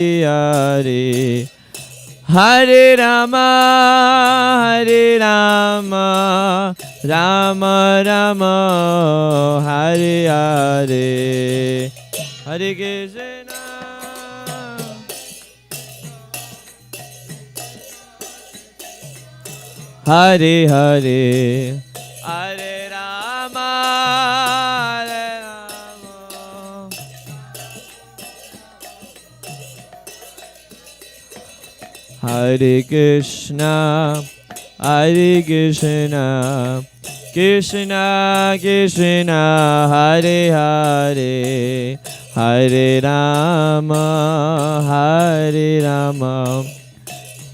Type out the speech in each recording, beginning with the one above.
Hare Hare Rama Hare Rama Rama Rama Hare Hare Hare Krishna Hare Hare Hare Rama Hare Rama Hare Krishna Hare Krishna Krishna Krishna Hare Hare Hare Rama Hare Rama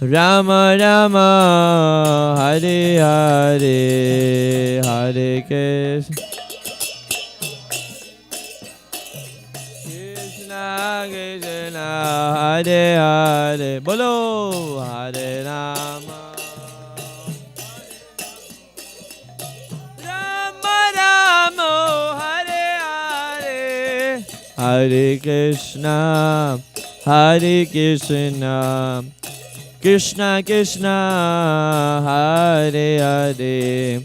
Rama Rama Hare Hare Hare Krishna Krishna Krishna Hare Hare Bolo Hare Rama Rama Rama Hare Hare Hare Krishna Hare Krishna Krishna Krishna Hare Hare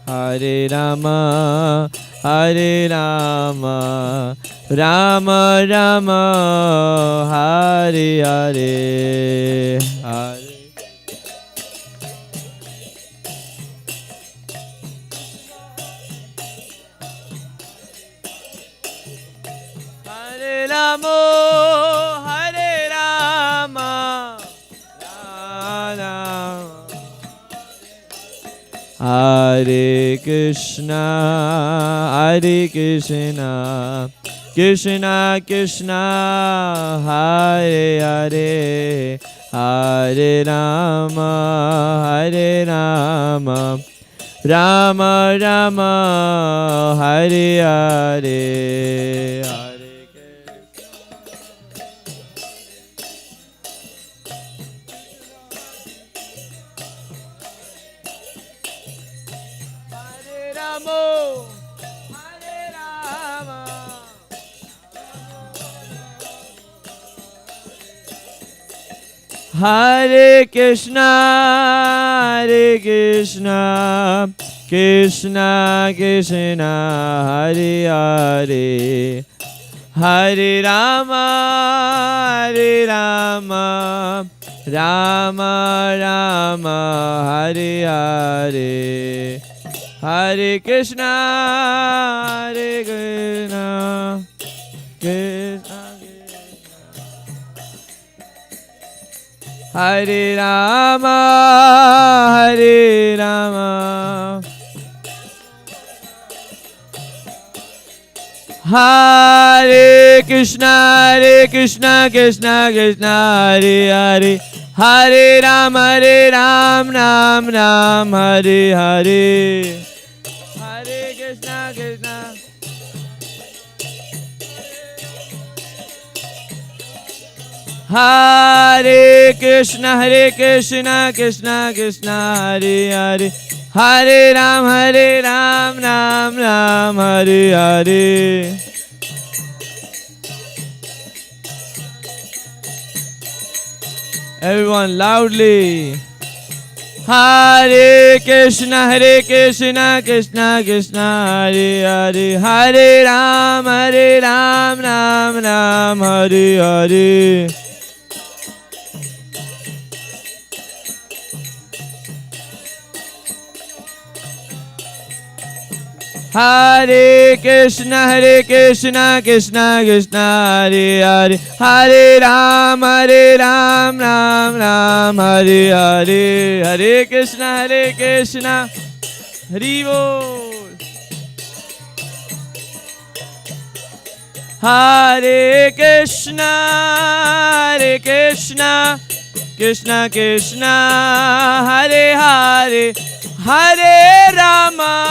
Hare Rama Hare Rama Rama Rama Hare Hare Hare Hare Rama Hare Rama Hare Krishna Hare Krishna Krishna Krishna Hare Hare Hare Rama Hare Rama Rama Rama Hare Hare Hare Hare Krishna, Hare Krishna, Krishna Krishna, Hare Hare, Hare Rama, Hare Rama, Rama Rama, Hare Hare, Hare Krishna, Hare Krishna, Krishna Hare Rama, Hare Rama, Hare Krishna, Krishna Krishna, Hare Hare, Hare Rama, Ram Ram, Hare Hare, Hare Krishna, Krishna. Hare Krishna, Krishna Krishna, Hare Hare, Hare Ram, Ram Ram, Hare Hare. Everyone loudly. Hare Krishna, Krishna Krishna, Hare Hare, Hare Ram, Ram Ram, Hare Hare. Hare Krishna, Krishna Krishna, Hare Hare, Hare Ram, Ram Ram, Hare Hare. Hare Krishna, Hari Bol. Hare Krishna, Krishna Krishna, Hare Hare, Hare Rama,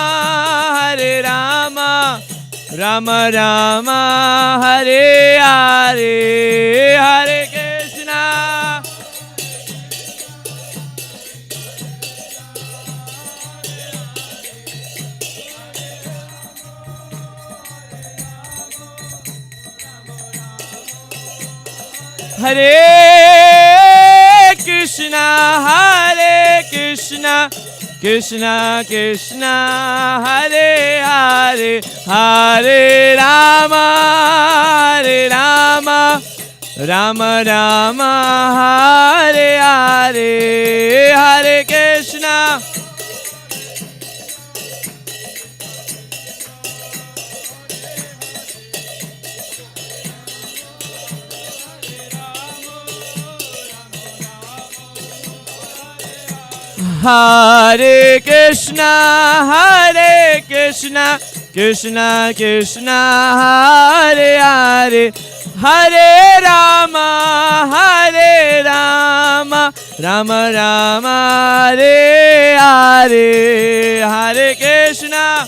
Rama Rama, Hare Hare, Hare Krishna. Hare Krishna, Krishna Krishna, Hare Hare, Hare Rama, Rama Rama, Hare Hare, Hare Krishna. Hare Krishna, Krishna Krishna, Hare Hare, Hare Rama, Rama Rama, Hare Hare, Hare Krishna.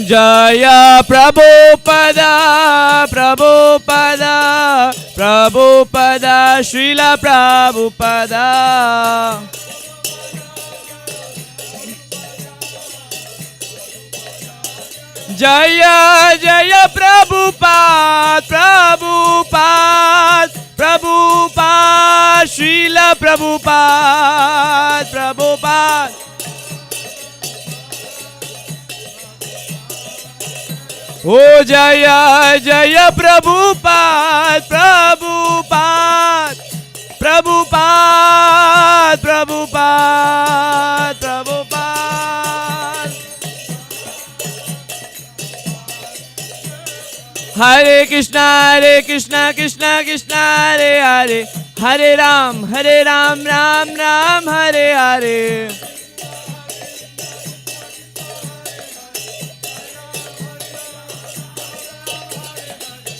Jaya Prabhupada, Prabhupada, Prabhupada, Srila Prabhupada. Jaya Jaya Prabhupada, Prabhupada, Prabhupada, Srila Prabhupada, Prabhupada. Oh Jaya Jaya Prabhupada, Prabhupada, Prabhupada, Prabhupada, Prabhupada. Hare Krishna, Krishna Krishna, Hare Hare, Hare Ram, Ram Ram, Hare Hare.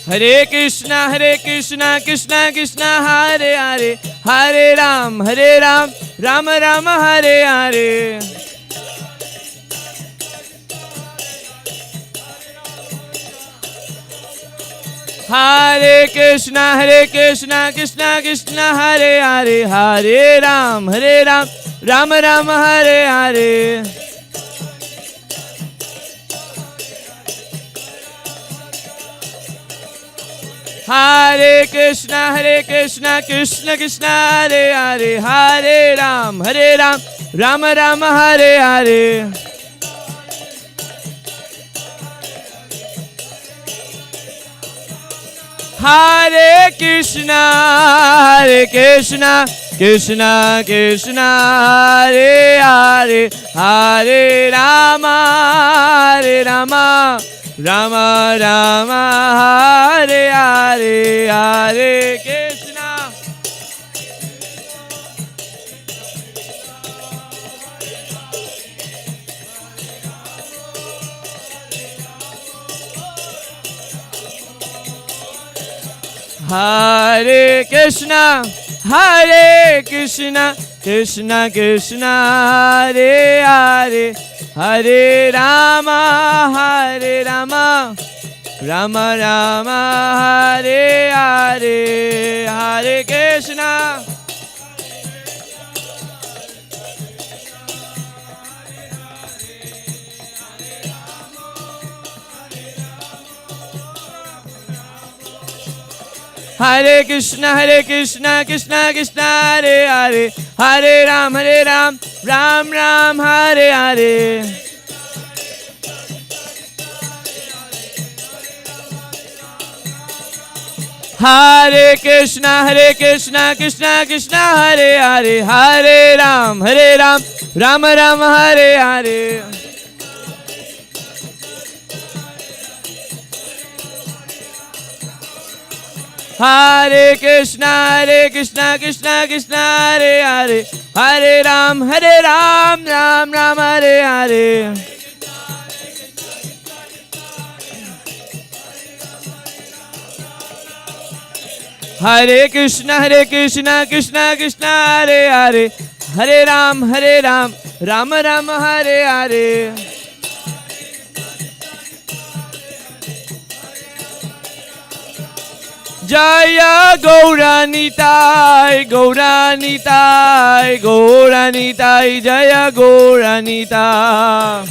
Hare Krishna, Krishna Krishna, Hare Hare, Hare Ram, Ram Ram, Hare Hare. Hare Krishna, Krishna Krishna, Hare Hare, Hare Ram, Ram Ram, Hare Hare. Hare Krishna, Krishna Krishna, Hare Hare, Hare Ram, Ram Ram, Hare Hare. Hare Krishna, Krishna Krishna, Hare Hare, Hare Rama, Rama Rama, Hare Hare, Hare Krishna. Hare Krishna, Krishna Krishna, Hare Hare, Hare Rama, Rama Rama, Hare Hare, Hare Krishna. Hare Krishna, Krishna Krishna, Hare Hare, Hare Ram, Ram Ram, Hare Hare. Hare Krishna, Krishna Krishna, Hare Hare, Hare Ram, Ram Ram, Hare Hare. Hare Krishna, Krishna, Hare Hare, Hare Ram, Ram Ram, Hare Hare. Hare Krishna, Krishna, Hare Hare, Hare Ram, Ram Ram, Hare Hare. Jaya Gauranitai, Gauranitai, Gauranitai, Jaya Gauranitai.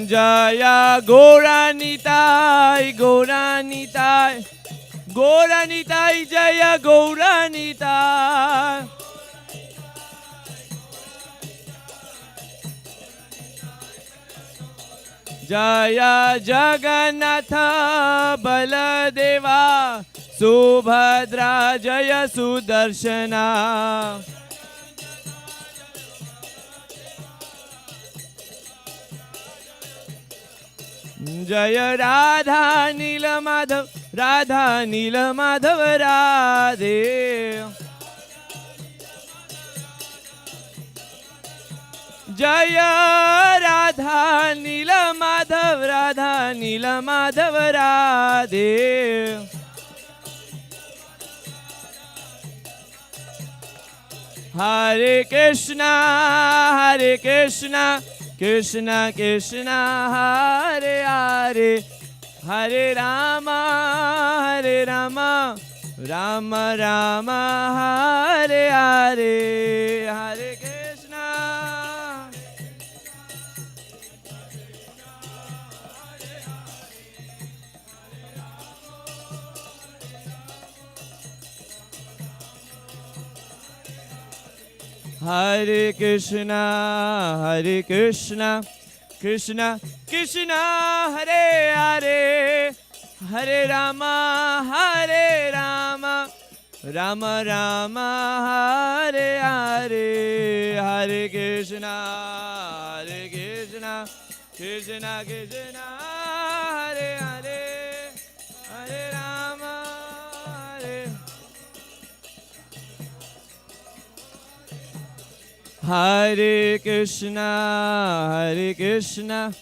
Jaya Gauranitai, Gauranitai, Gauranitai, Jaya Gauranitai. Jaya Jagannatha Baladeva Subhadra Jaya Sudarshana. Jaya Radha Nila Madhav, Radha Nila Madhav Radhe. Jaya Radha Nila Madhav, Radha Nila Madhav Radhe. Hare Krishna, Hare Krishna, Krishna Krishna, Hare Hare, Hare Rama, Hare Rama, Rama Rama, Hare Hare, Hare Krishna. Hare Krishna, Hare Krishna, Krishna Krishna, Hare Hare, Hare Rama, Hare Rama, Rama Rama, Hare Hare, Hare Krishna, Hare Krishna, Krishna Krishna, Hare Hare, Hare Rama, Hare. Hare Krishna, Hare Krishna,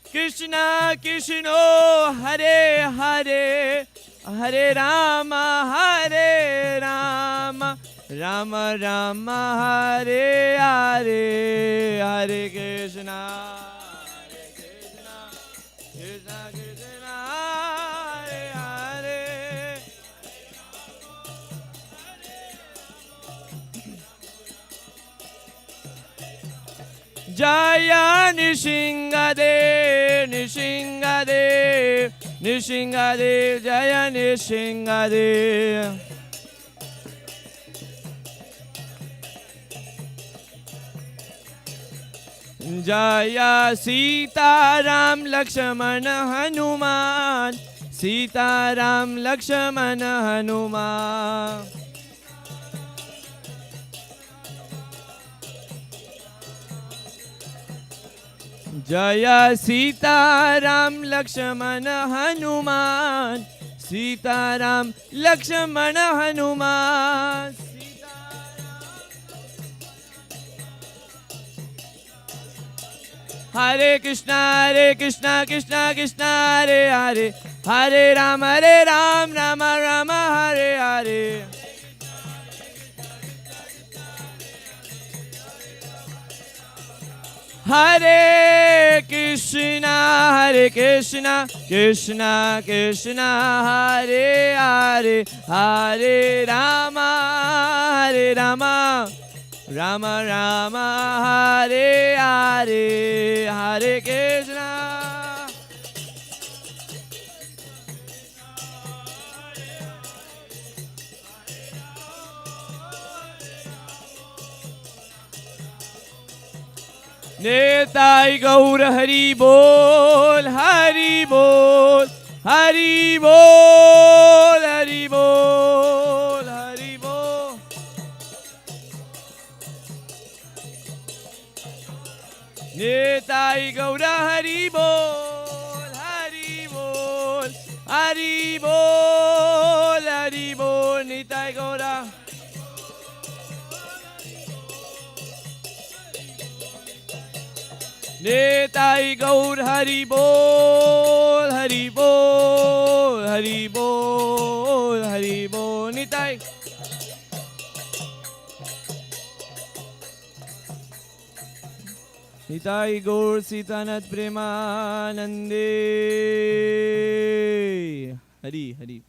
Krishna Krishna, Hare Hare, Hare Rama, Hare Rama, Rama Rama, Hare Hare, Hare Krishna, Hare Krishna, Krishna Krishna, Hare Hare. Jaya Nishingadev, Nishingadev, Nishingadev, Jaya Nishingadev. Jaya Sita Ram Lakshmana Hanuman, Sita Ram Lakshmana Hanuman. Jaya Sita Ram Lakshmana Hanuman, Sita Ram Lakshmana Hanuman. Hare Krishna, Hare Krishna, Krishna Krishna, Hare Hare, Hare Rama, Rama Rama, Hare Hare. Hare Krishna, Hare Krishna, Krishna Krishna, Hare Hare, Hare Rama, Rama Rama, Hare Hare, Hare Krishna. Netai Gaur Hari Bol, Hari Bol, Hari Bol, Hari Bol, Hari Bol. Netai Gaur Hari Bol, Hari Bol, Hari Bol, Hari Bol, Netai Gaura. Netai Gaur Hari Bol, Hari Bol, Hari Bol, Hari Bol, Netai. Nitai Gaur Sitanath Premanande. Hari Hari.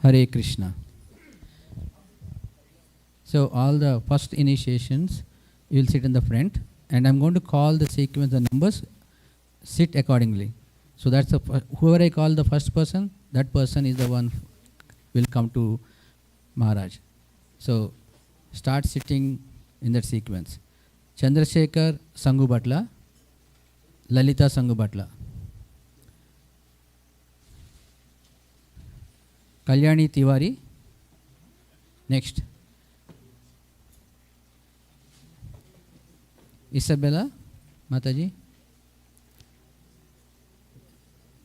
Hare Krishna. So all the first initiations, you will sit in the front, and I'm going to call the sequence, the numbers, sit accordingly. So that's whoever I call the first person, that person is the one will come to Maharaj. So start sitting in that sequence. Chandrasekhar Sangu Bhatla, Lalita Sangu Bhatla. Kalyani Tiwari. Next. Isabella Mataji.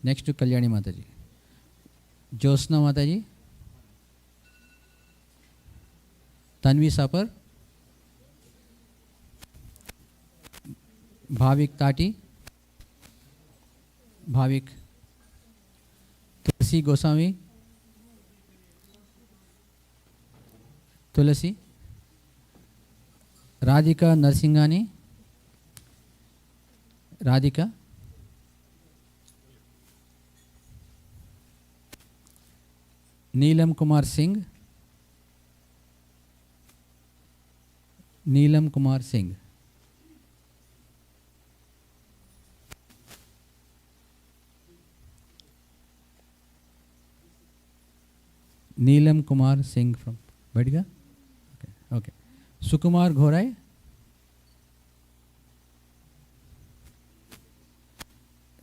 Next to Kalyani Mataji. Josna Mataji. Tanvi Sapar. Bhavik Tati. Bhavik. Tulsi Goswami. Tulasi. Radhika Narsingani. Radhika. Neelam Kumar Singh. Neelam Kumar Singh. Neelam Kumar Singh from Badga. Okay. Sukumar Ghorai.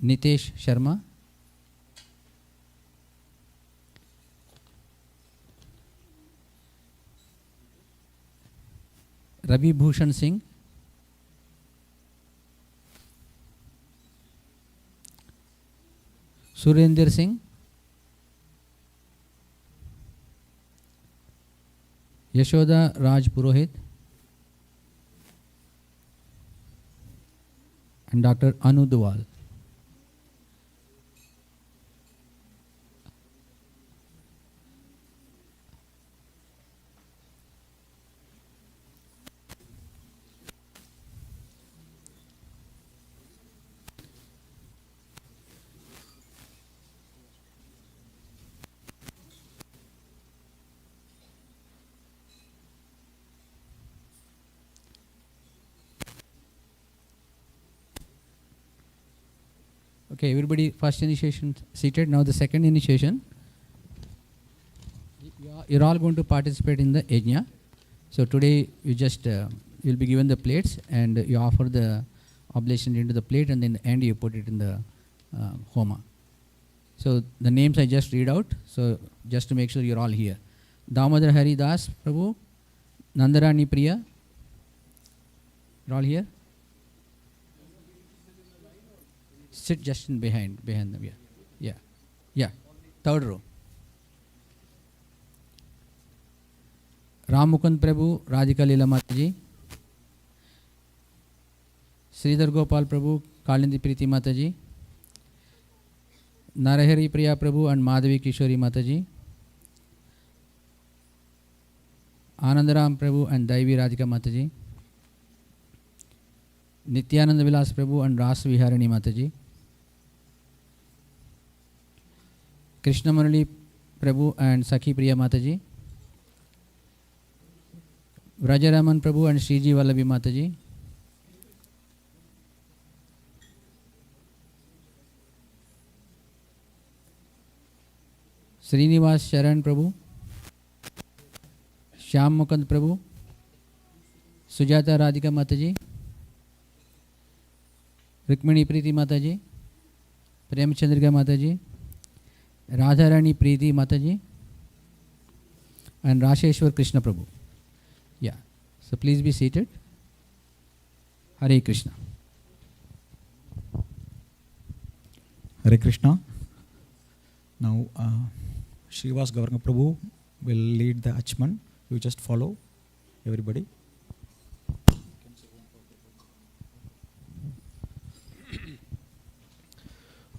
Nitesh Sharma. Ravi Bhushan Singh. Surender Singh. Yashoda Raj Purohit. And Dr. Anu Duwal. Okay, everybody, first initiation seated. Now the second initiation. You're all going to participate in the yajna. So today you just you'll be given the plates and you offer the oblation into the plate, and then the end you put it in the homa. So the names I just read out. So just to make sure you're all here: Damodar Hari Das Prabhu, Nandarani Priya. You're all here. Sit just in behind them. Yeah. Third row. Ram Mukund Prabhu, Radhika Leela Mataji. Sridhar Gopal Prabhu, Kalindi Priti Mataji. Narahari Priya Prabhu and Madhavi Kishori Mataji. Anandaram Prabhu and Daivi Radhika Mataji. Nityananda Vilas Prabhu and Ras Viharani Mataji. Krishna Murali Prabhu and Sakhi Priya Mataji. Vrajaraman Prabhu and Sriji Vallavi Mataji. Srinivas Sharan Prabhu. Shyam Mukund Prabhu. Sujata Radhika Mataji. Rikmani Preeti Mataji. Prem Chandrika Mataji. Radharani Preeti Mataji. And Rasheshwar Krishna Prabhu. Yeah. So please be seated. Hare Krishna. Hare Krishna. Now, Srivas Gauranga Prabhu will lead the Achman. You just follow, everybody.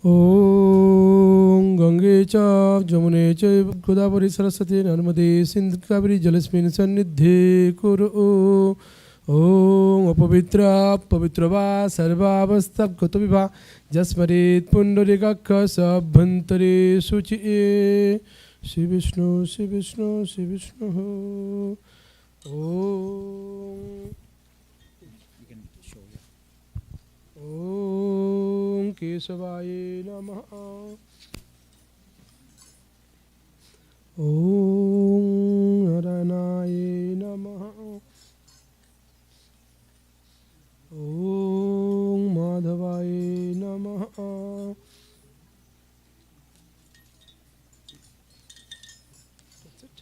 Om Gange cha Jamune cha Godavari Saraswati Narmade Sindh Kaveri Jalasmin Sannidhe Kuru Om Apavitra Pavitrava Sarvavastha Gotaviva Jasmarit Pundarikakha Sabhantare Suchi Shri Vishnu Shri Vishnu Shri Vishnu Om Om Kesavaya Namaha Om Naranaya Namaha Om Madhavaya Namaha. That's it.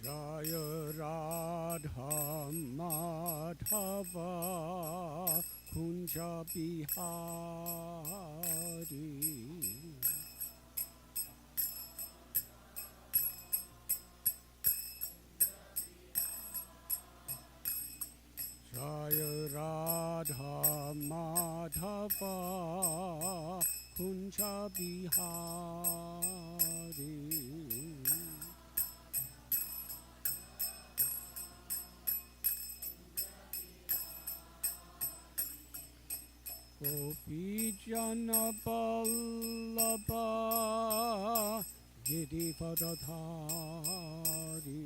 Jaya Radha Madhava Kunja Bihari Jaya Radha Madhava Kunja Bihari Gopi Jana Vallabha Girivardhari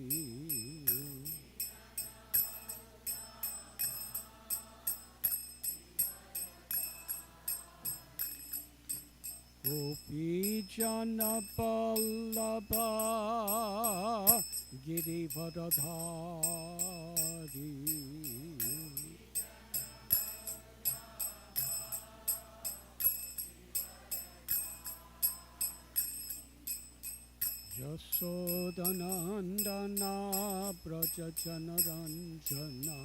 Gopi Jana Vallabha Girivardhari Yasodanandana Brajajana Ranjana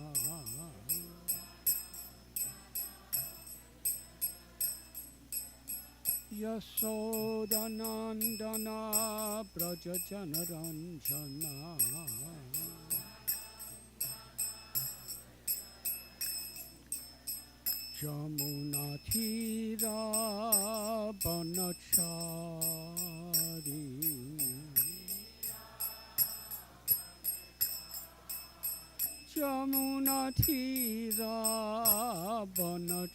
Yasodhanandana Prajajanaranjana Jamunathira Banachari Jamunathira Banachari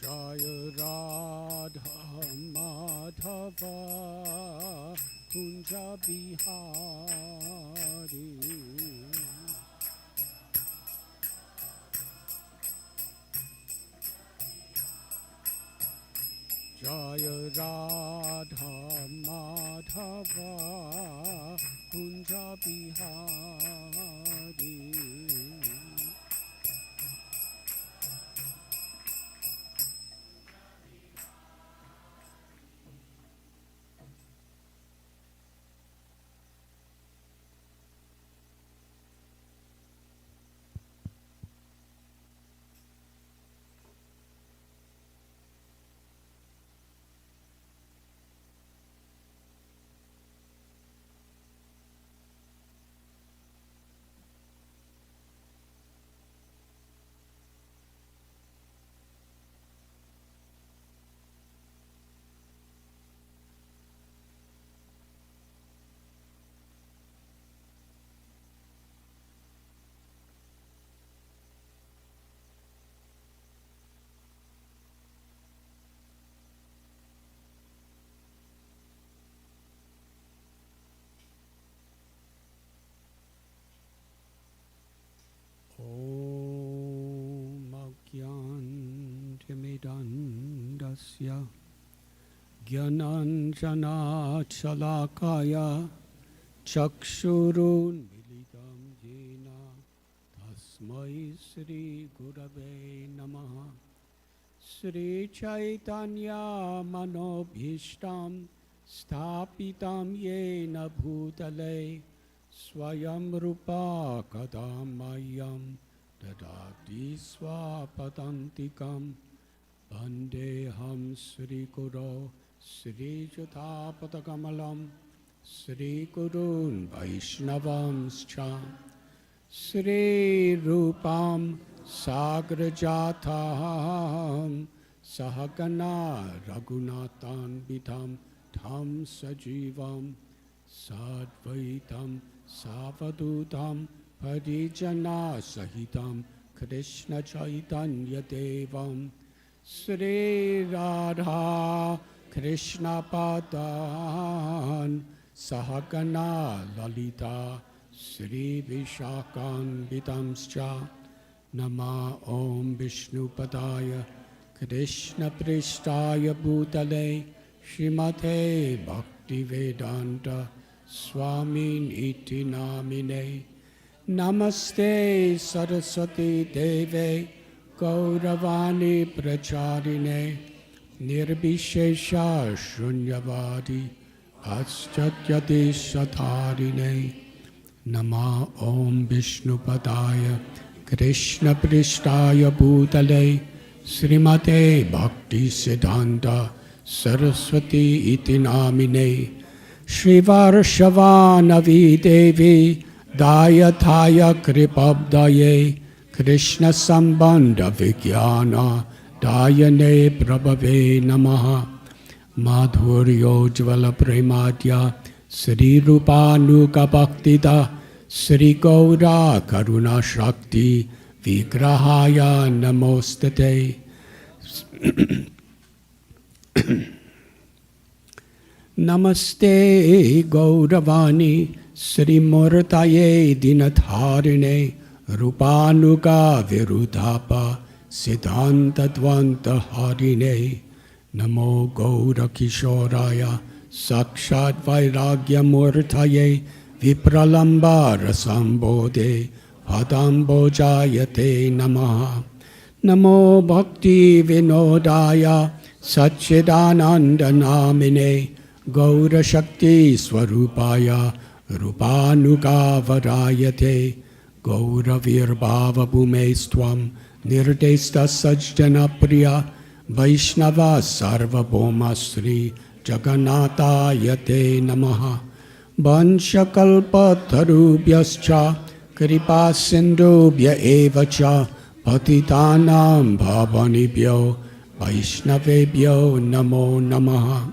Jaya Radha Madhava Kunja Bihari Jaya Radha Madhava Kunja Bihari Om Agyantimidandasya Gyananjana Chalakaya Chakshurun Militam Jena Tasmai Sri Gurave Namaha Sri Chaitanya Manobhishtam Sthapitam Yena Bhutale Swayam Rupa Kadamayam Dadati Swapatantikam Vandeham Sri Guru Sri Jutapatakamalam Sri Gurun Vaishnavamscha Sri Rupam Sagrajatam Sahagana Raghunathan Bidham Tham Sajivam Sadvaitam Savadutam Parijana Sahitam Krishna Chaitanya Devam Sri Radha Krishna Padan Sahagana Lalita Sri Vishakan Vitamscha Nama Om Vishnu Padaya Krishna Prishtaya Bhutale Shrimate Bhakti Vedanta Swamin iti namine Namaste Saraswati Deve Gauravani Pracharine Nirbhishesha Shunyavadi Paschatya Satharine Nama Om Vishnu Padaya Krishna Prishtaya Bhutale Srimate Bhakti Siddhanta Saraswati iti namine Shri Varshavanavi Devi Dayathaya Kripabdaye Krishna Sambandha Vigyana Dayane Prabhave Namaha Madhuryo Jvala Premadya Sri Rupanuga Bhaktida Sri Gaura Karuna Shakti Vigrahaya Namostate Namaste Gauravani Sri Murtaye Dinatharine Rupanuga Virudhapa Siddhanta Dvanta Harine Namo Gaura Kishoraya Sakshat Vairagya Murtaye Vipralamba Rasambode Padambojayate Namaha Namo Bhakti Vinodaya Satchidananda Namine Gaura Shakti Swarupaya Rupanuga Varayate Gauravirbhava Nirdesta Sajjana Priya Vaishnava Sarvabhoma Sri Jagannatha Yate Namaha Vanshakalpatarubhyascha Kripa Sindhubhya Evacha Patitanam Bhavanibhyo Vaishnavebhyo Namo Namaha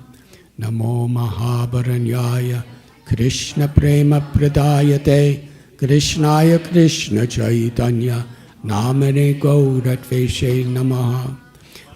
Namo Mahabaranyaya Krishna Prema Pradayate Krishnaya Krishna Chaitanya Namane Gauratveshe Namaha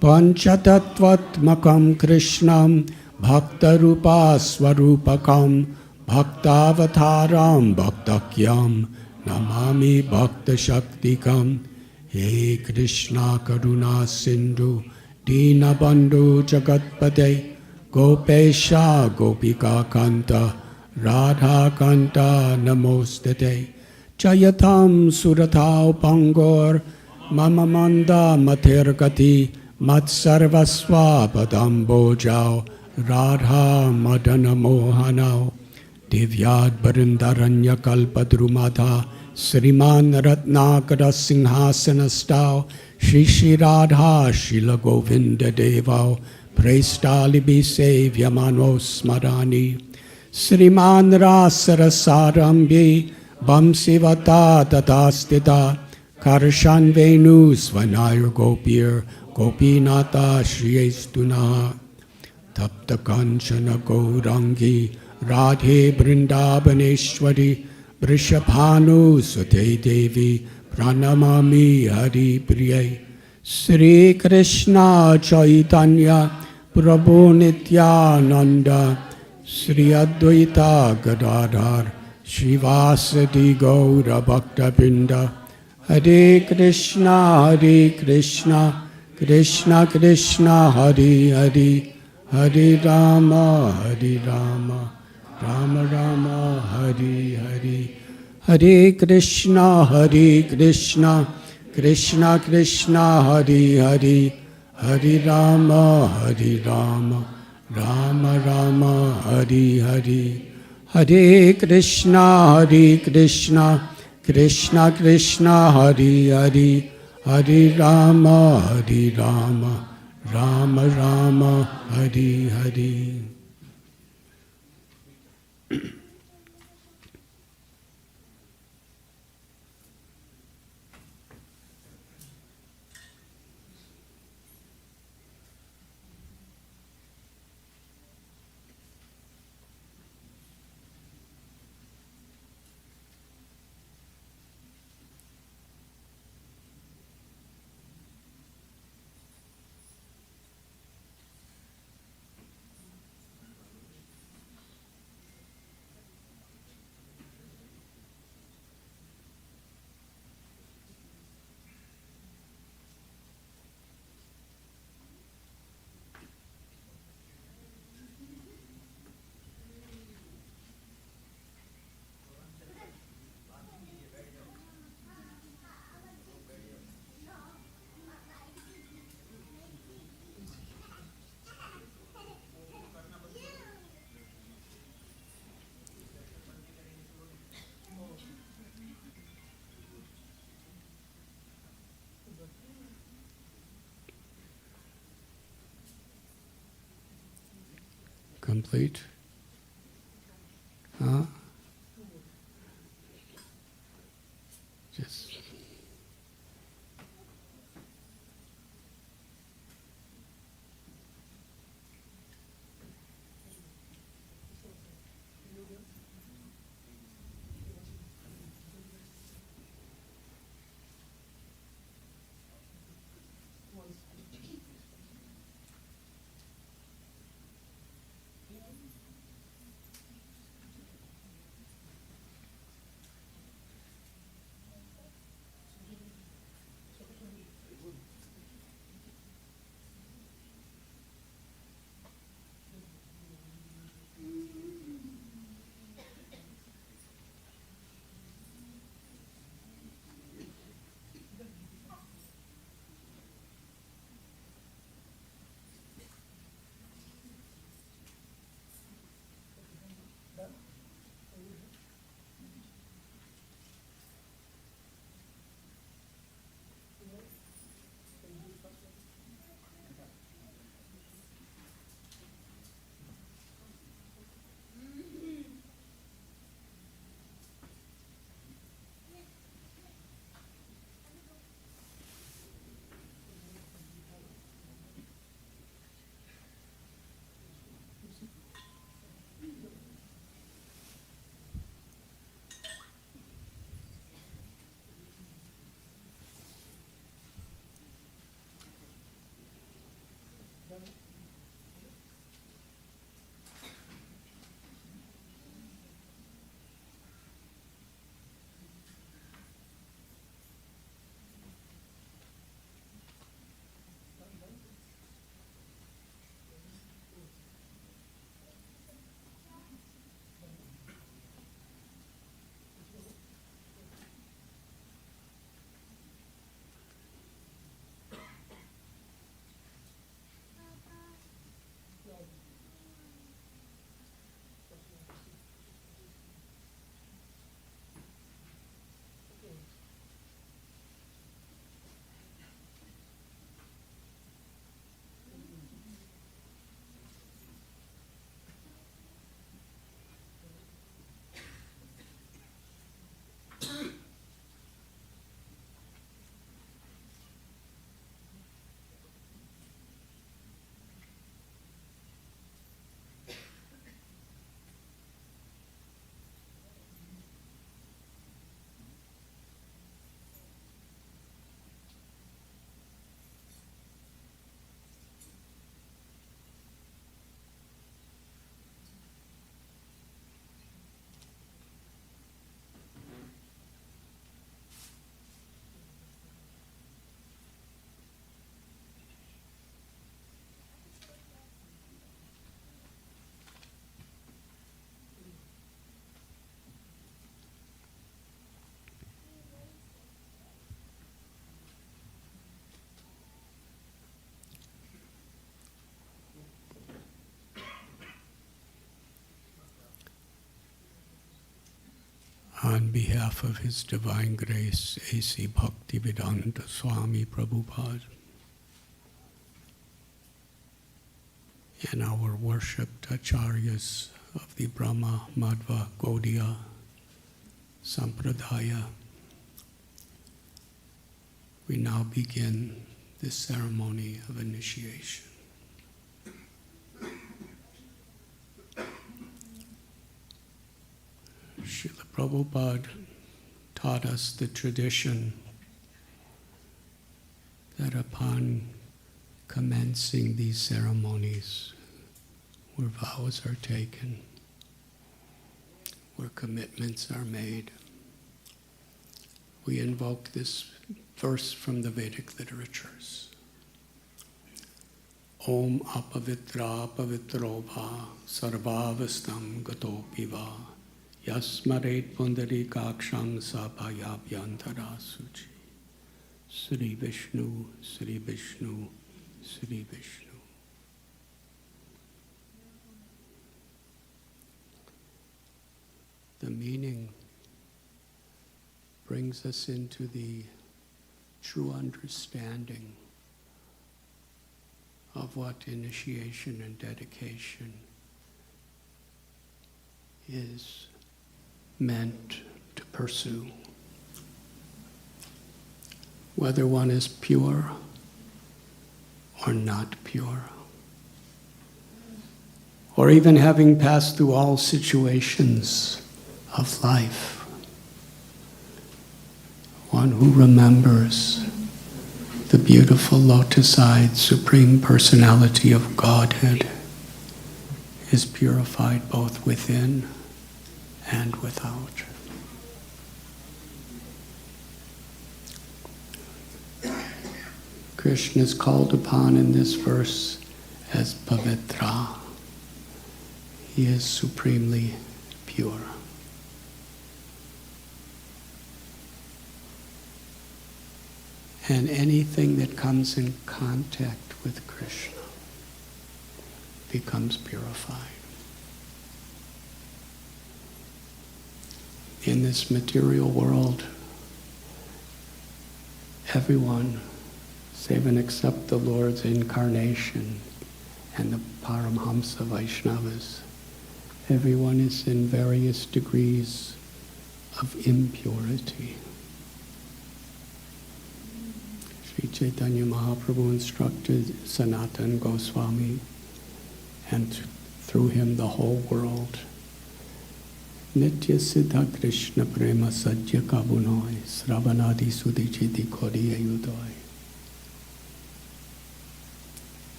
Panchatattvatmakam Krishnam Bhaktarupa Swarupakam Bhaktavataram Bhaktakyam Namami Bhakta Shaktikam He Krishna Karuna Sindhu Dinabandhu Jagatpate Gopesha Gopika Kanta Radha Kanta Namostate Chayatam Suratau Pangor Mama Manda Matirgati Matsarvasva Padam Bojao Radha Madana Mohanao Divyad Barindaranya Kalpadrumadha Sriman Ratnakara Singhasanastao Shri Shri Radha Shila Govinda Devao Prestalibi Sevyamano Smarani Sriman Rasarasarambi Bamsivata Tatastita Karshan Venu Svanayur Gopir Gopinata Shriyestuna Tapta Kanchana Gaurangi Radhe Brindabaneshwari Vrishabhanu Sute Devi Pranamami Hari Priye Sri Krishna Chaitanya Prabhu Nityananda Sri Advaita Gadadhar Srivasadi Gaura Bhakta Binda Hare Krishna Krishna Krishna Hare Hare Hare Rama Rama Rama Hare Hare Hare Krishna Krishna Krishna Hare Hare Hare Rama Rama Rama Hare Hare Hare Krishna Krishna Krishna Hare Hare Hare Rama Rama Rama Hare Hare Complete? Huh? Just On behalf of His Divine Grace, A.C. Bhaktivedanta Swami Prabhupada, and our worshipped acharyas of the Brahma, Madhva, Gaudiya Sampradaya, we now begin this ceremony of initiation. Srila Prabhupada taught us the tradition that upon commencing these ceremonies, where vows are taken, where commitments are made, we invoke this verse from the Vedic literatures. Om apavitra pavitro va sarvavastam gatopi va yasmaret pundari kaksham sapayabhyantara suchi. Sri Vishnu, Sri Vishnu, Sri Vishnu. The meaning brings us into the true understanding of what initiation and dedication is meant to pursue. Whether one is pure or not pure, or even having passed through all situations of life, one who remembers the beautiful lotus-eyed Supreme Personality of Godhead is purified both within and without. Krishna is called upon in this verse as Pavitra. He is supremely pure. And anything that comes in contact with Krishna becomes purified. In this material world, everyone, save and except the Lord's incarnation and the Paramhamsa Vaishnavas, everyone is in various degrees of impurity. Sri Chaitanya Mahaprabhu instructed Sanatana Goswami, and through him the whole world, Nitya Siddha Krishna Prema Sajya Kabunoi Sravanadi Sudichiti Kodi Ayudoi.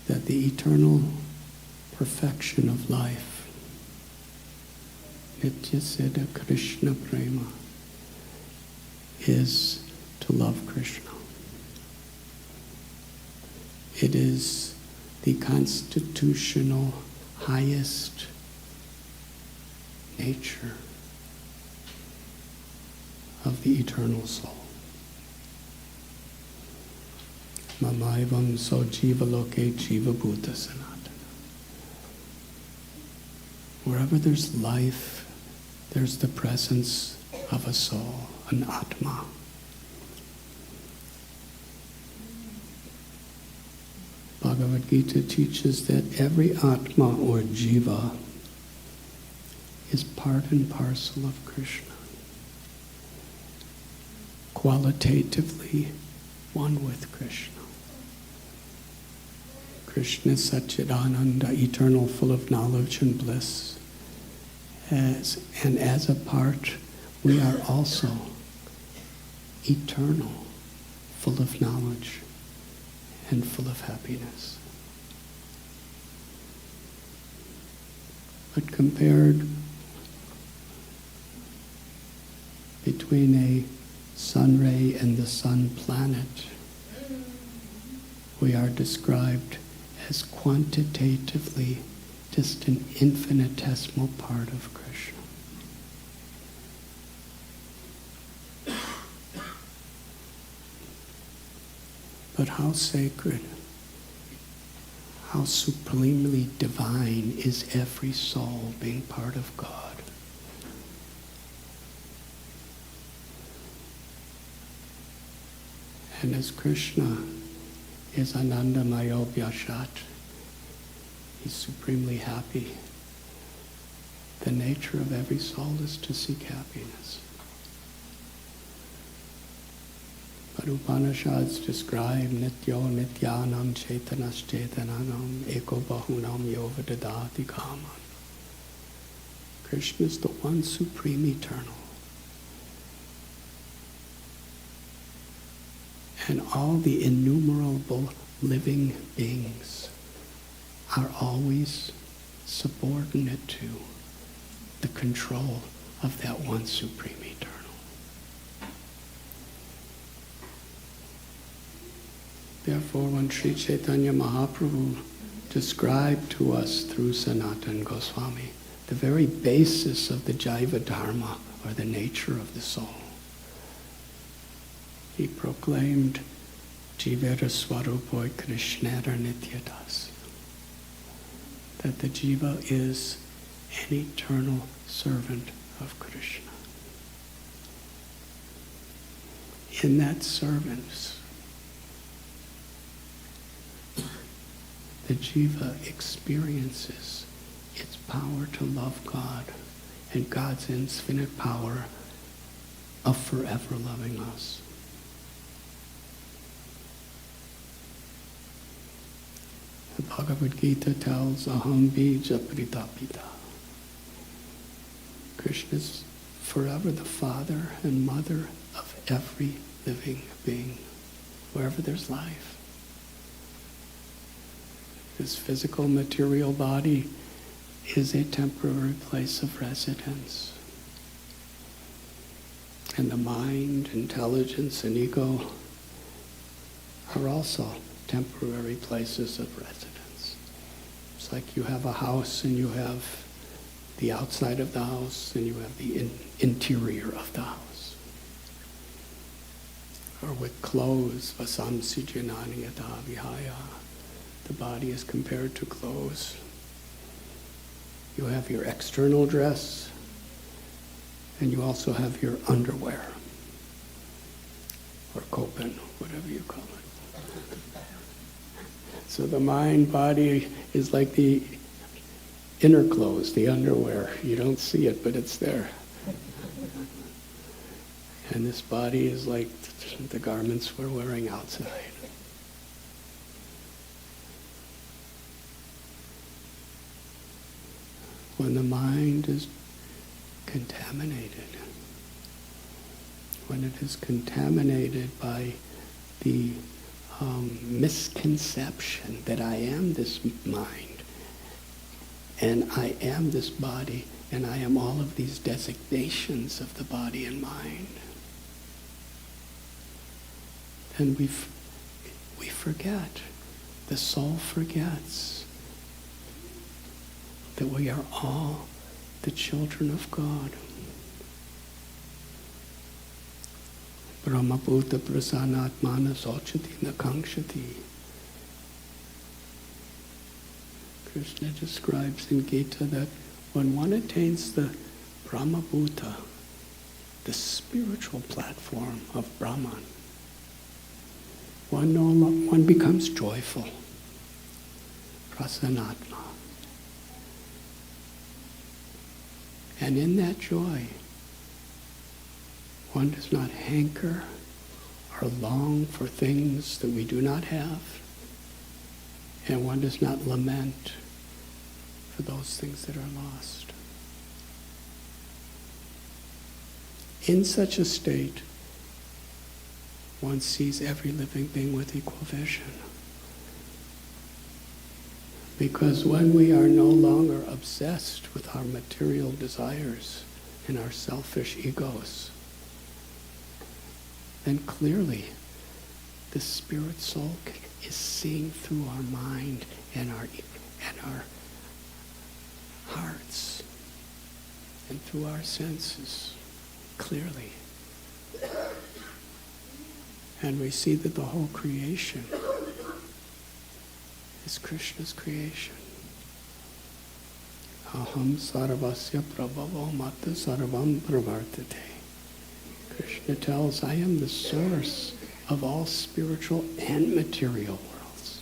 That the eternal perfection of life, Nitya Siddha Krishna Prema, is to love Krishna. It is the constitutional highest nature of the eternal soul. Mamaivam so jiva loke jiva bhuta sanatana. Wherever there's life, there's the presence of a soul, an Atma. Bhagavad Gita teaches that every Atma or Jiva is part and parcel of Krishna. Qualitatively one with Krishna. Krishna is Satchidananda, eternal, full of knowledge and bliss. And as a part, we are also eternal, full of knowledge and full of happiness. But compared between a sun ray and the sun planet, we are described as quantitatively just an infinitesimal part of Krishna. But how sacred, how supremely divine is every soul being part of God. And as Krishna is Anandamayo Vyashat, he's supremely happy. The nature of every soul is to seek happiness. But Upanishads describe Nityo Nityanam Chaitanas Chaitananam Eko Bahunam Yovadadati Kaman. Krishna is the one supreme eternal. And all the innumerable living beings are always subordinate to the control of that one supreme eternal. Therefore, when Sri Chaitanya Mahaprabhu described to us through Sanatana Goswami the very basis of the Jaiva Dharma, or the nature of the soul, he proclaimed Jivera Swarupoi Krishnara Nityadas, that the Jiva is an eternal servant of Krishna. In that service, the Jiva experiences its power to love God and God's infinite power of forever loving us. The Bhagavad Gita tells Aham bija pritapita. Krishna is forever the father and mother of every living being, wherever there's life. This physical material body is a temporary place of residence. And the mind, intelligence, and ego are also temporary places of residence. It's like you have a house and you have the outside of the house and you have the interior of the house. Or with clothes, vasamsi janani yata vihaya. The body is compared to clothes. You have your external dress and you also have your underwear, or kopen, whatever you call it. So the mind body is like the inner clothes, the underwear. You don't see it, but it's there. And this body is like the garments we're wearing outside. When the mind is contaminated, when it is contaminated by the misconception that I am this mind, and I am this body, and I am all of these designations of the body and mind, then we forget, the soul forgets that we are all the children of God. Brahma Bhuta Prasanatmana Sochati Nakangshati. Krishna describes in Gita that when one attains the Brahma Bhuta, the spiritual platform of Brahman, one becomes joyful. Prasanatma. And in that joy, one does not hanker or long for things that we do not have, and one does not lament for those things that are lost. In such a state, one sees every living being with equal vision. Because when we are no longer obsessed with our material desires and our selfish egos, then clearly the spirit soul is seeing through our mind and our hearts and through our senses clearly. And we see that the whole creation is Krishna's creation. Aham sarvasya prabhavo mata sarvam pravartate. Krishna tells, I am the source of all spiritual and material worlds.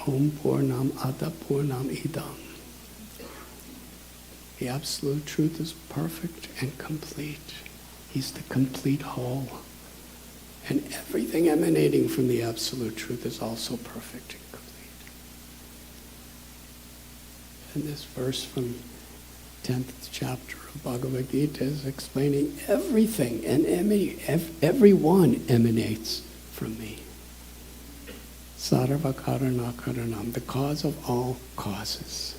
Om Purnam Ada Purnam Idam. The Absolute Truth is perfect and complete. He's the complete whole. And everything emanating from the Absolute Truth is also perfect and complete. And this verse from 10th chapter of Bhagavad Gita is explaining everything, and everyone emanates from me. Sarva karana karanam, the cause of all causes.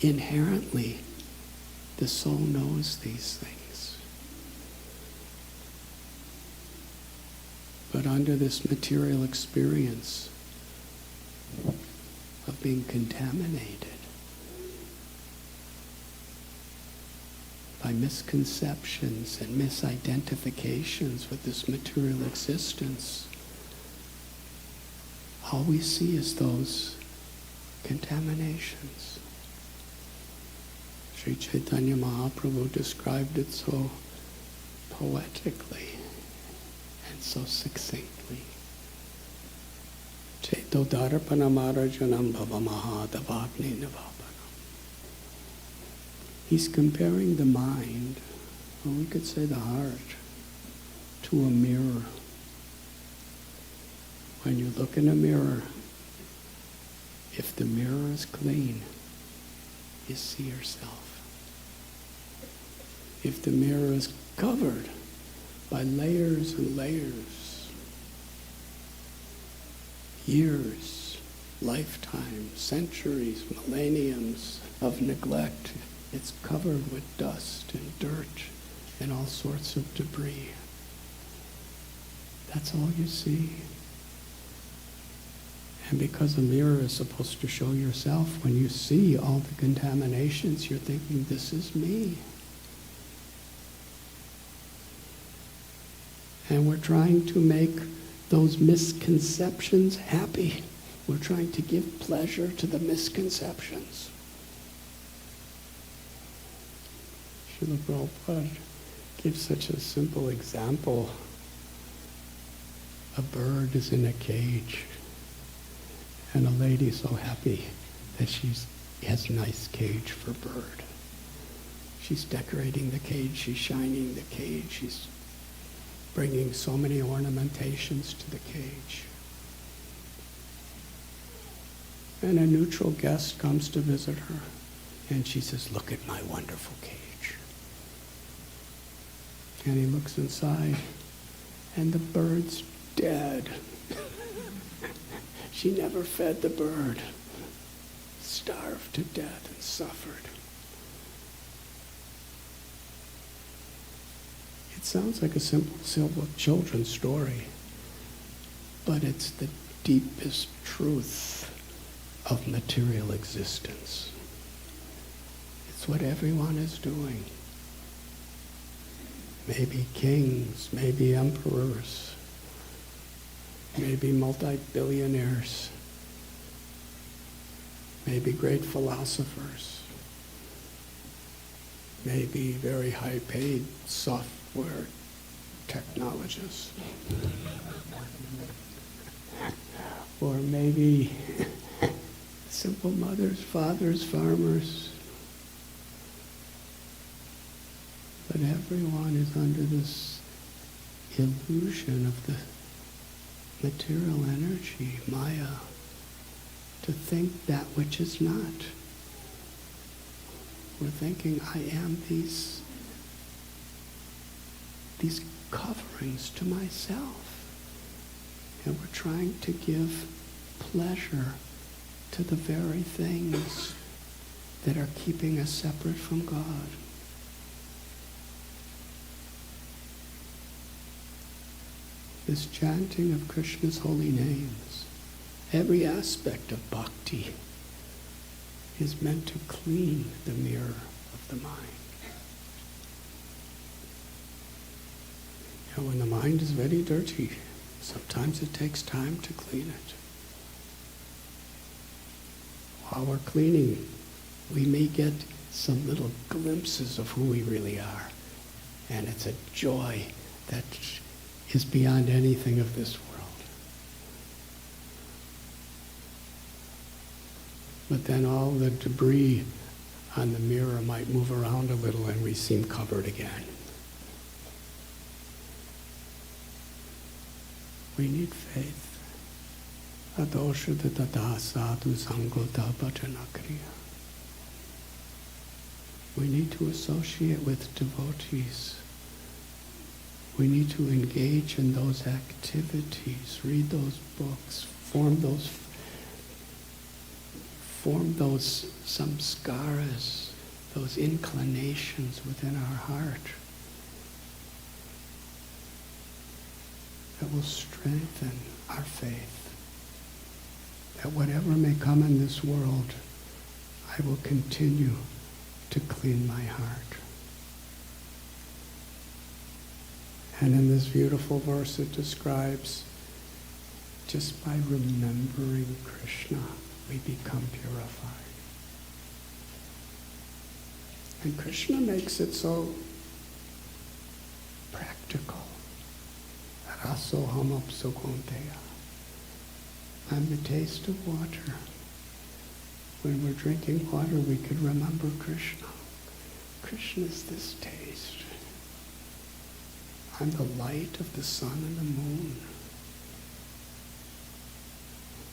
Inherently, the soul knows these things. But under this material experience of being contaminated by misconceptions and misidentifications with this material existence, all we see is those contaminations. Sri Chaitanya Mahaprabhu described it so poetically and so succinctly. Cheto darpana marajanam bhavamaha davagni navapanam. He's comparing the mind, or we could say the heart, to a mirror. When you look in a mirror, if the mirror is clean, you see yourself. If the mirror is covered by layers and layers, years, lifetimes, centuries, millenniums of neglect, it's covered with dust and dirt and all sorts of debris. That's all you see. And because a mirror is supposed to show yourself, when you see all the contaminations, you're thinking, this is me. And we're trying to make those misconceptions happy. We're trying to give pleasure to the misconceptions. Srila Prabhupada gives such a simple example. A bird is in a cage, and a lady is so happy that she has a nice cage for a bird. She's decorating the cage, she's shining the cage, she's bringing so many ornamentations to the cage. And a neutral guest comes to visit her, and she says, look at my wonderful cage. And he looks inside, and the bird's dead. She never fed the bird, starved to death and suffered. It sounds like a simple children's story, but it's the deepest truth of material existence. It's what everyone is doing. Maybe kings, maybe emperors, maybe multi-billionaires, maybe great philosophers, maybe very high-paid software technologists, or maybe simple mothers, fathers, farmers. But everyone is under this illusion of the material energy, Maya, to think that which is not. We're thinking, I am these coverings to myself. And we're trying to give pleasure to the very things that are keeping us separate from God. This chanting of Krishna's holy names, every aspect of bhakti is meant to clean the mirror of the mind. And when the mind is very dirty, sometimes it takes time to clean it. While we're cleaning, we may get some little glimpses of who we really are. And it's a joy that is beyond anything of this world. But then all the debris on the mirror might move around a little and we seem covered again. We need faith. Adosha dada sadhu sangota bhajanakriya. We need to associate with devotees. We need to engage in those activities, read those books, form those samskaras, those inclinations within our heart that will strengthen our faith. That whatever may come in this world, I will continue to clean my heart. And in this beautiful verse it describes, just by remembering Krishna, we become purified. And Krishna makes it so practical. Rasoham apsukonteya. I'm the taste of water. When we're drinking water, we could remember Krishna. Krishna is this taste. I'm the light of the sun and the moon.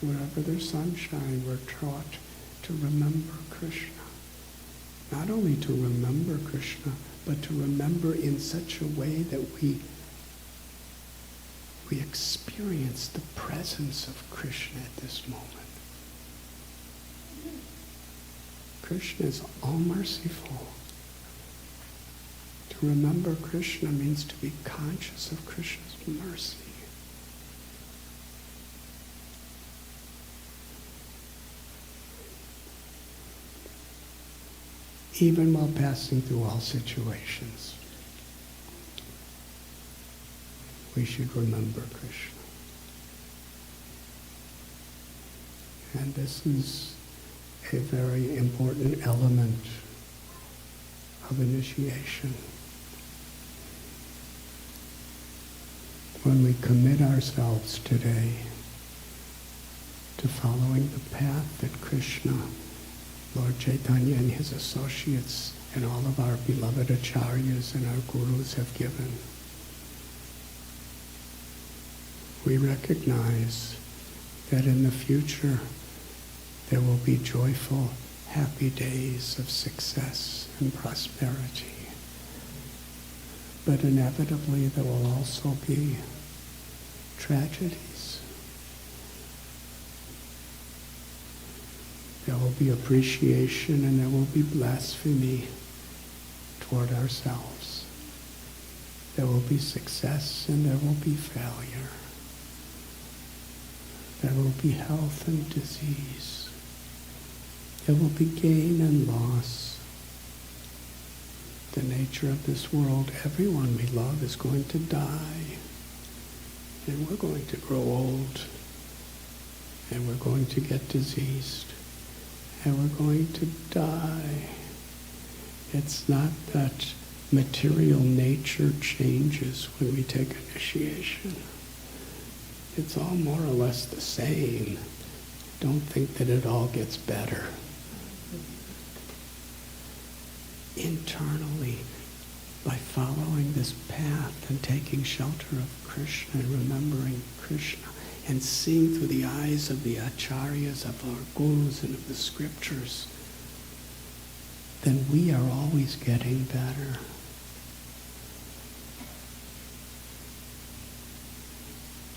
Wherever there's sunshine, we're taught to remember Krishna. Not only to remember Krishna, but to remember in such a way that we experience the presence of Krishna at this moment. Krishna is all-merciful. To remember Krishna means to be conscious of Krishna's mercy. Even while passing through all situations, we should remember Krishna. And this is a very important element of initiation. When we commit ourselves today to following the path that Krishna, Lord Chaitanya and his associates and all of our beloved acharyas and our gurus have given, we recognize that in the future there will be joyful, happy days of success and prosperity. But inevitably there will also be tragedies. There will be appreciation and there will be blasphemy toward ourselves. There will be success and there will be failure. There will be health and disease. There will be gain and loss. The nature of this world, everyone we love is going to die. And we're going to grow old. And we're going to get diseased. And we're going to die. It's not that material nature changes when we take initiation. It's all more or less the same. Don't think that it all gets better. Internally, by following this path and taking shelter of Krishna and remembering Krishna and seeing through the eyes of the acharyas, of our gurus and of the scriptures, then we are always getting better.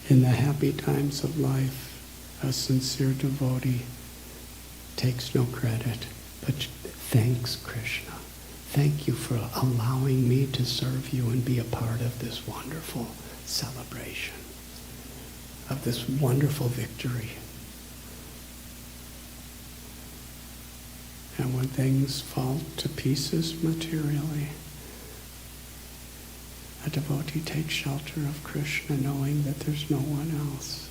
In the happy times of life, a sincere devotee takes no credit, but thanks Krishna. Thank you for allowing me to serve you and be a part of this wonderful celebration, of this wonderful victory. And when things fall to pieces materially, a devotee takes shelter of Krishna knowing that there's no one else.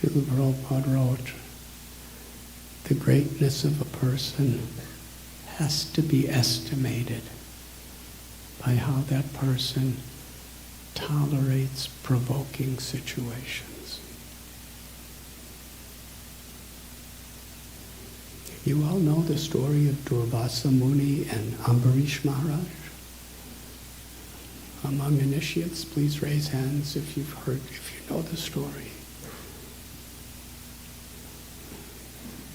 Srila Prabhupada wrote, the greatness of a person has to be estimated by how that person tolerates provoking situations. You all know the story of Durvasa Muni and Ambarish Maharaj? Among initiates, please raise hands if you've heard, if you know the story.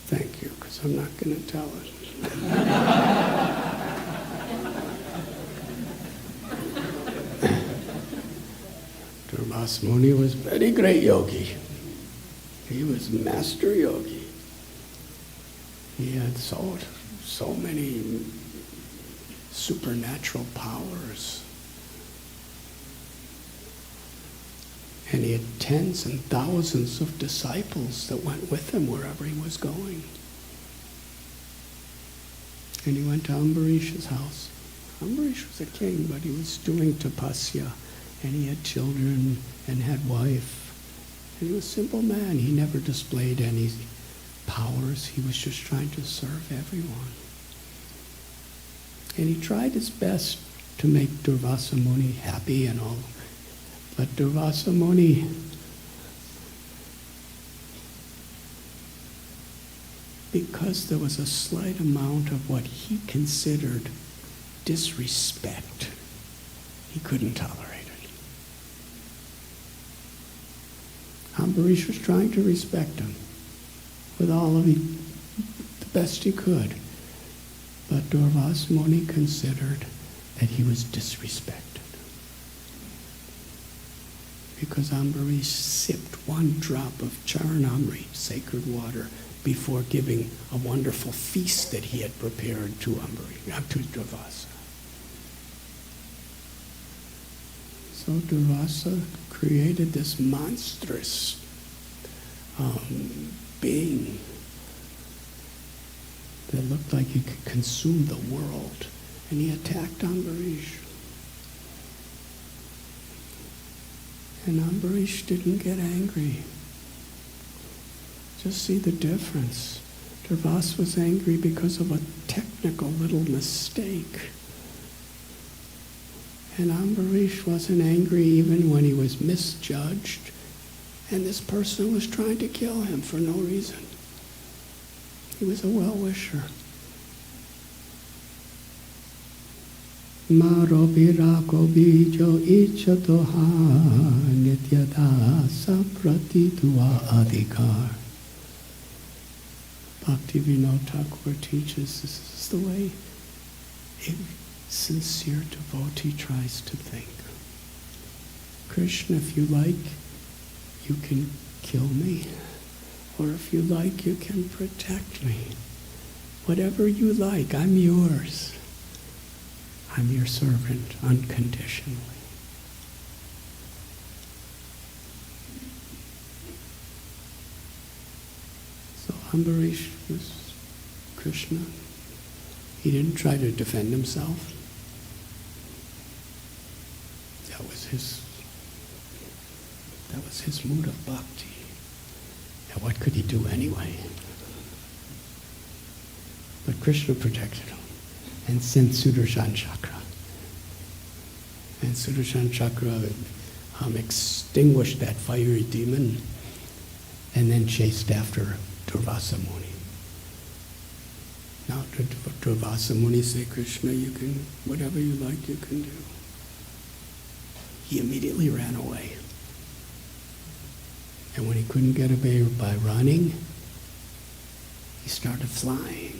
Thank you, because I'm not going to tell it. Durvasa Muni was very great yogi. He was master yogi. He had so many supernatural powers. And he had tens and thousands of disciples that went with him wherever he was going. And he went to Ambarish's house. Ambarish was a king, but he was doing tapasya, and he had children and had wife. And he was a simple man. He never displayed any powers. He was just trying to serve everyone. And he tried his best to make Durvasa Muni happy and all. But Durvasa Muni because there was a slight amount of what he considered disrespect, he couldn't tolerate it. Ambarish was trying to respect him with all of the best he could. But Durvasa Muni considered that he was disrespected. Because Ambarish sipped one drop of Charanamrit, sacred water, before giving a wonderful feast that he had prepared to Ambarish, to Durvasa. So Durvasa created this monstrous being that looked like he could consume the world, and he attacked Ambarish. And Ambarish didn't get angry. Just see the difference. Durvasa was angry because of a technical little mistake. And Ambarish wasn't angry even when he was misjudged, and this person was trying to kill him for no reason. He was a well-wisher. Maro birako bijo ichatoha nityada sapratitva adhikar. Bhaktivinoda Thakur teaches this is the way a sincere devotee tries to think. Krishna, if you like, you can kill me. Or if you like, you can protect me. Whatever you like, I'm yours. I'm your servant unconditionally. So Ambarish was Krishna. He didn't try to defend himself. That was his mood of bhakti. And what could he do anyway? But Krishna protected him and sent Sudarshan Chakra. And Sudarshan Chakra extinguished that fiery demon and then chased after Durvasa Muni. Now Durvasa Muni said, Krishna, you can, whatever you like, you can do. He immediately ran away. And when he couldn't get away by running, he started flying.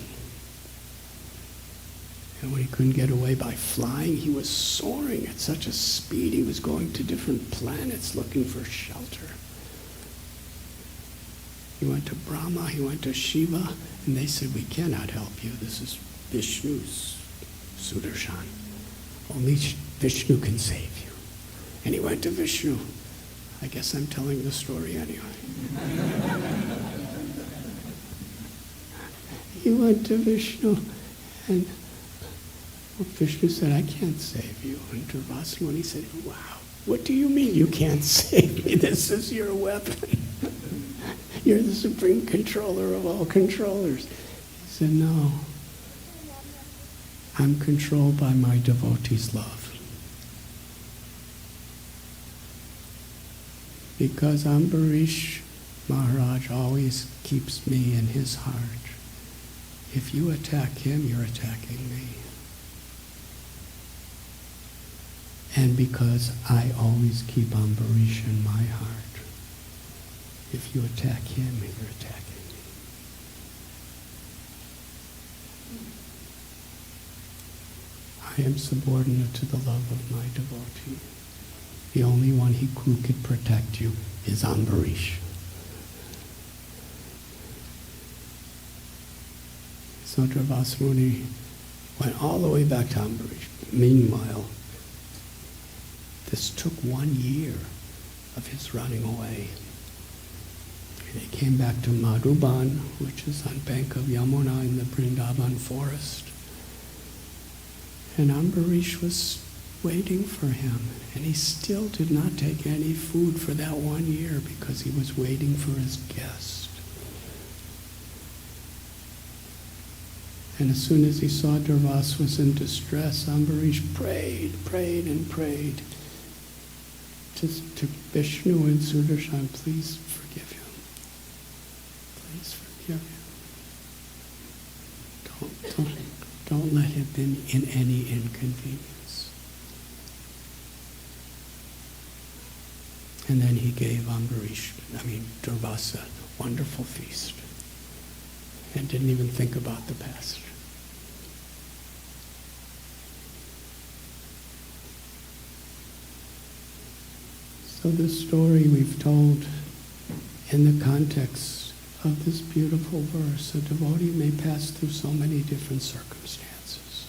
And when he couldn't get away by flying, he was soaring at such a speed, he was going to different planets looking for shelter. He went to Brahma, he went to Shiva, and they said, we cannot help you. This is Vishnu's Sudarshan. Only Vishnu can save you. And he went to Vishnu. I guess I'm telling the story anyway. He went to Vishnu, and Vishnu said, I can't save you. And Durvasa Muni said, wow, what do you mean you can't save me? This is your weapon. You're the supreme controller of all controllers. He said, no. I'm controlled by my devotees' love. Because Ambarish Maharaj always keeps me in his heart. If you attack him, you're attacking me. And because I always keep Ambarish in my heart, if you attack him, you're attacking me. I am subordinate to the love of my devotee. The only one who could protect you is Ambarish. So Durvasa Muni went all the way back to Ambarish. Meanwhile, this took 1 year of his running away. They came back to Madhuban, which is on bank of Yamuna in the Vrindavan forest. And Ambarish was waiting for him, and he still did not take any food for that 1 year because he was waiting for his guest. And as soon as he saw Durvasa was in distress, Ambarish prayed to Vishnu and Sudarshan, please forgive him. Please forgive him. Don't let him be in any inconvenience. And then he gave Durvasa, a wonderful feast. And didn't even think about the past. So this story we've told in the context of this beautiful verse. A devotee may pass through so many different circumstances.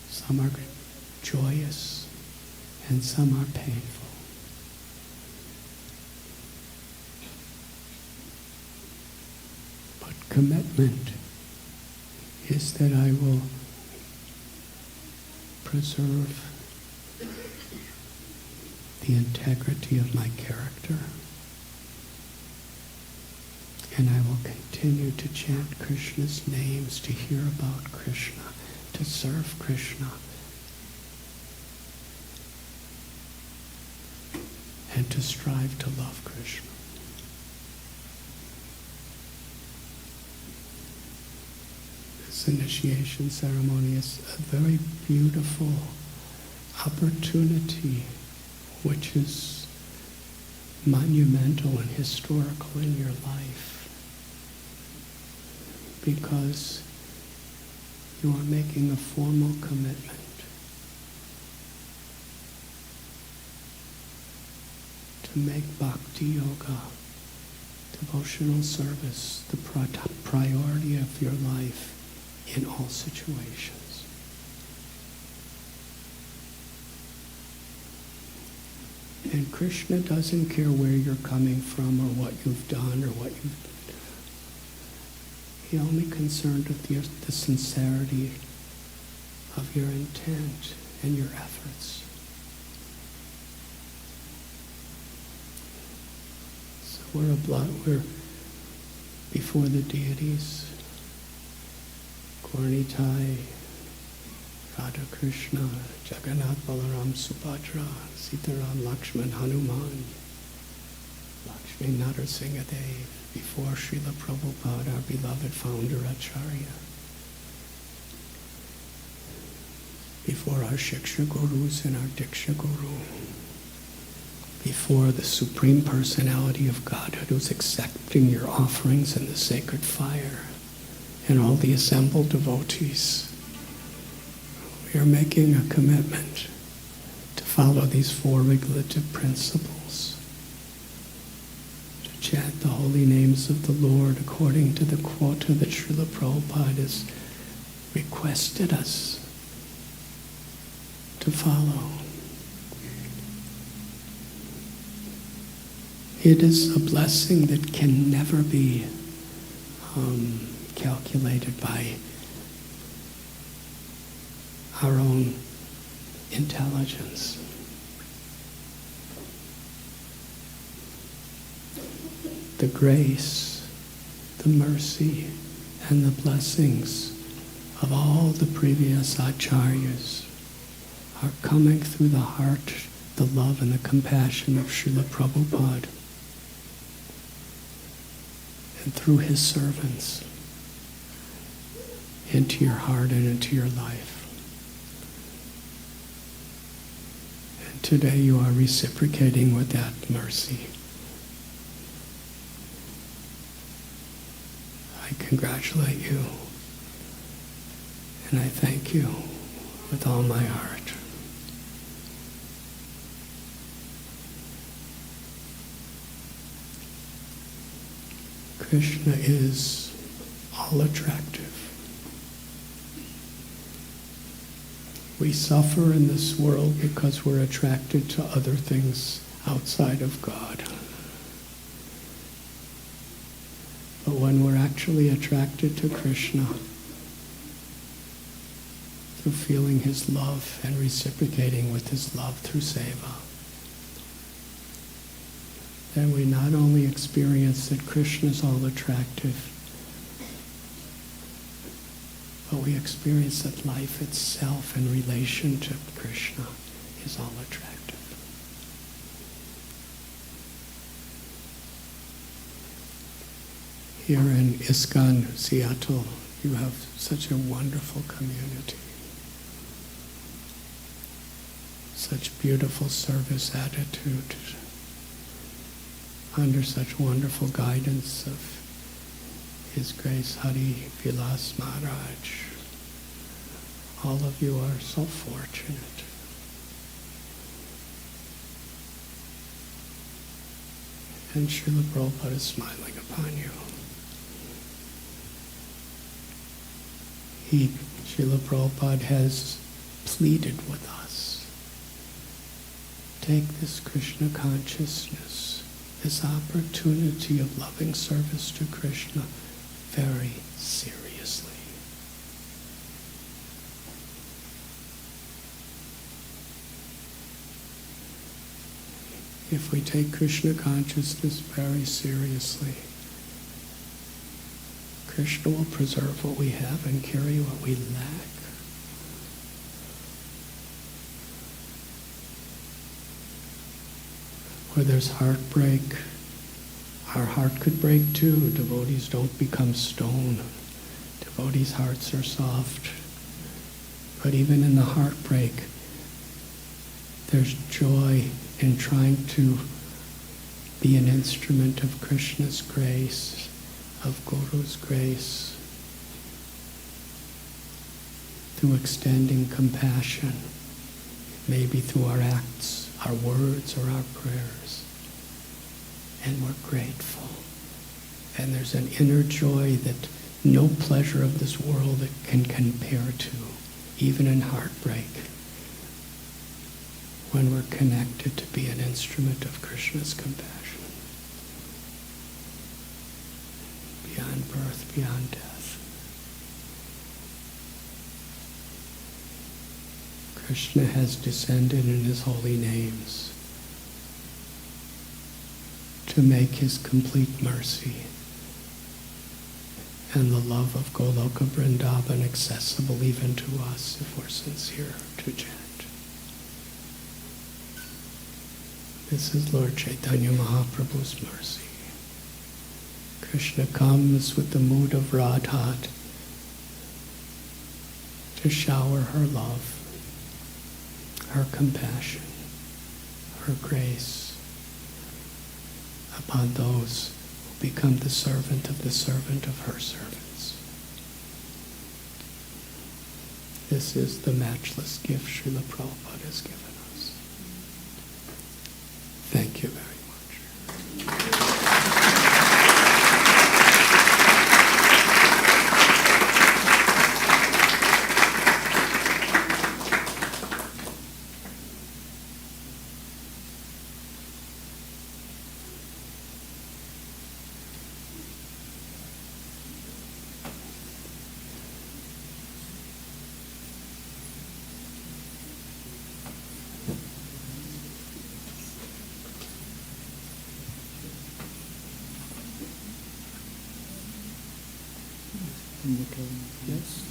Some are joyous and some are painful. But commitment is that I will preserve the integrity of my character, and I will continue to chant Krishna's names, to hear about Krishna, to serve Krishna, and to strive to love Krishna. This initiation ceremony is a very beautiful opportunity, which is monumental and historical in your life, because you are making a formal commitment to make bhakti yoga, devotional service, the priority of your life in all situations. And Krishna doesn't care where you're coming from or what you've done or what you've... He's only concerned with the sincerity of your intent and your efforts. So we're before the deities, Gauranitai, Radha Krishna, Jagannath, Balaram, Subhadra, Sitaram, Lakshman, Hanuman, Lakshmi Narasimhadev, before Srila Prabhupada, our beloved founder Acharya, before our Shiksha Gurus and our Diksha Guru, before the Supreme Personality of Godhead who's accepting your offerings in the sacred fire, and all the assembled devotees. We are making a commitment to follow these four regulative principles, to chant the holy names of the Lord according to the quota that Srila Prabhupada has requested us to follow. It is a blessing that can never be calculated by our own intelligence. The grace, the mercy, and the blessings of all the previous acharyas are coming through the heart, the love and the compassion of Srila Prabhupada and through his servants into your heart and into your life. And today you are reciprocating with that mercy. I congratulate you and I thank you with all my heart. Krishna is all attractive. We suffer in this world because we're attracted to other things outside of God. But when we're actually attracted to Krishna, through feeling his love and reciprocating with his love through seva, then we not only experience that Krishna is all attractive, but we experience that life itself in relation to Krishna is all attractive. Here in ISKCON, Seattle, you have such a wonderful community. Such beautiful service attitude, under such wonderful guidance of His Grace Hari Vilas Maharaj. All of you are so fortunate. And Srila Prabhupada is smiling upon you. Srila Prabhupada has pleaded with us. Take this Krishna consciousness, this opportunity of loving service to Krishna very seriously. If we take Krishna consciousness very seriously, Krishna will preserve what we have and carry what we lack. Where there's heartbreak, our heart could break too. Devotees don't become stone. Devotees' hearts are soft. But even in the heartbreak, there's joy in trying to be an instrument of Krishna's grace, of Guru's grace, through extending compassion, maybe through our acts, our words, or our prayers. And we're grateful. And there's an inner joy that no pleasure of this world that can compare to, even in heartbreak, when we're connected to be an instrument of Krishna's compassion. Beyond birth, beyond death. Krishna has descended in his holy names to make his complete mercy and the love of Goloka Vrindavan accessible even to us if we're sincere to chant. This is Lord Chaitanya Mahaprabhu's mercy. Krishna comes with the mood of Radhat to shower her love, her compassion, her grace upon those who become the servant of her servants. This is the matchless gift Srila Prabhupada has given us. Thank you very much. Yes.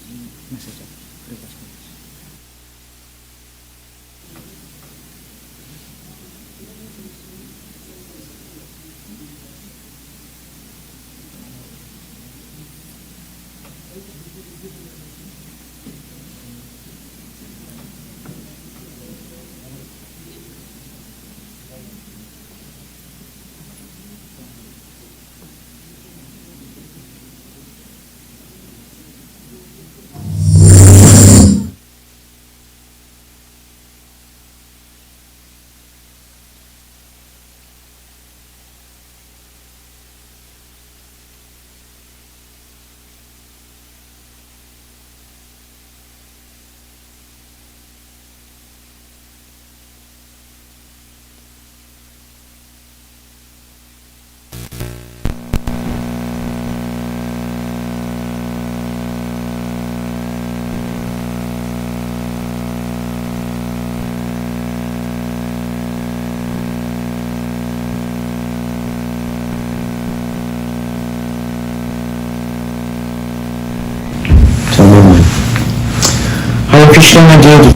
Hare Krishna, my dear.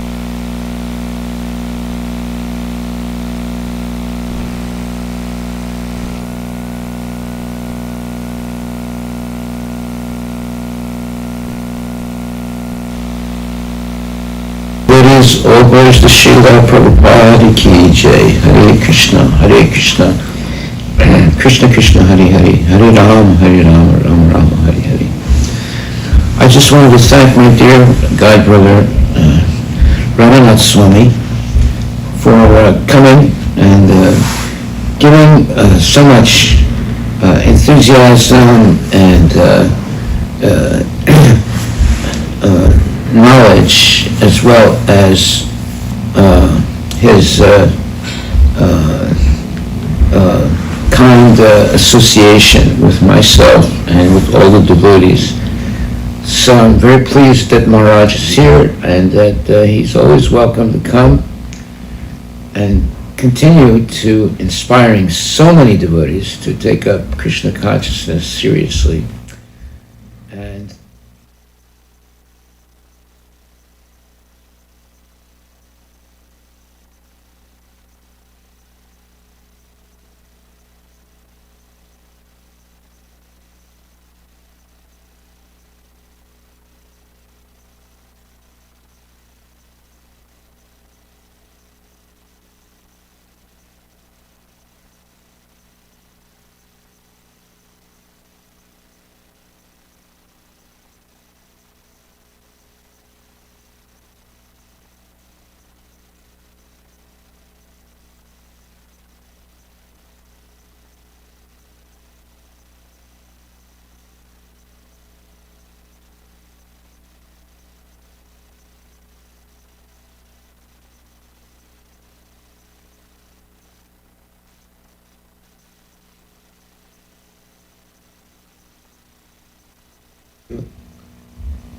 Devotees, all glories to Srila Prabhupada ki jai. Hare Krishna, Hare Krishna, Krishna Krishna, Hare Hare, Hare Rama, Rama Rama, Hare Hare. I just wanted to thank my dear guide brother, Radhanath Swami, for coming and giving so much enthusiasm and knowledge, as well as his kind association with myself and with all the devotees. So I'm very pleased that Maharaj is here and that he's always welcome to come and continue to inspiring so many devotees to take up Krishna consciousness seriously. And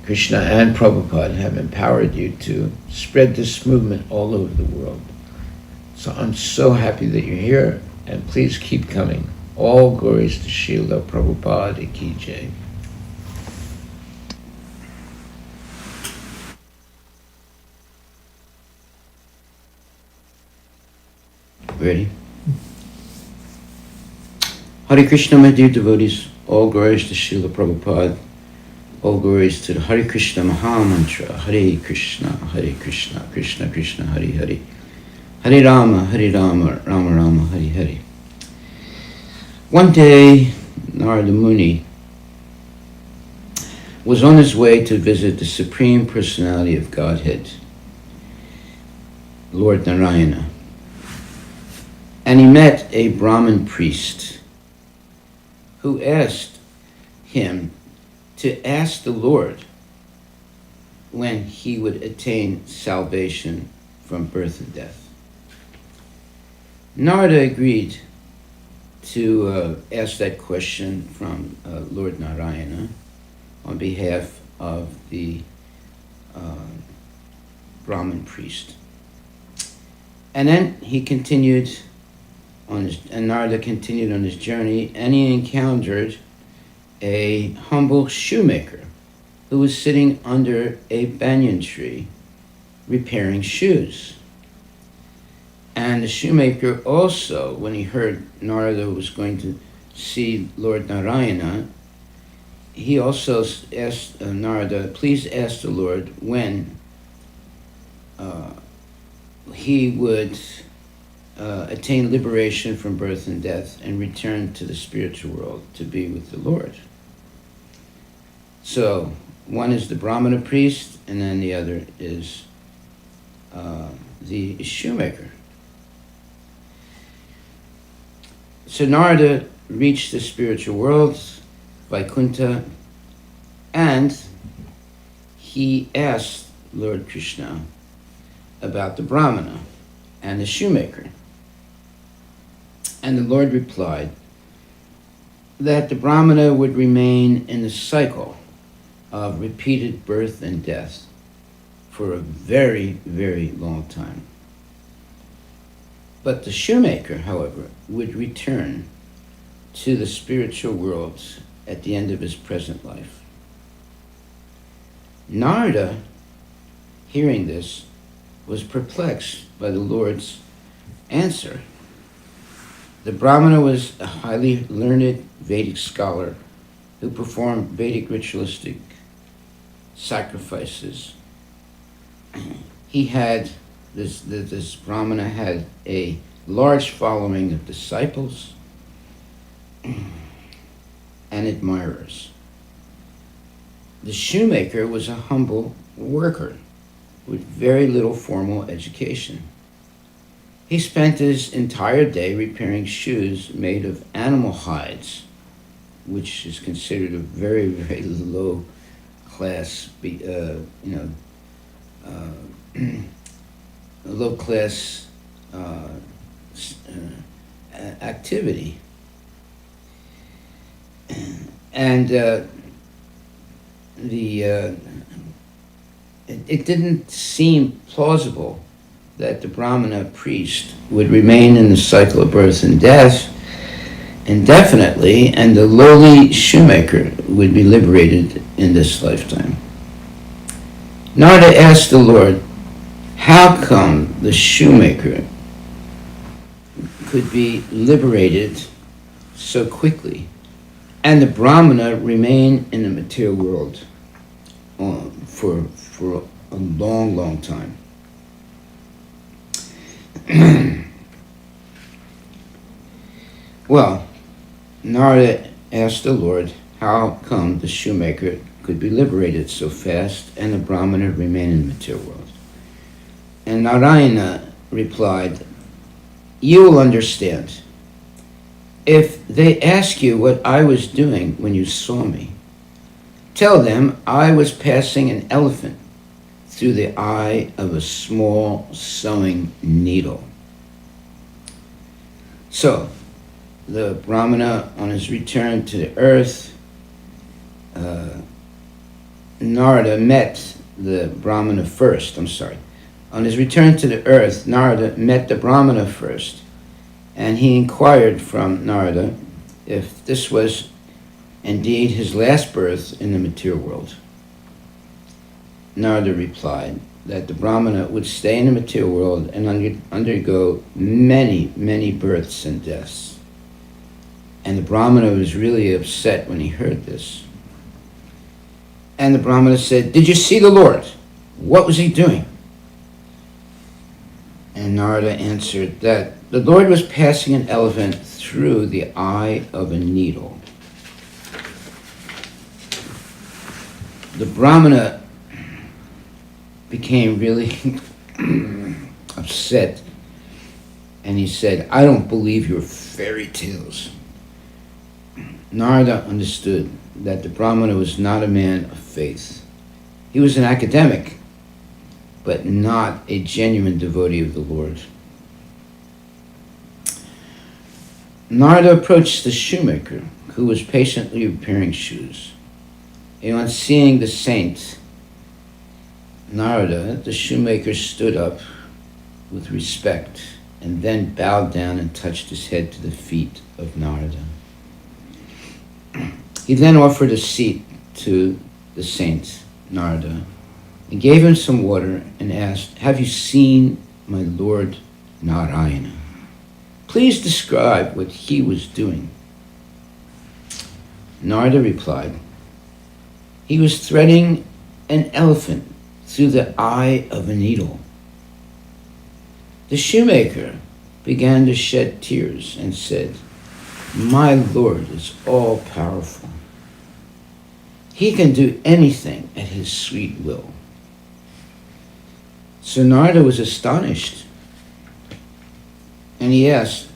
Krishna and Prabhupada have empowered you to spread this movement all over the world. So I'm so happy that you're here, and please keep coming. All glories to Srila Prabhupada ki jai. Ready? Hare Krishna, my dear devotees. All glories to Srila Prabhupada. All glories to the Hare Krishna Maha Mantra. Hare Krishna, Krishna Krishna, Hare Hare. Hare Rama, Rama Rama, Hare Hare. One day, Narada Muni was on his way to visit the Supreme Personality of Godhead, Lord Narayana. And he met a Brahmin priest who asked him to ask the Lord when he would attain salvation from birth and death. Narada agreed to ask that question from Lord Narayana on behalf of the Brahmin priest. And then he continued and Narada continued on his journey, and he encountered a humble shoemaker who was sitting under a banyan tree repairing shoes. And the shoemaker also, when he heard Narada was going to see Lord Narayana, he also asked Narada, please ask the Lord when he would attain liberation from birth and death and return to the spiritual world to be with the Lord. So one is the Brahmana priest, and then the other is the shoemaker. So Narada reached the spiritual world, Vaikuntha, and he asked Lord Krishna about the Brahmana and the shoemaker. And the Lord replied that the Brahmana would remain in the cycle of repeated birth and death for a very, very long time. But the shoemaker, however, would return to the spiritual world at the end of his present life. Narada, hearing this, was perplexed by the Lord's answer. The Brahmana was a highly learned Vedic scholar who performed Vedic ritualistic sacrifices. He had this Brahmana had a large following of disciples and admirers. The shoemaker was a humble worker with very little formal education. He spent his entire day repairing shoes made of animal hides, which is considered a very, very low class, low class activity. And it didn't seem plausible that the Brahmana priest would remain in the cycle of birth and death indefinitely, and the lowly shoemaker would be liberated in this lifetime. Narada asked the Lord, how come the shoemaker could be liberated so quickly and the Brahmana remain in the material world for a long, long time? Well, Narada asked the Lord how come the shoemaker could be liberated so fast and the Brahmana remain in the material world. And Narayana replied, you will understand. If they ask you what I was doing when you saw me, tell them I was passing an elephant through the eye of a small sewing needle. So, the Brahmana, on his return to the earth, Narada met the Brahmana first, On his return to the earth, Narada met the Brahmana first, and he inquired from Narada if this was indeed his last birth in the material world. Narada replied that the Brahmana would stay in the material world and undergo many, many births and deaths. And the Brahmana was really upset when he heard this. And the Brahmana said, did you see the Lord? What was he doing? And Narada answered that the Lord was passing an elephant through the eye of a needle. The Brahmana became really upset, and he said, I don't believe your fairy tales. Narada understood that the Brahmana was not a man of faith. He was an academic, but not a genuine devotee of the Lord. Narada approached the shoemaker, who was patiently repairing shoes. And on seeing the saint, Narada, the shoemaker, stood up with respect and then bowed down and touched his head to the feet of Narada. He then offered a seat to the saint Narada and gave him some water and asked, "Have you seen my Lord Narayana? Please describe what he was doing." Narada replied, "He was threading an elephant through the eye of a needle." The shoemaker began to shed tears and said, "My Lord is all-powerful. He can do anything at his sweet will." So Narada was astonished, and he asked,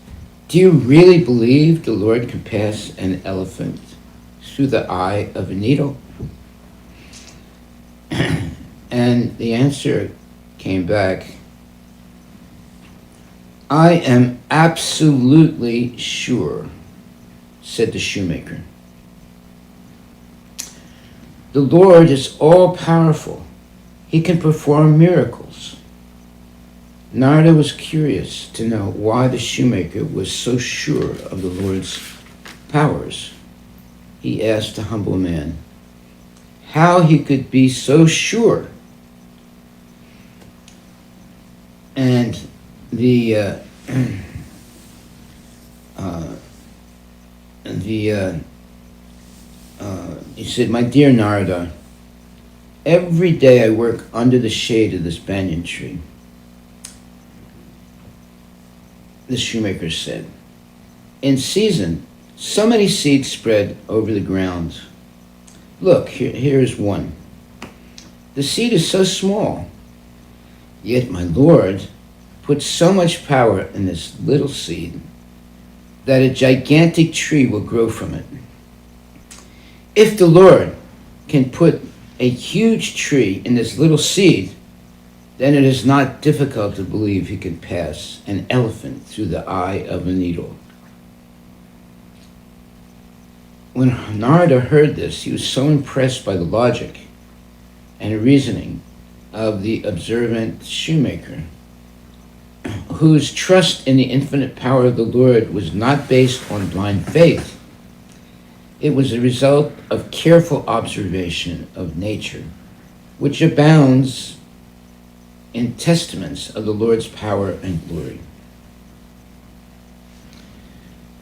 "Do you really believe the Lord can pass an elephant through the eye of a needle?" And the answer came back, "I am absolutely sure," said the shoemaker. "The Lord is all-powerful. He can perform miracles." Narada was curious to know why the shoemaker was so sure of the Lord's powers. He asked the humble man how he could be so sure. And he said, "My dear Narada, every day I work under the shade of this banyan tree." The shoemaker said, "In season, so many seeds spread over the ground. Look, here is one. The seed is so small, yet my Lord put so much power in this little seed that a gigantic tree will grow from it. If the Lord can put a huge tree in this little seed, then it is not difficult to believe he can pass an elephant through the eye of a needle." When Narada heard this, he was so impressed by the logic and reasoning of the observant shoemaker, whose trust in the infinite power of the Lord was not based on blind faith. It was a result of careful observation of nature, which abounds in testaments of the Lord's power and glory.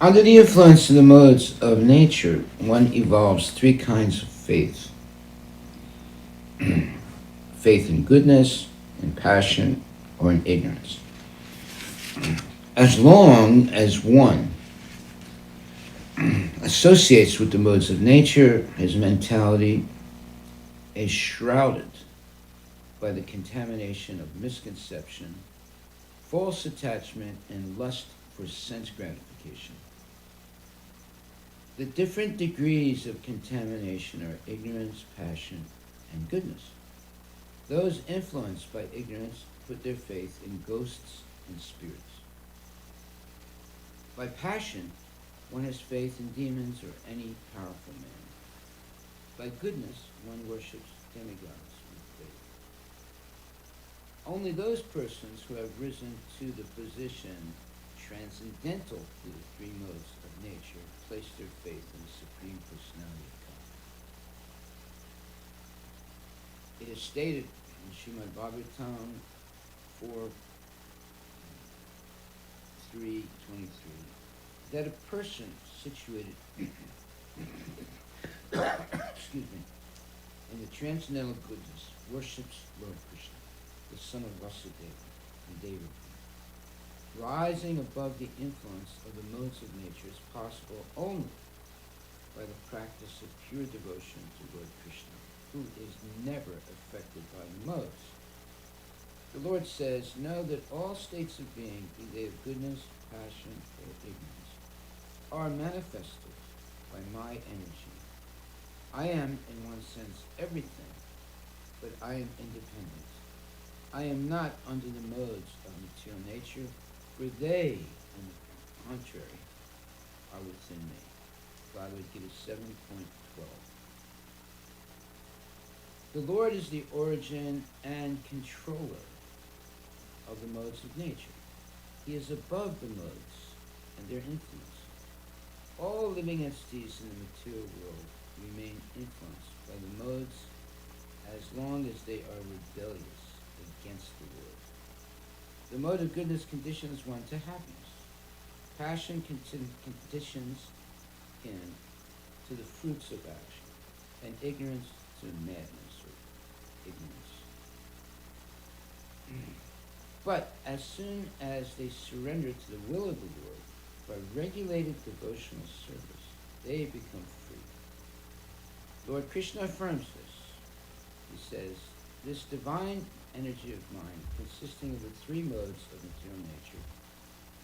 Under the influence of the modes of nature, one evolves three kinds of faith. Faith in goodness, in passion, or in ignorance. As long as one associates with the modes of nature, his mentality is shrouded by the contamination of misconception, false attachment, and lust for sense gratification. The different degrees of contamination are ignorance, passion, and goodness. Those influenced by ignorance put their faith in ghosts and spirits. By passion, one has faith in demons or any powerful man. By goodness, one worships demigods with faith. Only those persons who have risen to the position transcendental to the three modes of nature place their faith in the Supreme Personality of God. It is stated in Srimad Bhagavatam 4:323 that a person situated excuse me, in the transcendental goodness worships Lord Krishna, the son of Vasudeva and Deva. Rising above the influence of the modes of nature is possible only by the practice of pure devotion to Lord Krishna, who is never affected by modes. The Lord says, "Know that all states of being, be they of goodness, passion, or ignorance, are manifested by my energy. I am, in one sense, everything, but I am independent. I am not under the modes of material nature, for they, on the contrary, are within me." Bhagavad Gita 7.12. The Lord is the origin and controller of the modes of nature. He is above the modes and their influence. All living entities in the material world remain influenced by the modes as long as they are rebellious against the Lord. The mode of goodness conditions one to happiness. Passion conditions him to the fruits of action, and ignorance to madness or ignorance. But as soon as they surrender to the will of the Lord, by regulated devotional service, they become free. Lord Krishna affirms this. He says, this divine energy of mind, consisting of the three modes of material nature,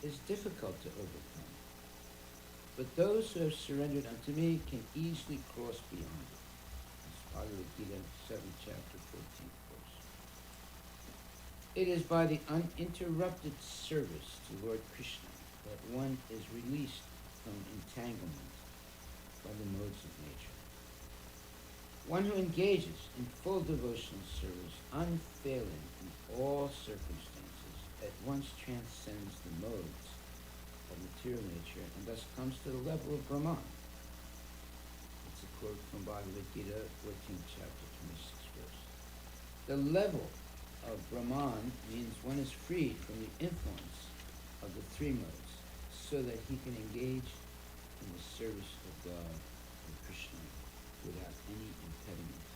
is difficult to overcome. But those who have surrendered unto me can easily cross beyond it. That's Bhagavad Gita, 7th chapter, 14th verse. It is by the uninterrupted service to Lord Krishna that one is released from entanglement by the modes of nature. One who engages in full devotional service, unfailing in all circumstances, at once transcends the modes of material nature and thus comes to the level of Brahman. It's a quote from Bhagavad Gita, 14th chapter, 26th verse. The level of Brahman means one is freed from the influence of the three modes, so that he can engage in the service of God and Krishna without any impediment.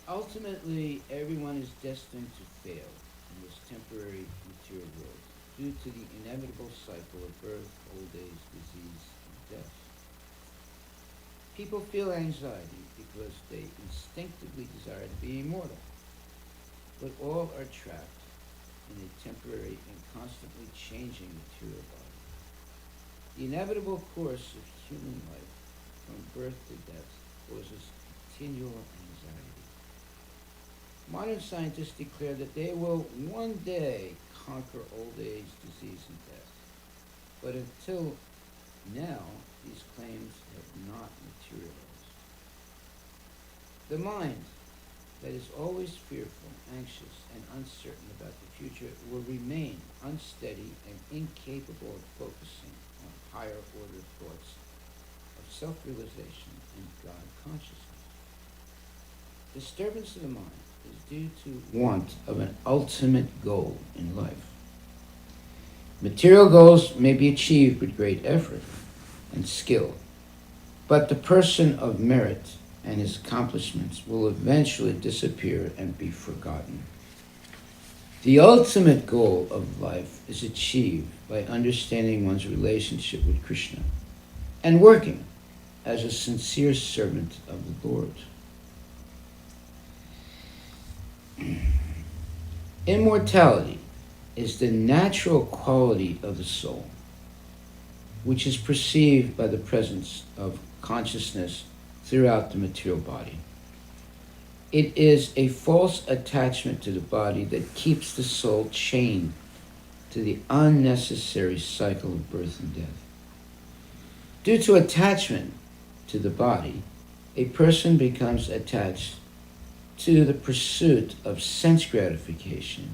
Ultimately, everyone is destined to fail in this temporary material world due to the inevitable cycle of birth, old age, disease, and death. People feel anxiety because they instinctively desire to be immortal, but all are trapped in a temporary and constantly changing material body. The inevitable course of human life, from birth to death, causes continual anxiety. Modern scientists declare that they will one day conquer old age, disease, and death. But until now, these claims have not materialized. The mind that is always fearful, anxious, and uncertain about the future will remain unsteady and incapable of focusing on higher order thoughts of self-realization and God consciousness. Disturbance of the mind is due to want of an ultimate goal in life. Material goals may be achieved with great effort and skill, but the person of merit and his accomplishments will eventually disappear and be forgotten. The ultimate goal of life is achieved by understanding one's relationship with Krishna and working as a sincere servant of the Lord. Immortality is the natural quality of the soul, which is perceived by the presence of consciousness throughout the material body. It is a false attachment to the body that keeps the soul chained to the unnecessary cycle of birth and death. Due to attachment to the body, a person becomes attached to the pursuit of sense gratification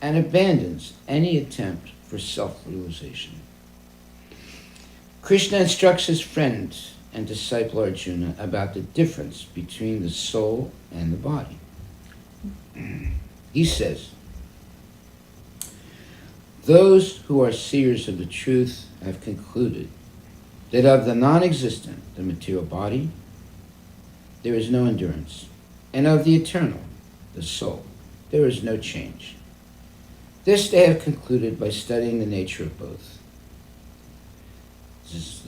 and abandons any attempt for self-realization. Krishna instructs his friend and disciple Arjuna about the difference between the soul and the body. He says, those who are seers of the truth have concluded that of the non-existent, the material body, there is no endurance, and of the eternal, the soul, there is no change. This they have concluded by studying the nature of both. This is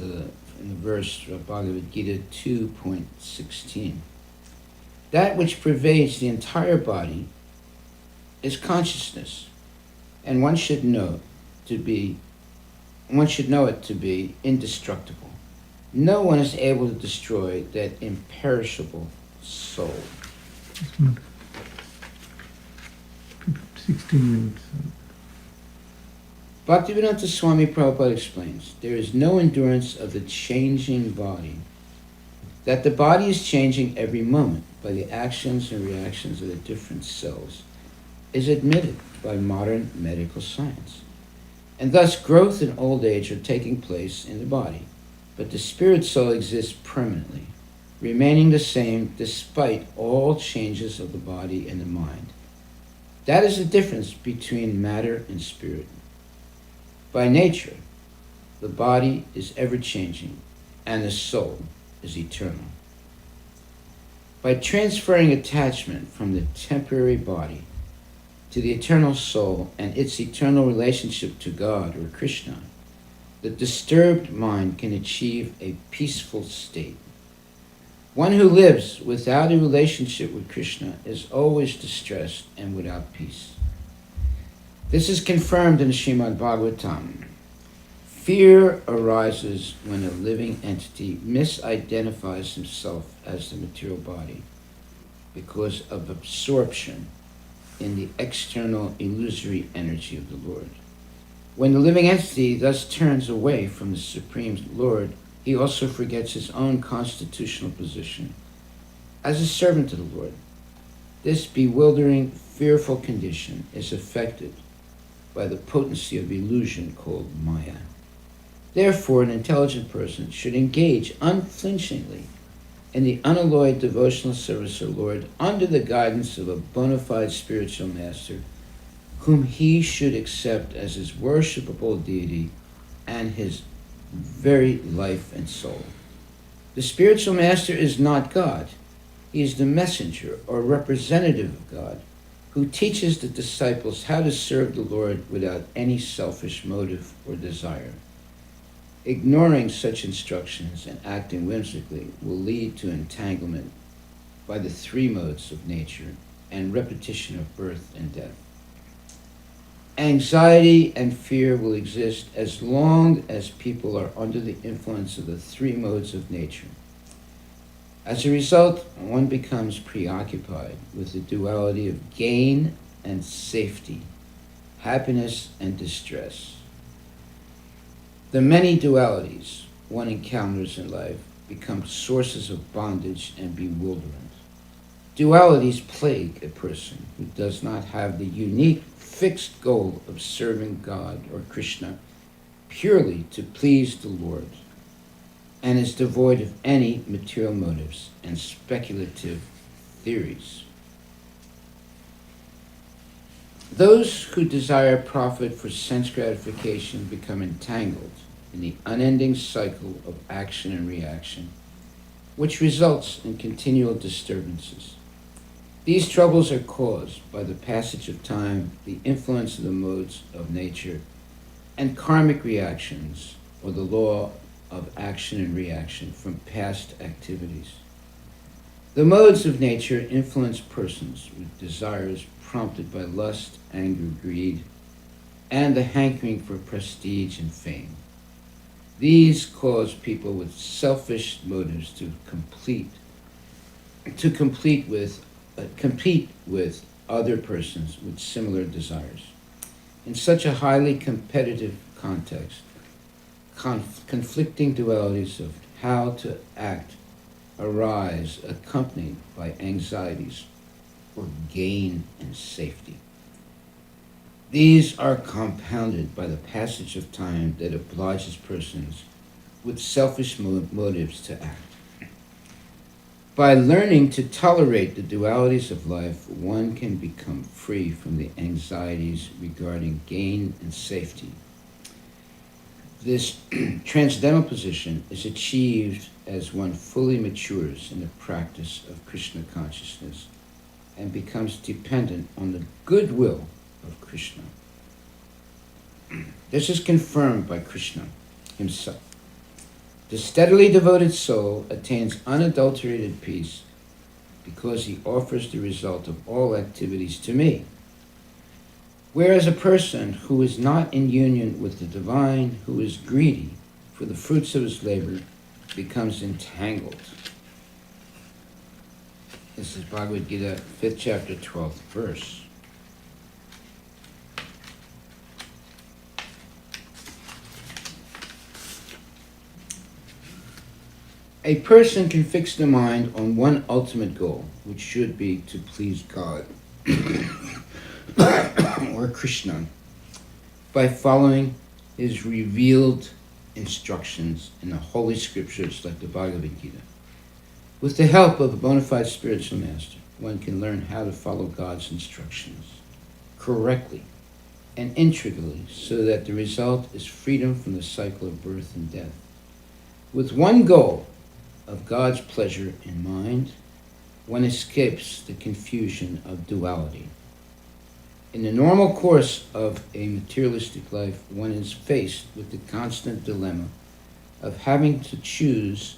in the verse of Bhagavad Gita 2.16. That which pervades the entire body is consciousness, and one should know it to be indestructible. No one is able to destroy that imperishable soul. 16 minutes. Bhaktivedanta Swami Prabhupada explains, there is no endurance of the changing body. That the body is changing every moment by the actions and reactions of the different cells is admitted by modern medical science. And thus growth and old age are taking place in the body, but the spirit soul exists permanently, remaining the same despite all changes of the body and the mind. That is the difference between matter and spirit. By nature, the body is ever-changing, and the soul is eternal. By transferring attachment from the temporary body to the eternal soul and its eternal relationship to God or Krishna, the disturbed mind can achieve a peaceful state. One who lives without a relationship with Krishna is always distressed and without peace. This is confirmed in Srimad Bhagavatam. Fear arises when a living entity misidentifies himself as the material body because of absorption in the external illusory energy of the Lord. When the living entity thus turns away from the Supreme Lord, he also forgets his own constitutional position as a servant of the Lord. This bewildering, fearful condition is affected by the potency of illusion called Maya. Therefore, an intelligent person should engage unflinchingly in the unalloyed devotional service of the Lord under the guidance of a bona fide spiritual master whom he should accept as his worshipable deity and his very life and soul. The spiritual master is not God. He is the messenger or representative of God who teaches the disciples how to serve the Lord without any selfish motive or desire. Ignoring such instructions and acting whimsically will lead to entanglement by the three modes of nature and repetition of birth and death. Anxiety and fear will exist as long as people are under the influence of the three modes of nature. As a result, one becomes preoccupied with the duality of gain and safety, happiness and distress. The many dualities one encounters in life become sources of bondage and bewilderment. Dualities plague a person who does not have the unique fixed goal of serving God or Krishna purely to please the Lord, and is devoid of any material motives and speculative theories. Those who desire profit for sense gratification become entangled in the unending cycle of action and reaction, which results in continual disturbances. These troubles are caused by the passage of time, the influence of the modes of nature, and karmic reactions, or the law of action and reaction from past activities. The modes of nature influence persons with desires prompted by lust, anger, greed, and the hankering for prestige and fame. These cause people with selfish motives to compete with other persons with similar desires. In such a highly competitive context, conflicting dualities of how to act arise, accompanied by anxieties for gain and safety. These are compounded by the passage of time that obliges persons with selfish motives to act. By learning to tolerate the dualities of life, one can become free from the anxieties regarding gain and safety. This transcendental position is achieved as one fully matures in the practice of Krishna consciousness and becomes dependent on the goodwill of Krishna. This is confirmed by Krishna himself. The steadily devoted soul attains unadulterated peace because he offers the result of all activities to me. Whereas a person who is not in union with the divine, who is greedy for the fruits of his labor, becomes entangled. This is Bhagavad Gita, 5th chapter, 12th verse. A person can fix the mind on one ultimate goal, which should be to please God or Krishna, by following his revealed instructions in the Holy Scriptures like the Bhagavad Gita. With the help of a bona fide spiritual master, one can learn how to follow God's instructions correctly and intricately so that the result is freedom from the cycle of birth and death. With one goal of God's pleasure in mind, one escapes the confusion of duality. In the normal course of a materialistic life, one is faced with the constant dilemma of having to choose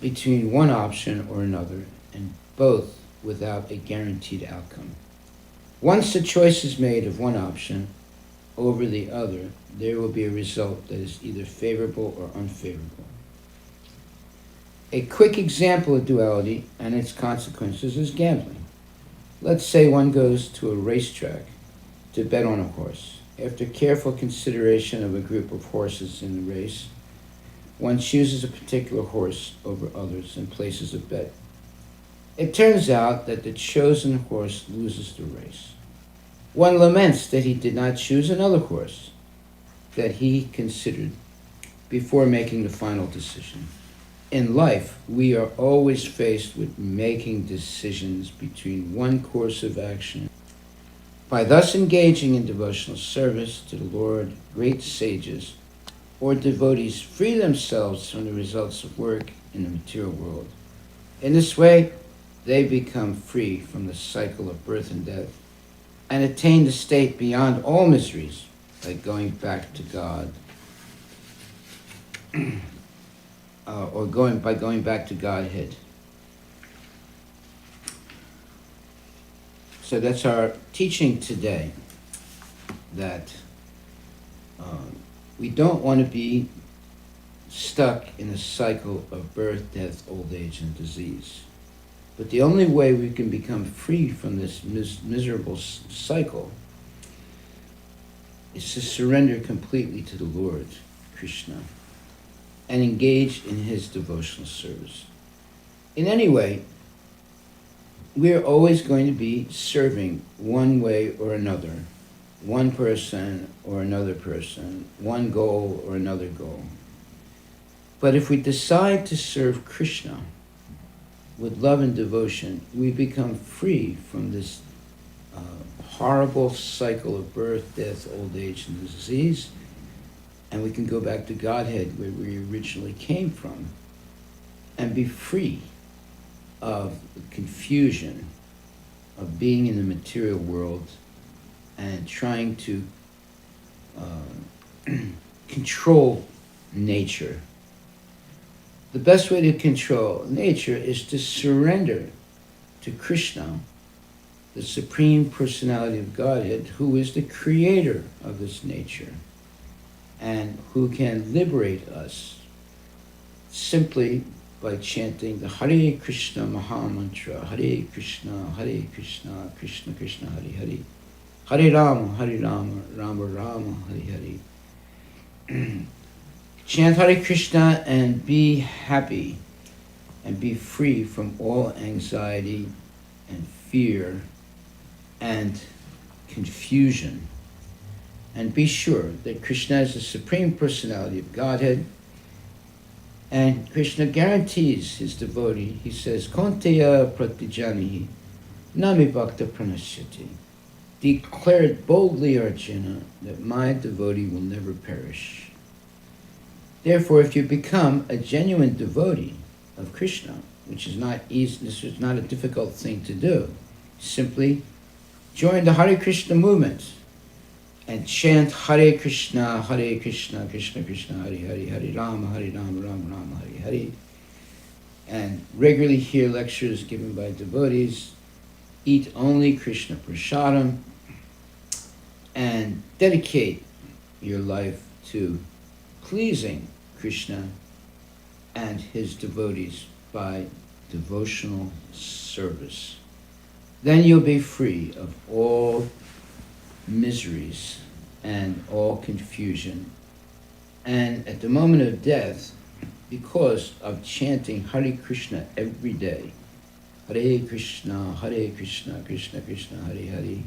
between one option or another, and both without a guaranteed outcome. Once the choice is made of one option over the other, there will be a result that is either favorable or unfavorable. A quick example of duality and its consequences is gambling. Let's say one goes to a racetrack to bet on a horse. After careful consideration of a group of horses in the race, one chooses a particular horse over others and places a bet. It turns out that the chosen horse loses the race. One laments that he did not choose another horse that he considered before making the final decision. In life, we are always faced with making decisions between one course of action. By thus engaging in devotional service to the Lord, great sages or devotees free themselves from the results of work in the material world. In this way, they become free from the cycle of birth and death and attain the state beyond all miseries by going back to God, by going back to Godhead. So that's our teaching today, that we don't want to be stuck in a cycle of birth, death, old age, and disease. But the only way we can become free from this miserable cycle is to surrender completely to the Lord, Krishna, and engage in his devotional service. In any way, we're always going to be serving one way or another, one person or another person, one goal or another goal. But if we decide to serve Krishna with love and devotion, we become free from this horrible cycle of birth, death, old age, and disease, and we can go back to Godhead where we originally came from and be free of the confusion of being in the material world and trying to control nature. The best way to control nature is to surrender to Krishna, the Supreme Personality of Godhead, who is the creator of this nature and who can liberate us simply by chanting the Hare Krishna Maha Mantra, Hare Krishna, Krishna Krishna, Hare Hare, Hare Rama, Rama Rama, Hare Hare. Chant Hare Krishna and be happy and be free from all anxiety and fear and confusion. And be sure that Krishna is the Supreme Personality of Godhead, and Krishna guarantees his devotee. He says, Konteya pratijanihi nami bhakta pranashyati. Declare it boldly, Arjuna, that my devotee will never perish. Therefore, if you become a genuine devotee of Krishna, which is not easy, this is not a difficult thing to do, simply join the Hare Krishna movement and chant Hare Krishna, Krishna Krishna, Hare Hare, Hare Rama, Rama Rama, Hare Hare, and regularly hear lectures given by devotees, eat only Krishna prasadam, and dedicate your life to pleasing Krishna and his devotees by devotional service. Then you'll be free of all miseries and all confusion. And at the moment of death, because of chanting Hare Krishna every day, Hare Krishna, Krishna Krishna, Hare Hare,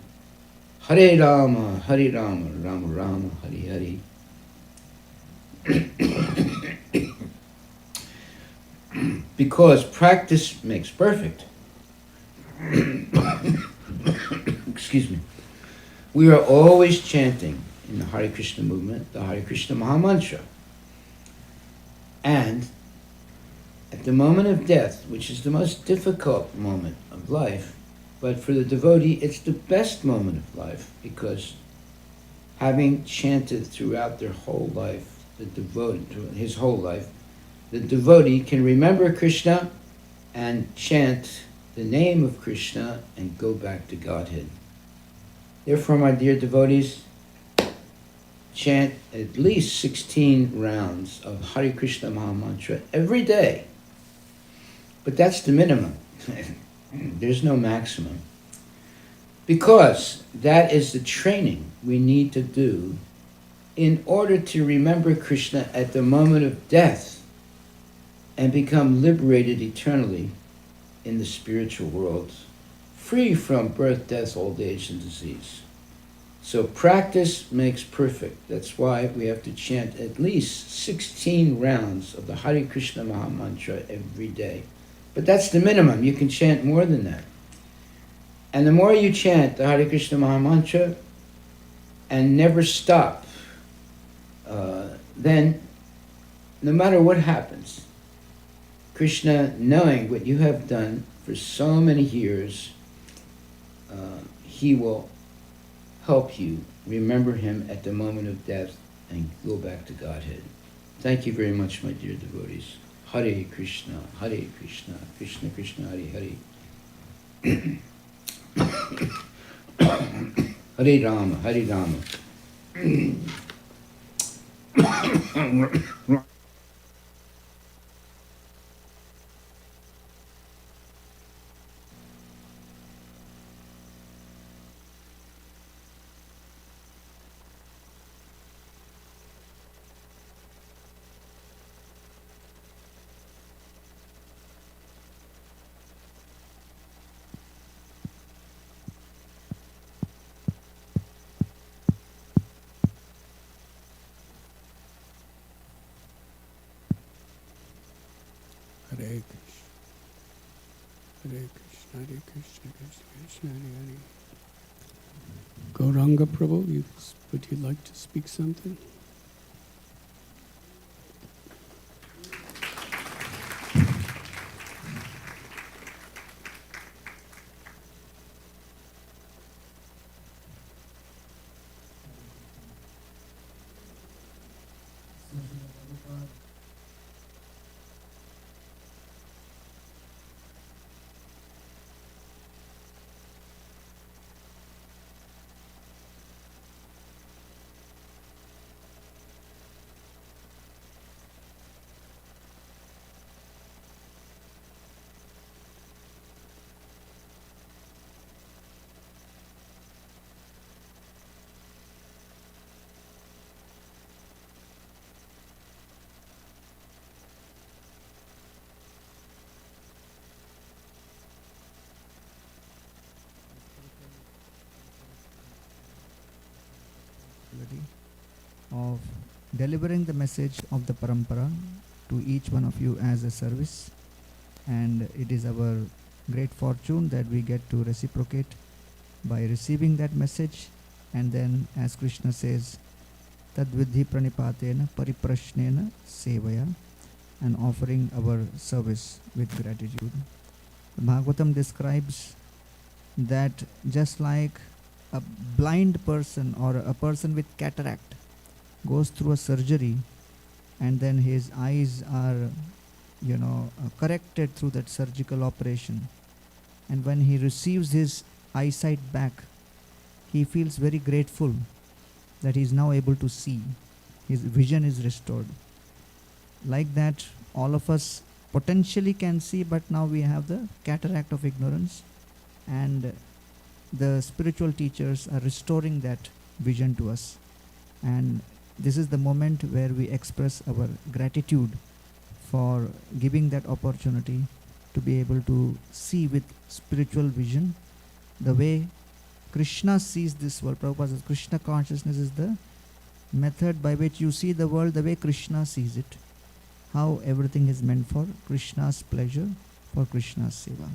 Hare Rama, Rama Rama, Hare Hare, Because practice makes perfect. Excuse me. We are always chanting in the Hare Krishna movement, the Hare Krishna Maha Mantra. And at the moment of death, which is the most difficult moment of life, but for the devotee, it's the best moment of life, because having chanted throughout their whole life, his whole life, the devotee can remember Krishna and chant the name of Krishna and go back to Godhead. Therefore, my dear devotees, chant at least 16 rounds of Hare Krishna Maha Mantra every day. But that's the minimum. There's no maximum. Because that is the training we need to do in order to remember Krishna at the moment of death and become liberated eternally in the spiritual world, free from birth, death, old age, and disease. So practice makes perfect. That's why we have to chant at least 16 rounds of the Hare Krishna Maha Mantra every day. But that's the minimum. You can chant more than that. And the more you chant the Hare Krishna Maha Mantra and never stop, then no matter what happens, Krishna, knowing what you have done for so many years, he will help you remember him at the moment of death and go back to Godhead. Thank you very much, my dear devotees. Hare Krishna, Krishna Krishna, Hare Hare. Hare Rama, Hare Rama. Hare Krishna, Hare Krishna, Hare Krishna, Krishna Krishna, Hare Hare. Gauranga Prabhu, would you like to speak something? Of delivering the message of the parampara to each one of you as a service, and it is our great fortune that we get to reciprocate by receiving that message, and then, as Krishna says, tad vidhi pranipatena pariprashnena sevaya, and offering our service with gratitude. The Bhagavatam describes that just like a blind person or a person with cataract goes through a surgery and then his eyes are corrected through that surgical operation, and when he receives his eyesight back, he feels very grateful that he is now able to see, his vision is restored. Like that, all of us potentially can see, but now we have the cataract of ignorance, and the spiritual teachers are restoring that vision to us. And this is the moment where we express our gratitude for giving that opportunity to be able to see with spiritual vision the way Krishna sees this world. Prabhupada says Krishna consciousness is the method by which you see the world the way Krishna sees it, how everything is meant for Krishna's pleasure, for Krishna's seva.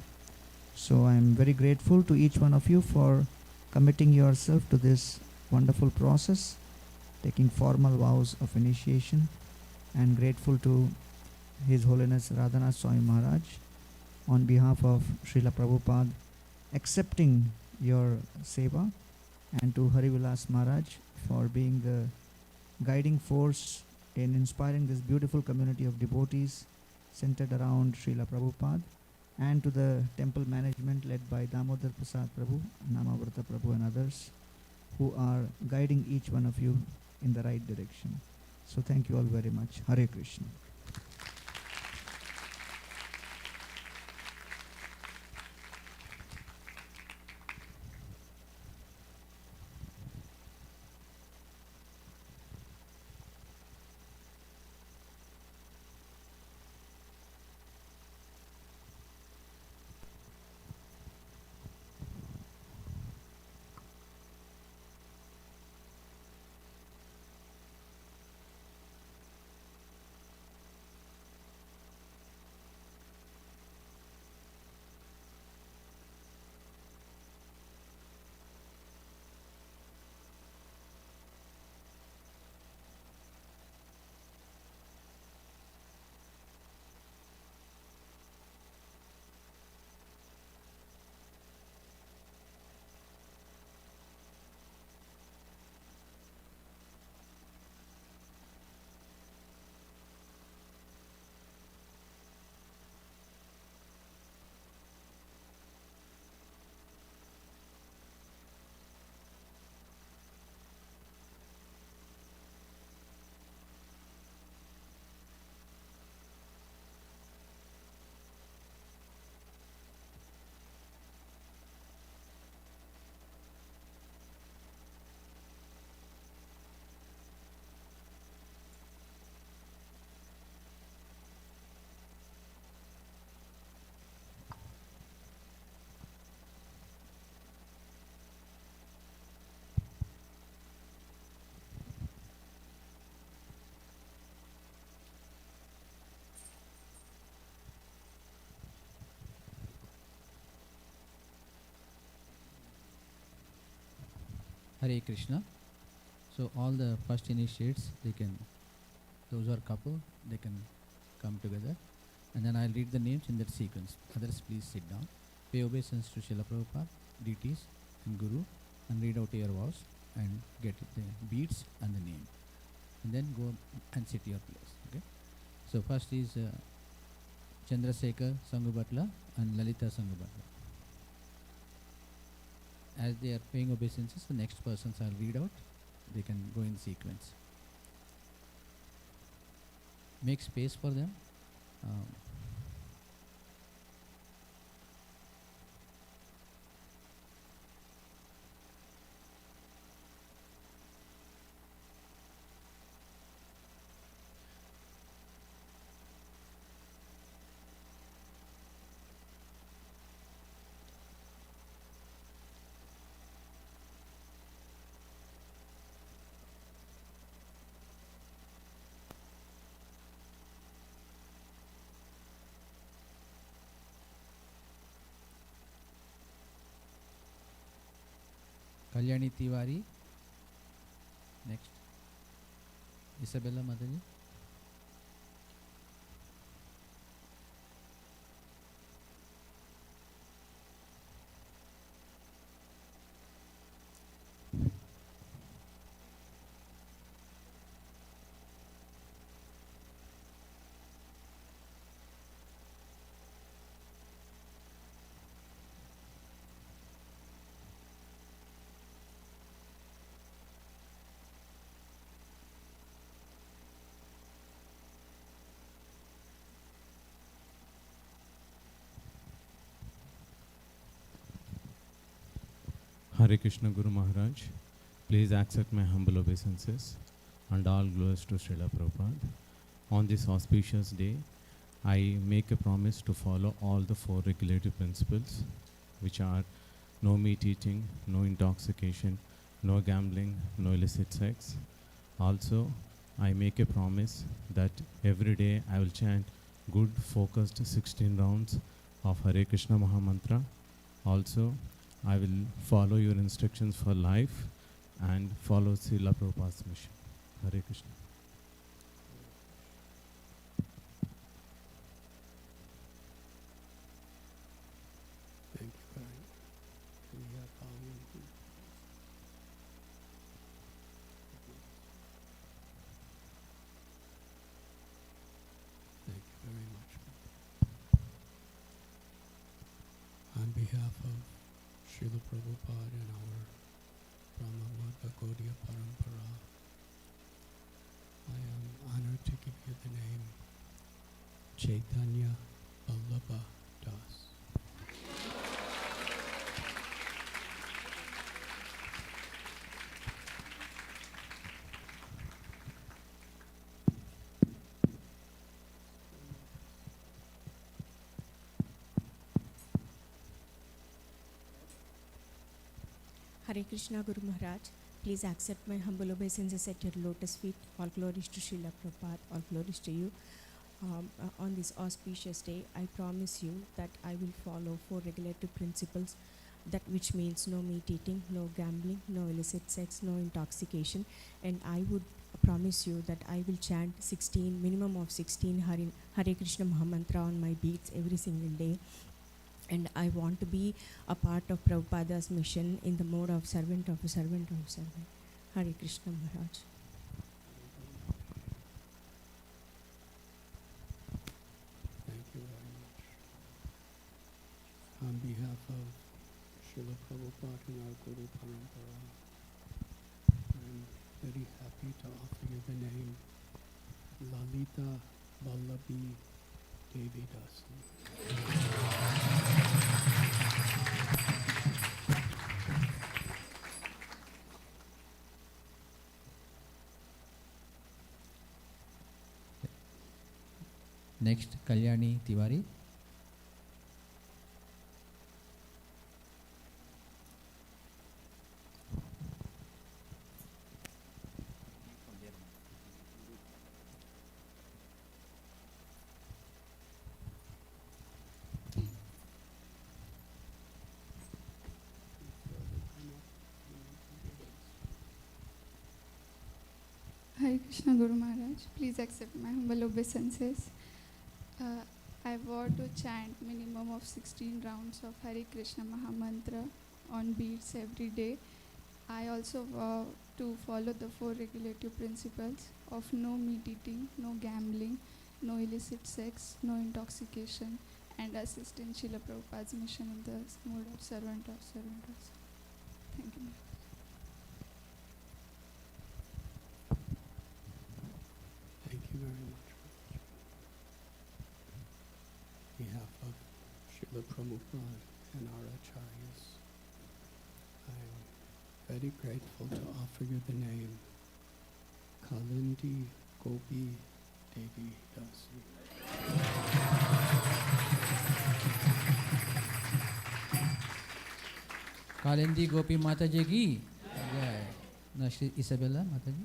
So I am very grateful to each one of you for committing yourself to this wonderful process, taking formal vows of initiation, and grateful to His Holiness Radhanath Swami Maharaj on behalf of Srila Prabhupada accepting your seva, and to Hari Vilas Maharaj for being the guiding force in inspiring this beautiful community of devotees centered around Srila Prabhupada, and to the temple management led by Damodar Prasad Prabhu, Namavrata Prabhu and others who are guiding each one of you in the right direction. So thank you all very much. Hare Krishna. Hare Krishna. So all the first initiates, those who are couple, they can come together. And then I'll read the names in that sequence. Others, please sit down. Pay obeisance to Srila Prabhupada, deities, and Guru, and read out your vows and get the beads and the name. And then go and sit your place. Okay. So first is Chandrasekhar Sangubatla and Lalita Sangubatla. As they are paying obeisances, the next persons I'll read out. They can go in sequence. Make space for them. Kalyani Tiwari. Next. Isabella Mataji. Hare Krishna Guru Maharaj, please accept my humble obeisances and all glories to Srila Prabhupada. On this auspicious day, I make a promise to follow all the 4 regulative principles, which are no meat eating, no intoxication, no gambling, no illicit sex, Also, I make a promise that every day I will chant good focused 16 rounds of Hare Krishna Mahamantra. Also, I will follow your instructions for life and follow Srila Prabhupada's mission. Hare Krishna. Thank you very much. We have volume. Thank you very much. On behalf of Srila Prabhupada and our Brahma Gaudiya Parampara, I am honored to give you the name Chaitanya Vallabha Das. Hare Krishna Guru Maharaj, please accept my humble obeisances at your lotus feet. All glories to Srila Prabhupada, all glories to you. On this auspicious day, I promise you that I will follow 4 regulative principles, that which means no meat eating, no gambling, no illicit sex, no intoxication, and I would promise you that I will chant minimum of 16 Hare Krishna Mahamantra on my beats every single day. And I want to be a part of Prabhupada's mission in the mode of servant of a servant of a servant. Hare Krishna Maharaj. Thank you very much. On behalf of Srila Prabhupada and our Guru Parampara, I'm very happy to offer you the name Lalita Vallabhi Devi Dasi. Next, Kalyani Tiwari. Hare Krishna Guru Maharaj, please accept my humble obeisances. I vow to chant minimum of 16 rounds of Hare Krishna Mahamantra on beats every day. I also vow to follow the 4 regulative principles of no meat eating, no gambling, no illicit sex, no intoxication, and assist in Srila Prabhupada's mission in the mode of servant of servant of servant. Thank you. Thank you very much. On behalf of Srila Prabhupada and our acharyas, I'm very grateful to offer you the name Kalindi Gopi Devi Dasi. Kalindi Gopi Mataji ki jai. Now Shri Isabella Mataji.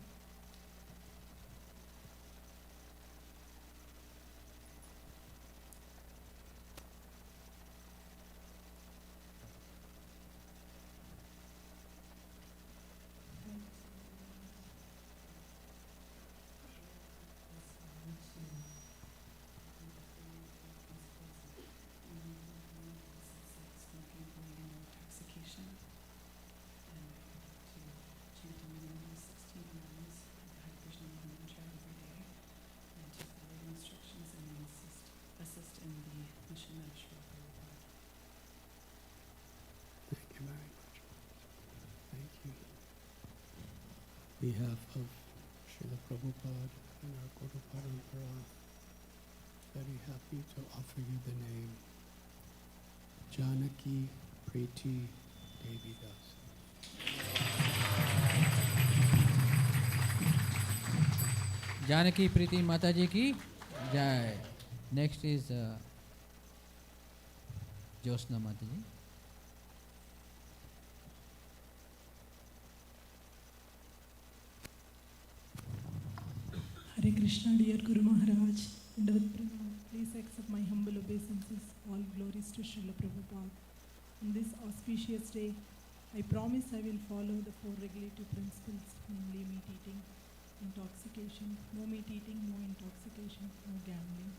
Thank you very much. Thank you. On behalf of Srila Prabhupada and our Guru Parampara, very happy to offer you the name Janaki Priti Devi Dasi. Janaki Priti Mataji ki jai. Next is Josna Mataji. Hare Krishna, dear Guru Maharaj, Dandavat Pranam. Please accept my humble obeisances. All glories to Srila Prabhupada. On this auspicious day, I promise I will follow the four regulative principles, namely meat eating, intoxication, no meat eating, no intoxication, no gambling,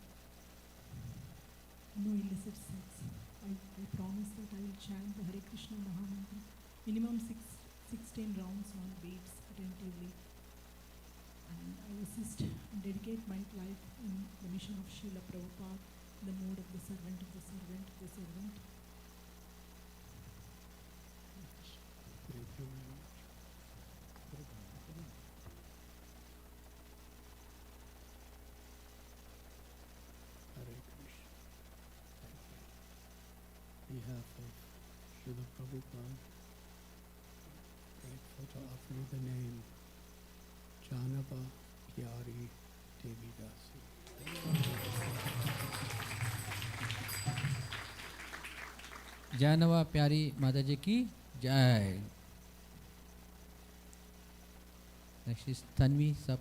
no illicit sex. I promise that I will chant the Hare Krishna Mahamantra minimum 16 rounds on beats attentively. And I assist and dedicate my life in the mission of Srila Prabhupada, the mode of the servant of the servant of the servant. Thank you very much. Hare Krishna. Thank you. On behalf of Srila Prabhupada, grateful to offer you the name Janava Pyari Devi Dasi. जानवा प्यारी माता जी की जय. Next is Tanvi Sab.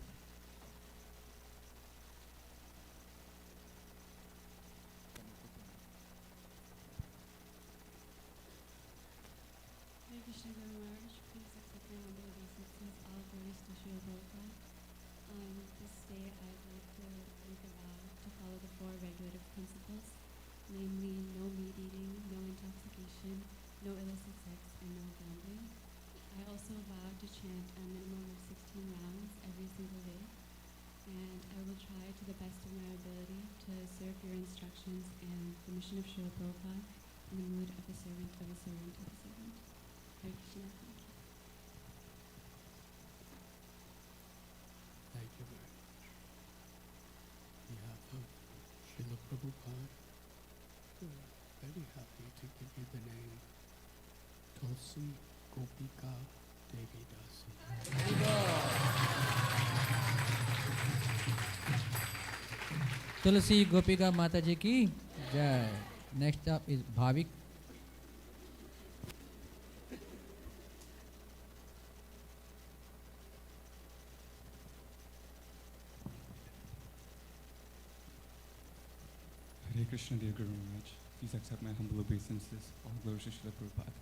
Hare Krishna Guru Maharaj, please accept my humble obeisances. All glories to Srila Prabhupada. On this day, I would like to make a vow to follow the four regulative principles, namely no meat eating, no intoxication, no illicit sex, and no gambling. I also vow to chant a minimum of 16 rounds every single day, and I will try to the best of my ability to serve your instructions and the mission of Srila Prabhupada in the mood of a servant of a servant of a servant. Hare Krishna, thank you. Thank you very much. On behalf of Srila Prabhupada, we're very happy to give you the name Tulsi Gopika Devi Dasi. तुलसी गोपिका माता जी की जय. Next up is Bhavik. Hare Krishna, dear Guru Maharaj. Please accept my humble obeisances. All glories to Srila Prabhupada.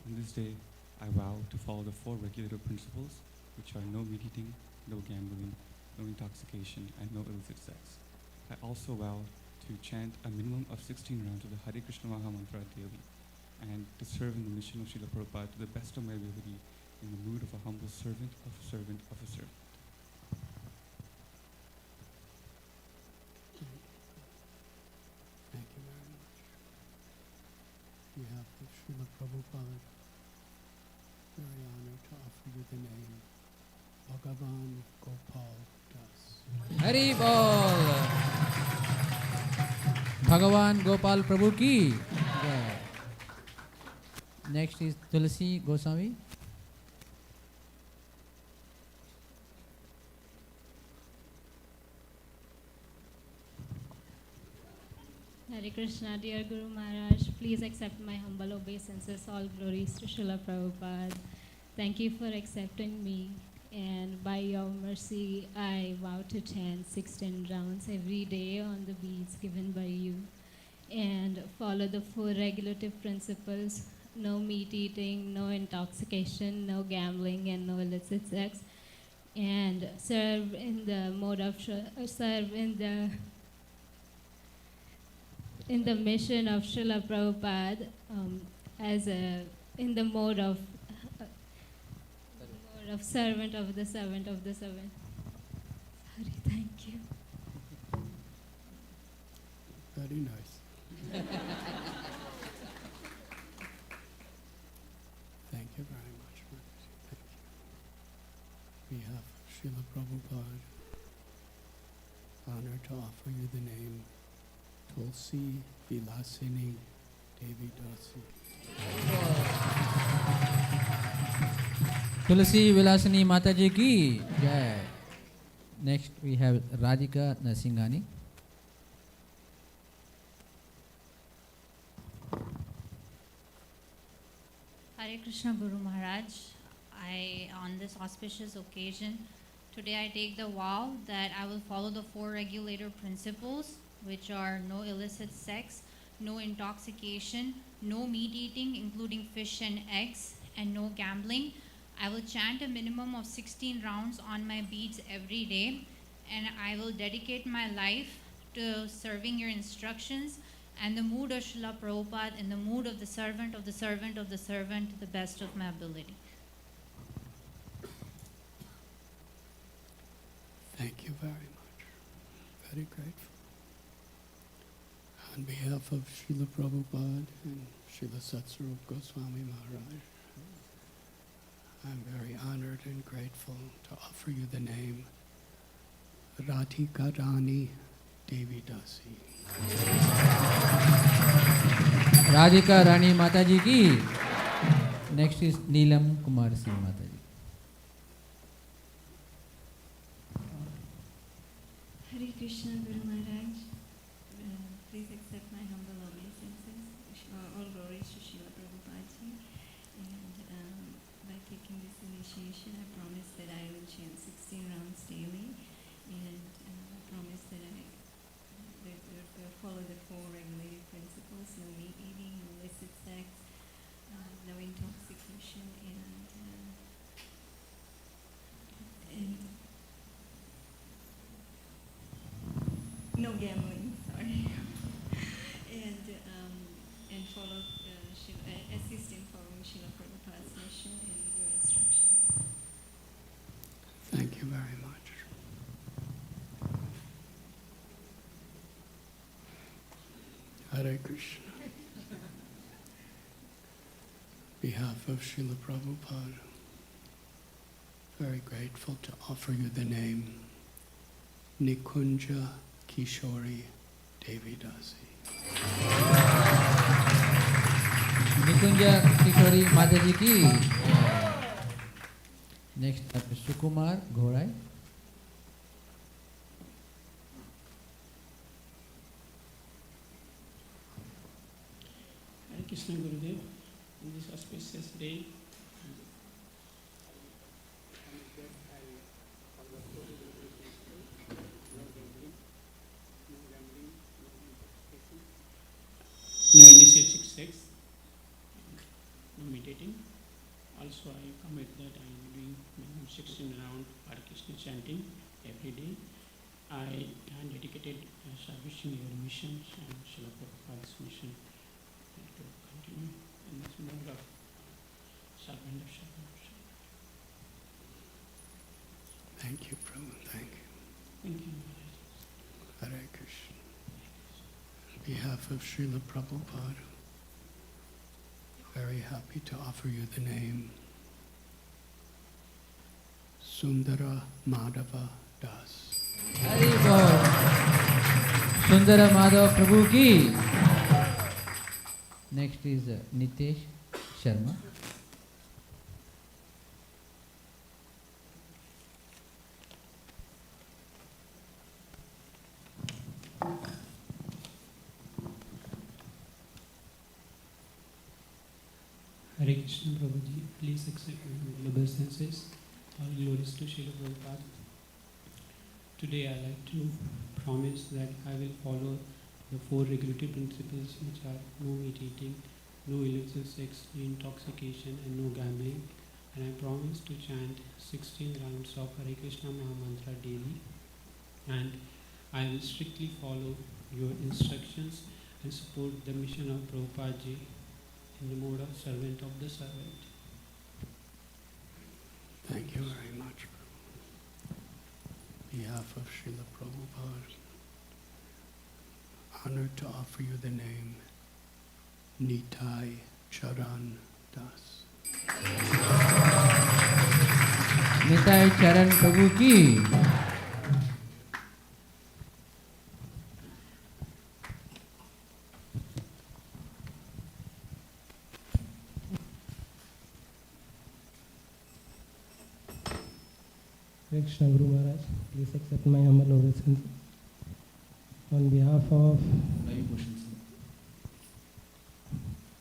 On this day, I vow to follow the four regulative principles, which are no meat eating, no gambling, no intoxication, and no illicit sex. I also vow to chant a minimum of 16 rounds of the Hare Krishna Mahamantra daily, and to serve in the mission of Srila Prabhupada to the best of my ability in the mood of a humble servant of a servant of a servant. Thank you very much. On behalf of Srila Prabhupada, very honored to offer you the name Bhagavan Gopal Das. Hari बोल. भगवान गोपाल प्रभु की जय. Next is Tulsi Goswami. Hare Krishna, dear Guru Maharaj, please accept my humble obeisances. All glories to Srila Prabhupada. Thank you for accepting me, and by your mercy, I vow to chant 16 rounds every day on the beats given by you, and follow the four regulative principles: no meat eating, no intoxication, no gambling, and no illicit sex, and serve in the mode of in the mission of Srila Prabhupada in the mode of servant of the servant of the servant. Sorry, thank you. Very nice. Thank you very much, Mataji. Thank you. On behalf of Srila Prabhupada, honored to offer you the name Tulsi Vilasini Devi Dasi. तुलसी विलासिनी माता जी की जय. Next we have Radhika Nasingani. Hare Krishna Guru Maharaj, I on this auspicious occasion Today I take the vow that I will follow the 4 regulator principles, which are no illicit sex, no intoxication, no meat eating, including fish and eggs, and no gambling. I will chant a minimum of 16 rounds on my beads every day, and I will dedicate my life to serving your instructions and the mood of Srila Prabhupada and the mood of the servant of the servant of the servant to the best of my ability. Thank you very much. Very grateful. On behalf of Srila Prabhupada and Srila Satsarup Goswami Maharaj, I'm very honored and grateful to offer you the name Radhika Rani Devi Dasi. Radhika Rani Mataji ki. Next is Neelam Kumar Singh Mataji. Hare Krishna Guru Maharaj, please accept my humble obeisances. All glories to Srila Prabhupada ji. And by taking this initiation, I promise that I will chant 16 rounds daily, and I promise that I will follow the 4 regulated principles: no meat eating, no illicit sex, no intoxication, and no gambling, sorry. and follow, assist in following Srila Prabhupada's mission and your instructions. Thank you very much. Hare Krishna. On behalf of Srila Prabhupada, very grateful to offer you the name Nikunja Kishori Devi Dasi. Nikunja Kishori Mataji ki. Next up is Sukumar Ghorai. Hare Krishna Gurudev, on this auspicious day, no initiatic sex, no meditating. Also, I commit that I am doing minimum 16 round Hare Krishna chanting every day. I am dedicated servicing your missions and Srila Prabhupada's mission to continue in this mode of servant of servant. Thank you, Prabhu. Thank you. Thank you. Hare Krishna. On behalf of Srila Prabhupada, very happy to offer you the name Sundara Madhava Das. Hari Bol. Sundara Madhava Prabhu ki. Next is Nitesh Sharma. Hare Krishna Prabhuji, please accept my humble obeisances. All glories to Srila Prabhupada. Today I like to promise that I will follow the 4 regulatory principles, which are no meat eating, no illicit sex, no intoxication, and no gambling. And I promise to chant 16 rounds of Hare Krishna Mahamantra daily. And I will strictly follow your instructions and support the mission of Prabhupada ji in the mode of servant of the servant. Thank you very much. On behalf of Srila Prabhupada, honored to offer you the name Nitai Charan Das. Nitai Charan Prabhu ki. Hare Krishna Guru Maharaj, please accept my humble obeisance. On behalf of,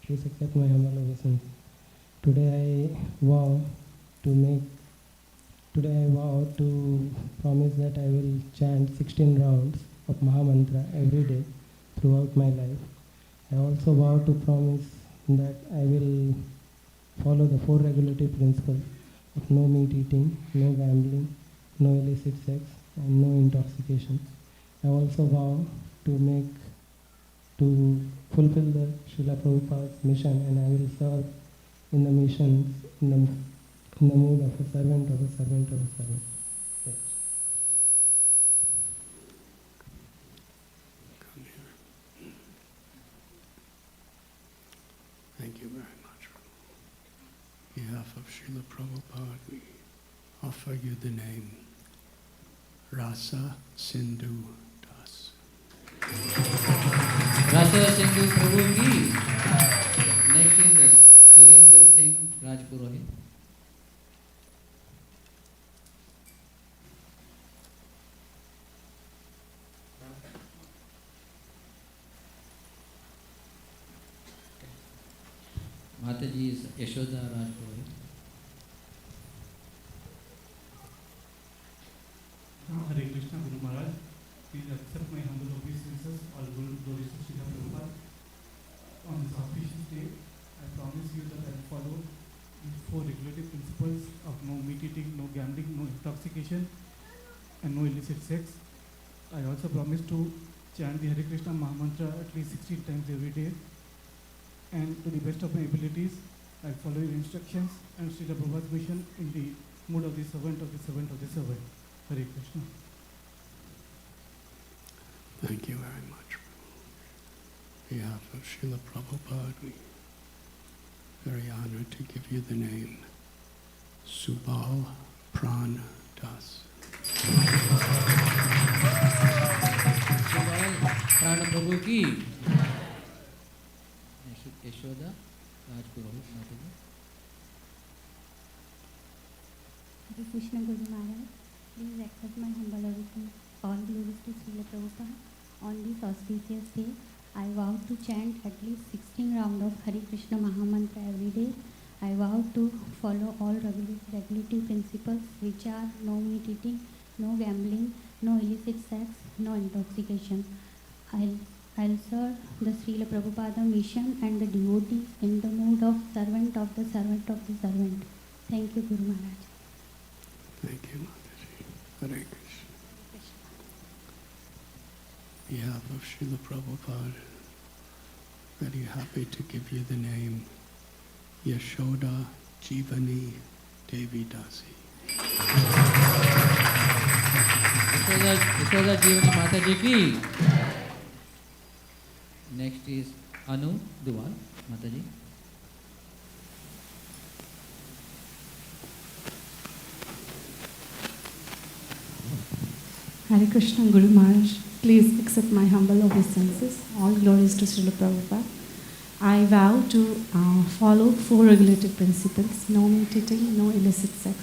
please accept my humble obeisance. Today I vow to Today I vow to promise that I will chant 16 rounds of Mahamantra every day throughout my life. I also vow to promise that I will follow the 4 regulative principles of no meat eating, no gambling, no illicit sex, and no intoxication. I also vow to fulfill the Srila Prabhupada's mission, and I will serve in the missions in the mood of a servant of a servant of a servant. Yes. Come here. Thank you very much. On behalf of Srila Prabhupada, we offer you the name Rasa Sindhu Das. Rasa Sindhu Prabhu ki. Next is Surendra Singh Rajpurohit. Mataji is Yashoda Rajpurohit. Hare Krishna Guru Maharaj, please accept my humble obeisances. All glories to Srila Prabhupada. On this auspicious day, I promise you that I will follow the 4 regulative principles of no meat eating, no gambling, no intoxication, and no illicit sex. I also promise to chant the Hare Krishna Mahamantra at least 16 times every day. And to the best of my abilities, I follow your instructions and Srila Prabhupada's mission in the mood of the servant of the servant of the servant. Hare Krishna. Thank you very much. On behalf of Srila Prabhupada, we are very honored to give you the name Subal Pran Das. Subal Pran Prabhu ki. Yashoda Rajpurohit Mataji. Hare Krishna Guru Maharaj, please accept my humble obeisance. All glories to Srila Prabhupada. On this auspicious day, I vow to chant at least 16 rounds of Hare Krishna Mahamantra every day. I vow to follow all regulative principles, which are no meat eating, no gambling, no illicit sex, no intoxication. I'll serve the Srila Prabhupada mission and the devotees in the mood of servant of the servant of the servant. Thank you, Guru Maharaj. Thank you, Mataji. Hare Krishna. On behalf of Srila Prabhupada, very happy to give you the name Yashoda Jivani Devi Dasi. Yashoda Jivani Mataji ki. Next is Anu Duwal Mataji. Hare Krishna Guru Maharaj, please accept my humble obeisances. All glories to Srila Prabhupada. I vow to follow 4 regulative principles: no meat eating, no illicit sex,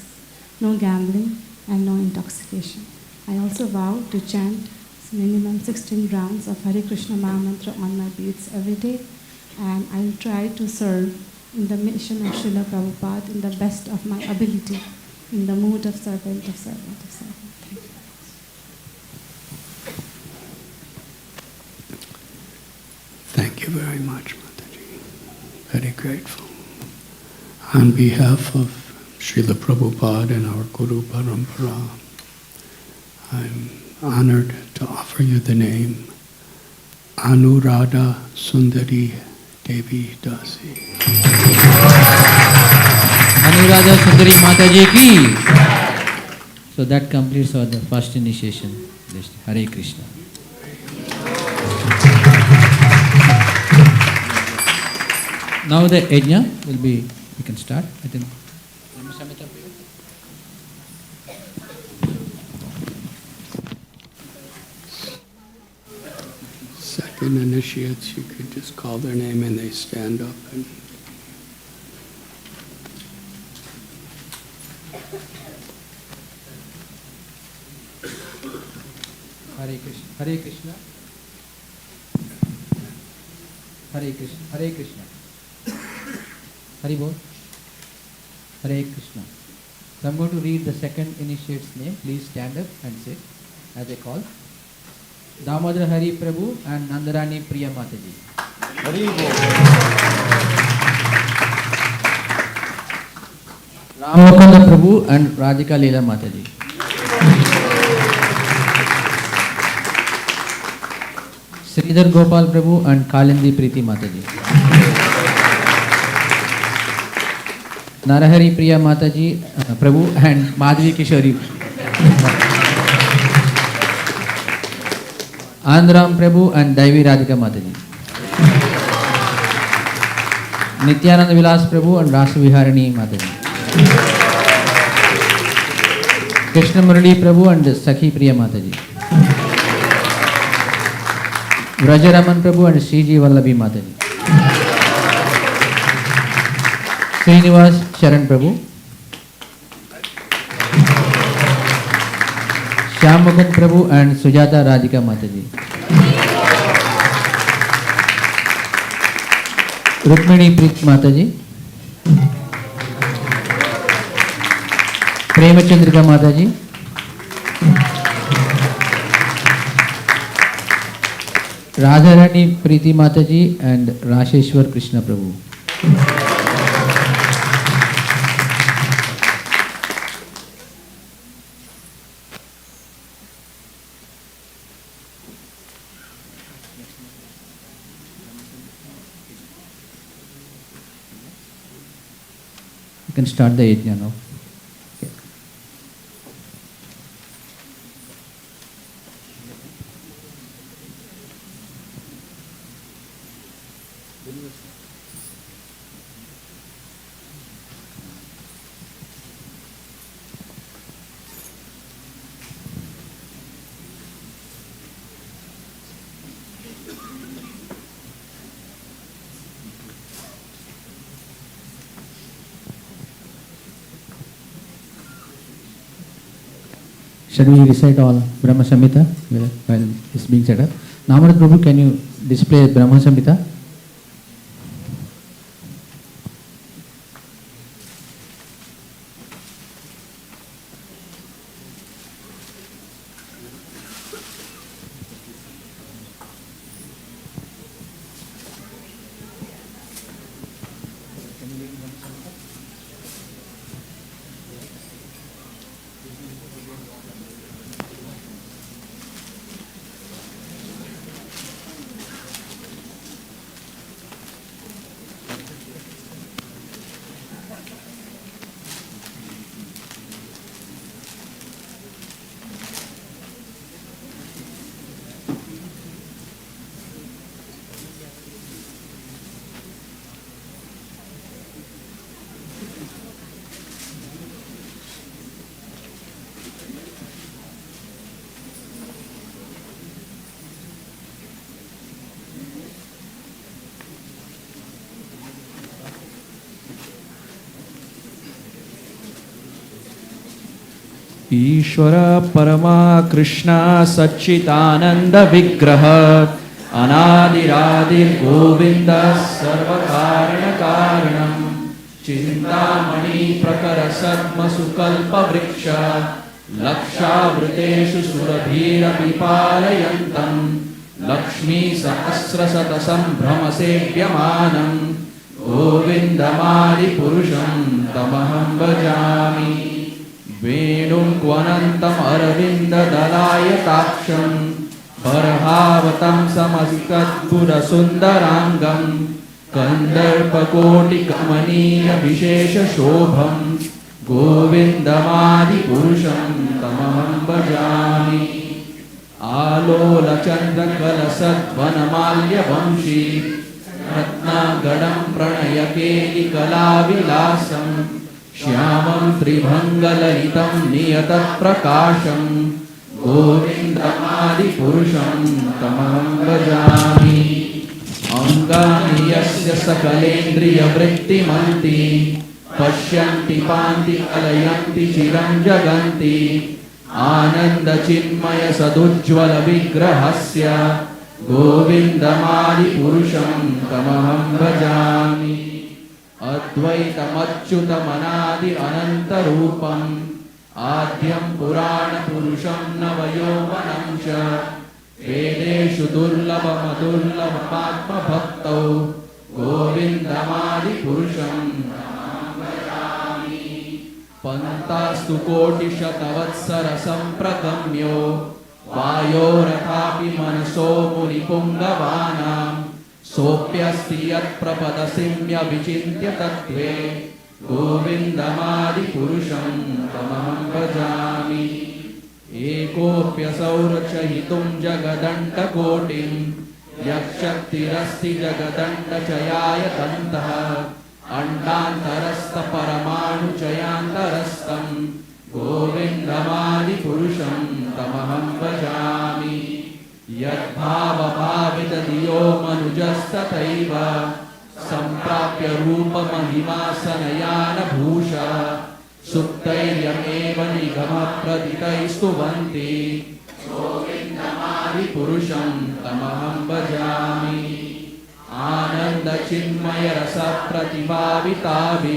no gambling, and no intoxication. I also vow to chant minimum 16 rounds of Hare Krishna Mahamantra on my beads every day, and I will try to serve in the mission of Srila Prabhupada in the best of my ability, in the mood of servant of servant of servant. Thank you very much, Mataji. Very grateful. On behalf of Srila Prabhupada and our Guru Parampara, I'm honored to offer you the name Anuradha Sundari Devi Dasi. Anuradha Sundari Mataji ki. So that completes our the first initiation list. Hare Krishna. Now the yajna will be, we can start. I think. Second initiates, you could just call their name and they stand up and Hare Krishna. Hare Krishna. Hare Krishna. Hare Krishna. Hari Bol. Hare Krishna. So I'm going to read the second initiate's name. Please stand up and sit as I call. Damodar Hari Prabhu and Nandarani Priya Mataji. Hari Ramukunda Prabhu and Radhika Leela Mataji. Sridhar Gopal Prabhu and Kalindi Preeti Mataji. Narahari Priya Mataji Prabhu and Madhvi Kishori. Andram Prabhu and Daivi Radhika Mataji. Nityananda Vilas Prabhu and Rasu Viharini Mataji. Krishna Murali Prabhu and Sakhi Priya Mataji. Vrajaraman Prabhu and Sriji Vallabhi Mataji. Srinivas Sharan Prabhu. Shyamukund Prabhu and Sujata Radhika Mataji. Rukmini Preet Mataji. Premachandrika Mataji. Radharani Preeti Mataji and Rasheshwar Krishna Prabhu. You can start the yajna now. Shall we recite all Brahma Samhita while it's being set up? Namad Prabhu, can you display Brahma Samhita? ईश्वर परमा कृष्ण सच्चिदानंद विग्रह अनादिरादिर गोविंद सर्वकारण कारणम चिंतामणि प्रकर सद्म सुकल्प वृक्ष लक्षावृतेषु सुरभीरपि पालयन्तं लक्ष्मी सहस्रशत संभ्रम सेव्यमानं गोविन्दमादि पुरुषं तमहं भजामि वेणुं क्वनन्तम् अरविन्ददलायताक्षं बर्हावतं समस्तद्गुरसुन्दराङ्गं कन्दर्पकोटिकमनीयविशेषशोभं गोविन्दमादिपुरुषं तमहं भजामि आलोलचन्द्रकलसद्वनमाल्यवंशी रत्नागणं प्रणयकेलिकलाविलासं श्यामं त्रिभङ्गललितं नियतप्रकाशं गोविन्दमादिपुरुषं तमहं भजामि अङ्गानि यस्य सकलेन्द्रियवृत्तिमन्ति पश्यन्ति पान्ति कलयन्ति चिरं जगन्ति आनन्दचिन्मयसदुज्ज्वलविग्रहस्य गोविन्दमादिपुरुषं तमहं भजामि अद्वैतमच्युतमनादि अनन्तरूपम् आद्यं पुराणपुरुषं नवयौवनं च वेदेषु दुर्लभमदुर्लभमात्मभक्तौ गोविन्दमादिपुरुषं पन्तास्तु कोटिशतवत्सरसम्प्रगम्यो वायोरथापि मनसो मुनिपुङ्गवानां सोऽप्यस्ति यत्प्रपदसिम्यविचिन्त्य तत्त्वे गोविन्दमादिपुरुषं तमहं भजामि एकोऽप्यसौ रचयितुं जगदण्डकोटिं यक्षक्तिरस्ति जगदण्डचयाय तन्तः अण्डान्तरस्थपरमाणुचयान्तरस्थं गोविन्दमादिपुरुषं तमहं भजामि यद्भावभावितधियो मनुजस्तथैव सम्प्राप्य रूपमहिमासनयानभूषा सुप्तैर्यमेव निगमप्रदितैस्तुवन्ति गोविन्दमादिपुरुषं तमहं भजामि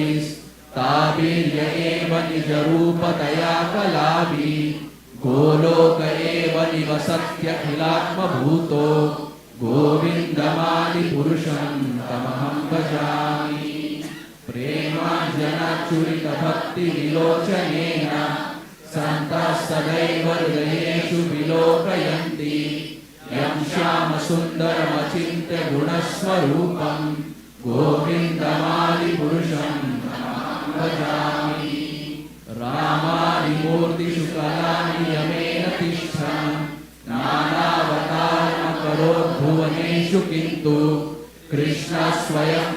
आनन्दचिन्मयरसप्रतिभाविताभिस्ताभिर्य एव निजरूपतया कलाभि गोलोक एव निवसत्यखिलात्मभूतो गोविन्दमादिपुरुषं तमहं भजामि प्रेमाञ्जनचुरितभक्तिविलोचनेन सन्तः सदैव हृदयेषु विलोकयन्ति यं श्यामसुन्दरमचिन्त्य गुणस्वरूपं गोविन्दमादिपुरुषं तमहं भजामि रामादिमूर्तिषु कलानि यमेन तिष्ठन् नानावतारमकरोद्भुवनेषु किन्तु कृष्णः स्वयं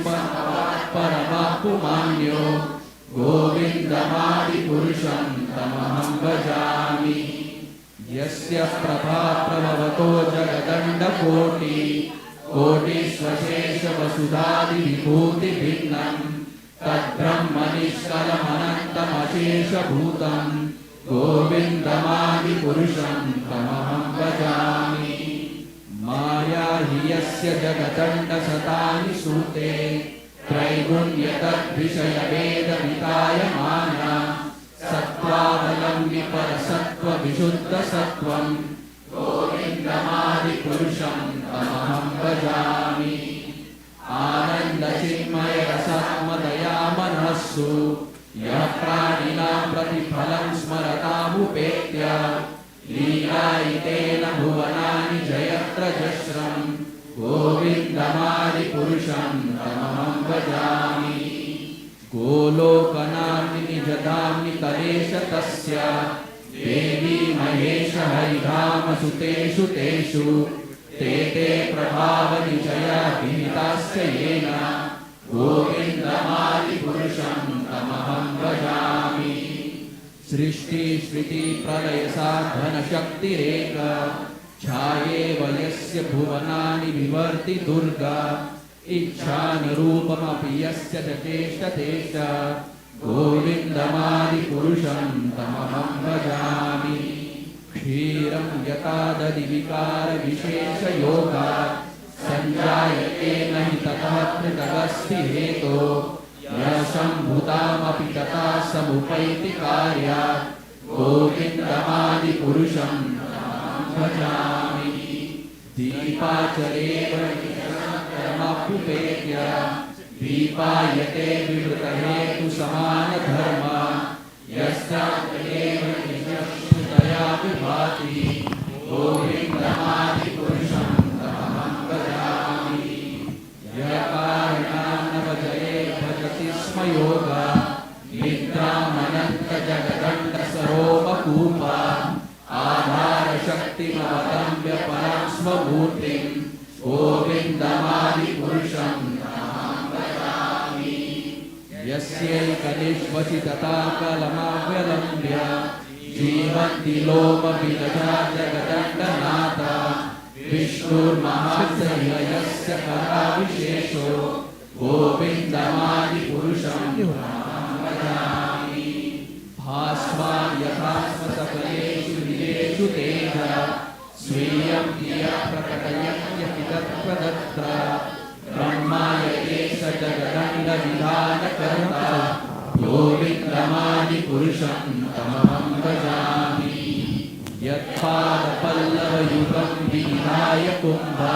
परमः पुमान्यो गोविन्दमादिपुरुषं तमहं भजामि यस्य प्रभाप्रभवतो जगदण्डकोटि कोटिष्वशेषवसुधादिविभूतिभिन्नं तद्ब्रह्मनिष्कलमनन्तमशेषभूतं गोविन्दमादिपुरुषं तमहं भजामि माया हि यस्य जगदण्डशतानि सूते त्रैगुण्यतद्विषयभेदवितायमाना सत्त्वावलम्बि परसत्त्वविशुद्धसत्त्वं गोविन्दमादिपुरुषं तमहं भजामि आनन्दचिन्मयरसात्मदयामनस्सु यः प्राणिनां प्रतिफलं स्मरतामुपेत्य लीलायितेन भुवनानि जयत्रजस्रं गोविन्दमादिपुरुषं तमहं भजामि गोलोकनाम्नि निजधाम्नि कलेश तस्य देवी महेश हरिधामसुतेषु तेषु ते ते प्रभावनिचया विहिताश्च येन गोविन्दमादिपुरुषं तमहं भजामि सृष्टिश्रुतिप्रलयसाधनशक्तिरेक छायेव यस्य भुवनानि विवर्ति दुर्गा इच्छानुरूपमपि यस्य च चेष्टतेष्ट गोविन्दमादिपुरुषं तमहं भजामि क्षीरं यथा दधिविकारविशेषयोगा सञ्जायते न हि ततः पृथगस्ति हेतो यशम्भुतामपि तथा समुपैति कार्यात् गोविन्दमादिपुरुषं भजामि दीपाचरेव धर्माप्युपेत्य दीपायते विवृतहेतु समानधर्म यस्यादेव निजस्तया विभाति गोविन्दमादिपुरुषं तमहं भजामि यकारणान्नवजये भजति स्म योगा निद्रामनन्तजगदण्डसरोमकूपा आधारशक्तिमवलम्ब्य परां स्वमूर्तिं गोविन्दमादिपुरुषं तमहं भजामि यस्यैकनिष्वसि तथा कलमाव्यलम्ब्य जीवन्ति लोमविदधा जगदण्डनाथ विष्णुर्महात्मय यस्य कलाविशेषो गोविन्दमादिपुरुषं तमहं भजामि भास्वान् यथा सकलेषु विदेषु तेज स्वीयं धिया प्रकटयत्यपि तत्प्रदत्र ब्रह्मायते स जगदण्ड विधानकर्ता गोविन्दमादिपुरुषं तमहं भजामि यत्पादपल्लवयुगं विनिधाय कुम्भा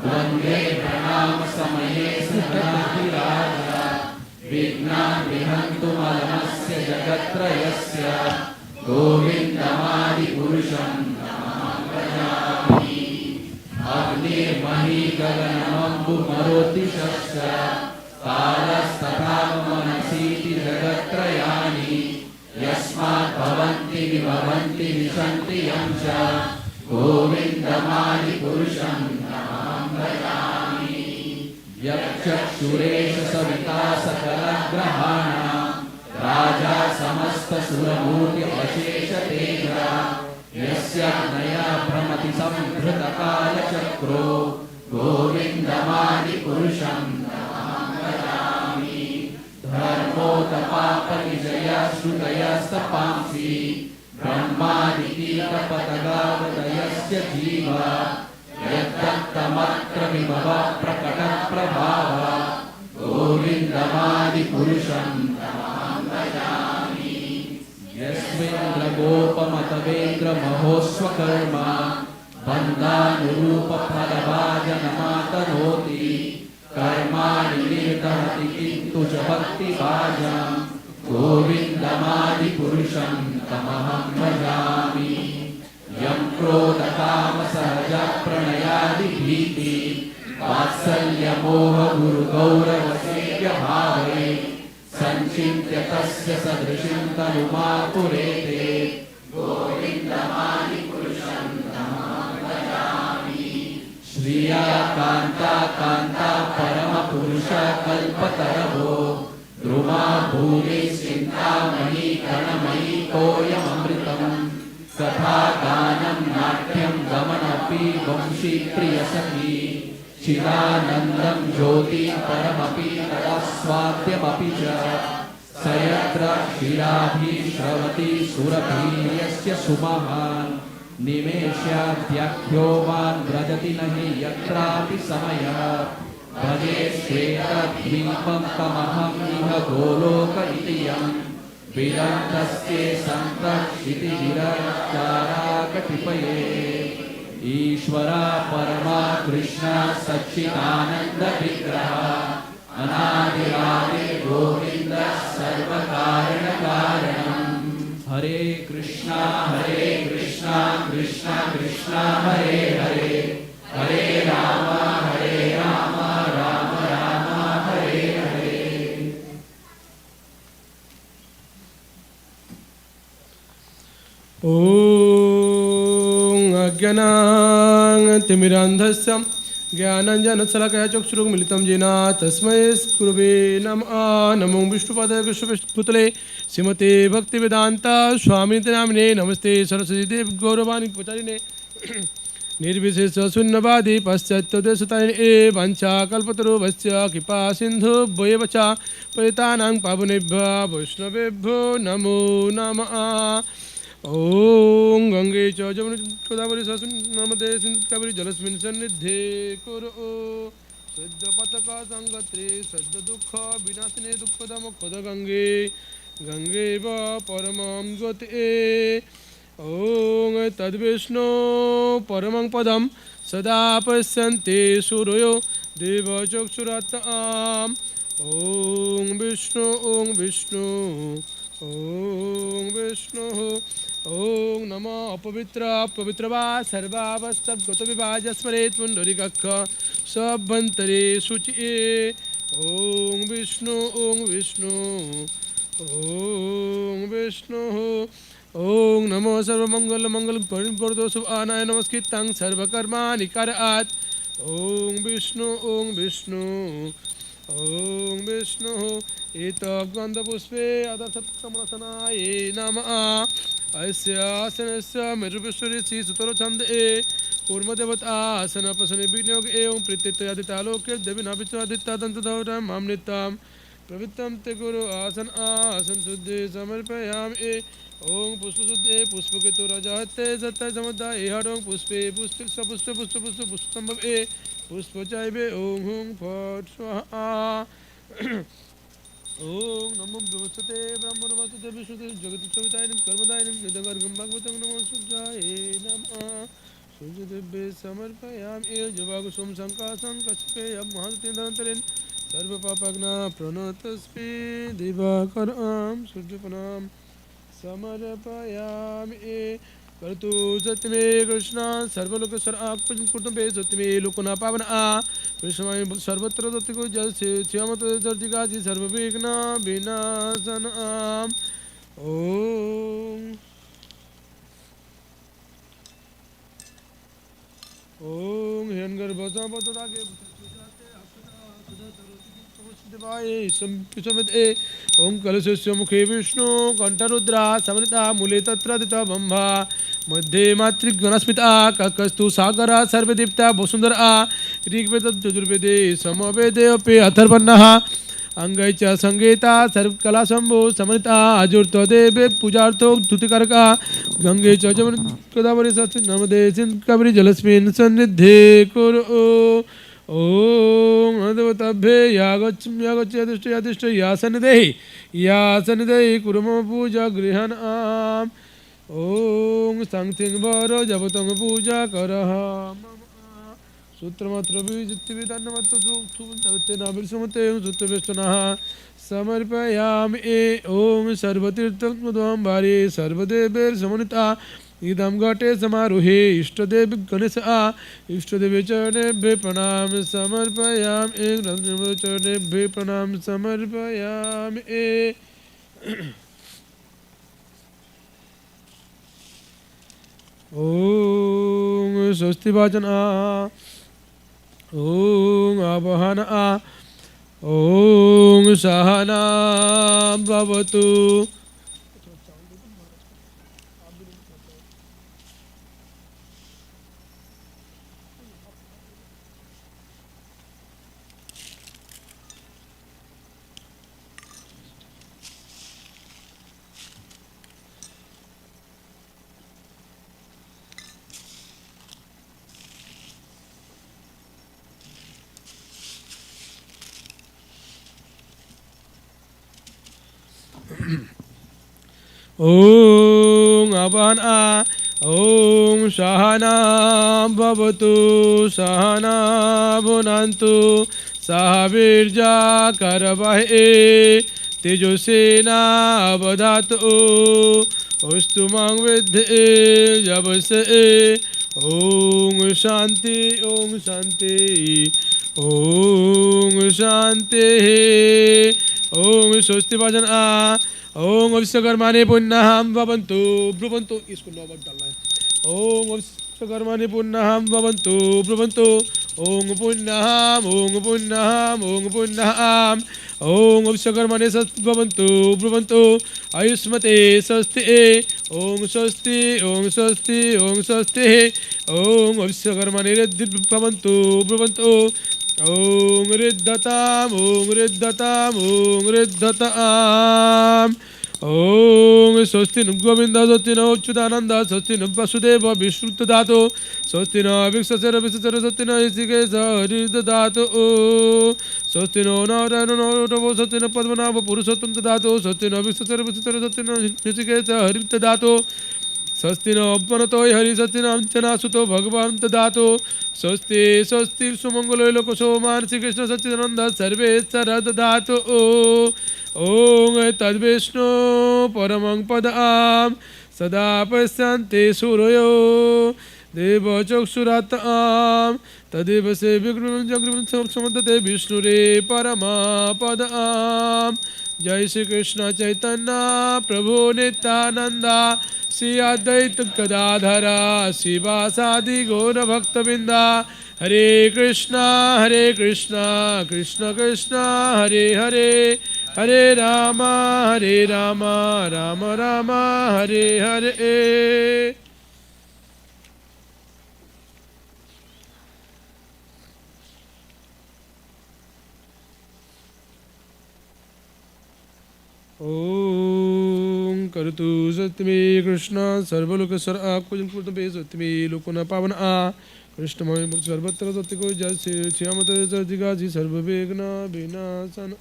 वन्दे प्रणामसमये सदाभिराजा विघ्नान् विहन्तु मलमस्य जगत्त्रयस्य गोविन्दमादिपुरुषं तमहं भजामि अग्निर्मही गगनमम्बुमरोतिशश्च कालस्तथा मनसीति जगत्त्रयाणि यस्मात् भवन्ति विभवन्ति विशन्ति यं च गोविन्दमादिपुरुषं तमहं भजामि यक्षुरेश सविता सकलग्रहाणां राजा समस्तसुरमूर्ति अशेषतेजा यस्य नया भ्रमति संभृतकालचक्रो गोविन्दमादिपुरुषं तमहं भजामि धर्मोतपापनिजयश्रुतयस्तपांसि ब्रह्मादिकीटपतगावदयस्य जीवा यद्दत्तमत्र विभव प्रकटप्रभाव गोविन्दमादिपुरुषं तमहं भजामि यस्मिन्द्रगोपमतवेन्द्रमहोस्वकर्म बन्धानुरूपफलभाजनमातनोति कर्माणि निर्दहति किन्तु च भक्तिभाजं गोविन्दमादिपुरुषं तमहं भजामि यं क्रोधकामसहजप्रणयादिभीति वात्सल्यमोहगुरुगौरवसेव्यभावे सञ्चिन्त्य तस्य सदृशीं तनुमापुरेते गोविन्दमादिपुरुषं तमहं भजामि श्रिया कान्ता कान्ता परमपुरुष कल्पतरवो द्रुमा भूमि चिन्तामणि कणमणि तोयममृतम् कथा गानं नाट्यं गमनपि वंशी प्रियसखी चिदानन्दं ज्योति परमपि तदस्वाद्यमपि च स यत्र क्षीराभिश्रवति सुरभीर्यस्य सुमहान् निमेषाद्यख्यो मां व्रजति न हि यत्रापि समयः भजे श्वेतद्वीपं तमहं इह गोलोक इति यम् विदन्तस्ते सन्तक्षितिगिरचाराकटिपये ईश्वरा परमा कृष्ण सच्चिदानन्द विग्रह अनादिरादि गोविन्द सर्वकारणकारणम् हरे कृष्णा कृष्णा कृष्णा हरे हरे हरे राम राम राम हरे हरे ॐ अज्ञानातिमिरान्धस्य ज्ञानञ्जनशलाकया चक्षुरुन्मिलितं येन तस्मै गुरवे नमः नमो विष्णुपदाय कृष्णपुतले श्रीमते भक्तिवेदान्त स्वामिनिति नामिने नमस्ते सरस्वतीदेव गौरवाणी प्रचारिणे निर्विशेष शून्यवादी पश्चात्यदेशतारिणे वाञ्छाकल्पतरुभ्यश्च कृपा सिन्धुभ्येव च पतितानां पावनेभ्यो वैष्णवेभ्यो नमो नमः ॐ गंगे च जमुने गोदावरी नर्मदे सिन्धु कावेरी जलस्मिन् सन्निधे कुरु शुद्धपतका संगत्रे सद्द दुःख विनाशिने दुःखदमुक्खद गंगे गंगेव परमं गते ॐ तद्विष्णु परमं पदं सदा पश्यन्ति सूरयो देवचक्षुरात्ताम् ॐ विष्णु ॐ विष्णु ॐ नमो अपवित्र पवित्रवा सर्वावस्थगतविभाज्य स्मरेत् पुण्डरीकक्ष सभ्यन्तरे शुचिये ॐ विष्णु ॐ नमो सर्वमङ्गलमङ्गलं परिपूर्णो शुभानाय नमस्कृतं सर्वकर्माणि कारयात् ॐ विष्णु एतद्गन्धपुष्पे अदर्थकमलसनाय नमः अस्य आसनस्य मेरुविश्वरे श्रीसुतरछन्दे कूर्मदेवतासनपसने विनियोग एवं प्रीत्यदितालोके देविनाभिचादित्तादन्तदौरं मां नित्यं प्रवृत्तं ते गुरु आसन शुद्धे समर्पयामि ओं पुष्पशुद्धे पुष्पकेतु रजहते सत्य समुदाय हरं पुष्पे पुष्पे सपुष्पे पुष्पस्तंभवे पुष्पचाइबे ओं हुं फट् स्वाहा ओम नमो ब्रह्मस्ते ब्रह्मणवस्ते विष्णुते जगत्सवितायनं कर्मदायनं निदगर्गं भगवतं नमो सूर्याय नमः सूर्यदेवे समर्पयामि जवाकुसुम शङ्कासं कश्यपेयं महतेन्द्रन्तरेण सर्वपापघ्ना प्रणतस्मै दिवाकरं सूर्यपनां समर्पयामि कर्तु सत्यमे कृष्ण सर्वलोक कुटुंबे सत्यमे लोकना पावन कृष्णमय सर्वत्र दत्तिको जल से श्यामत दर्दिगाजी सर्वविघ्न विनाशन ओम ओम हिरण्यगर्भजा बददागे ओम कलशस्य मुखे विष्णु कंठरुद्रा समृता मूले तत्रदिता बंभा मध्ये मातृगणस्मिता ककस्तु सागरा सर्वदीप्ता वसुंधरा ऋग्वेद यजुर्वेदे समवेदे अपि अथर्वणः अंगै च संगीता सर्वकला शंभो समृता अजुर्तदेवे पूजार्थो धुतिकारका गंगे च गोदावरी सरस्वती नर्मदे सिंधु कावेरी जलस्मिन् सन्निधे कुरु ओम अद्भुतभ्ये यागच्छ या सन्निधेहि कुरु मम पूजा गृहाणाम् ओम संथिंग भरो जपतंग पूजा करः सूत्रमात्र विजित्तिविदान्नमत्त सुते नाभिर्सुमते सुतवेष्टनः समर्पयामि ओम सर्वतीर्थमधुं भारे सर्वदेवैः समन्विता इदं घटे समारोहे इष्टदेव गणेश इष्टदेवे चरणेभ्यः प्रणाम समर्पयामि चरणेभ्यः प्रणाम समर्पयामि ओम स्वस्ति वाचन ओम आवाहन ओम सहना भवतु ओम अवन ओम सहना भवतु सहना भुनन्तु सह वीर्या करवाहे तेजस्विना अवधातु अस्तु मां विद्धि जवसे ओम शांति ओम शांति ओम शांति ओम स्वस्ति भजन ओम विश्वकर्माणि पुण्यं भवन्तु ब्रुवन्तु इसको नौबत डालना है ओम विश्वकर्माणि पुण्यं भवन्तु ब्रुवन्तु ओम पुण्यं ओम पुण्यं ओम पुण्यं ओम विश्वकर्माणि भवन्तु ब्रुवन्तु आयुष्मते स्वस्ति ओम स्वस्ति ओम स्वस्ति ओम स्वस्ति ओम विश्वकर्माणि भवन्तु ब्रुवन्तु ओम रिद्धताम ओम रिद्धताम ओम रिद्धताम ओम स्वस्ति न गोविंद स्वस्ति न अच्युतानंद स्वस्ति न वसुदेव विश्रुत धातु स्वस्ति न विश्वचर विश्वचर स्वस्ति न ऋषिकेश हरिद धातु स्वस्ति नो नारायण नरो स्वस्ति न पद्मनाभ पुरुषोत्तम धातु स्वस्ति न विश्वचर विश्वचर स्वस्ति न ऋषिकेश हरिद धातु स्वस्ति न अपनतो हरि स्वस्ति न अंजना सुतो भगवान ददातु स्वस्ति स्वस्ति सुमंगलो लोकशो श्री कृष्ण सच्चिदानंद सर्वेश्वर ददातु ओम तद्विष्णु परमं पदं सदा पश्यन्ति सूरयो देवचक्षुरात्तां तदेव से विग्रहं समुद्रते विष्णुरे परमपदं जय श्री कृष्ण चैतन्य प्रभु नित्यानंद श्री अद्वैत गदाधर शिवासादि गौर भक्तबिंदा हरे कृष्णा कृष्ण कृष्ण हरे हरे हरे राम राम राम हरे हरे ओम करतु सत्यमे कृष्ण सर्वलोक सत्मे लोकोन पावन कृष्णमय सर्वत्र सत्यको जस्य श्यामते सर्जिगासि सर्वविघ्न विनाशनम्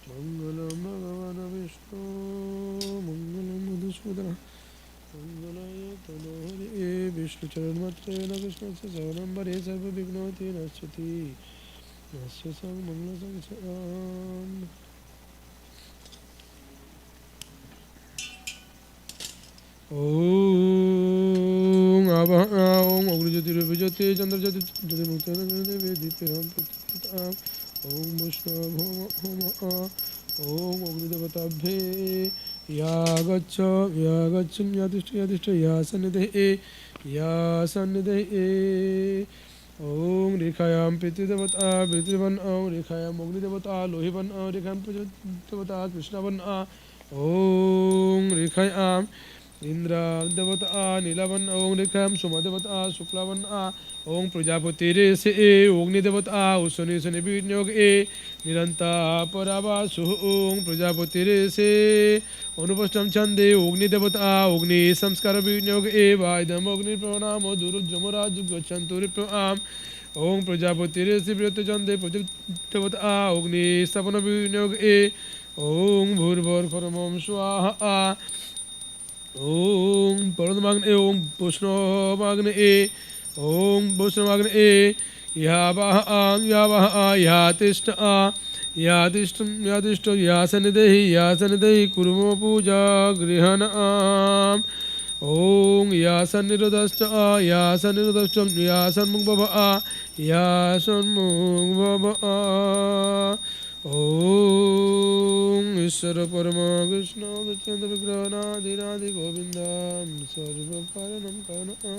मंगलम भगवान विष्णु मंगलम मधुसूदन मंगलाय तनोहरि विष्णु चरण मात्रेण कृष्णस्य शरणं वरे सर्वविघ्नोति नश्यति नश्य सर्वमंगल संसारम् ओम आवाहन ओम अग्निज्योतिर्विज्योति चंद्रज्योति ज्योतिर्मुक्तवेदितराम प्रतिष्ठाम ओम वैष्णव होम ओम अग्निदेवताभ्ये यागच्छं यातिष्ठ या सन्निधे ओम रेखायां पृथ्वीदेवता पृथ्वीवन ओम रेखायां अग्निदेवता लोहिवन ओम रेखायां देवता कृष्णवन ओम रेखायां इंद्र देवता नीलवन ओं रेखायां सोम देवता शुक्लवन ओं प्रजापतिरेसे अग्नि देवता उशनि शनि विनियोग निरंता परावासु ओं प्रजापतिरेसे अनुपष्टम छंदे अग्नि देवता अग्नि संस्कार विनियोग वायदम अग्नि प्रणाम दुरुद्रमराज गच्छन्तु रिप्राम ओं प्रजापतिरेसे प्रियत छंदे प्रजापतिदेवता अग्नि स्थापन विनियोग ओं भूर्भुवः परमं स्वाहा ओम परमाग्ने ओम पुष्णमाग्ने ओम पुष्णमाग्ने यावाह यातिष्ठ यातिष्ठ यासनिदेहि कुर्मो पूजा गृहणाम ओम यासन्निरोधश्च यासन्मुख ओम ईश्वर परमा कृष्ण चंद्र विग्रहनादिरादि गोविंदम सर्वकारणं करुणा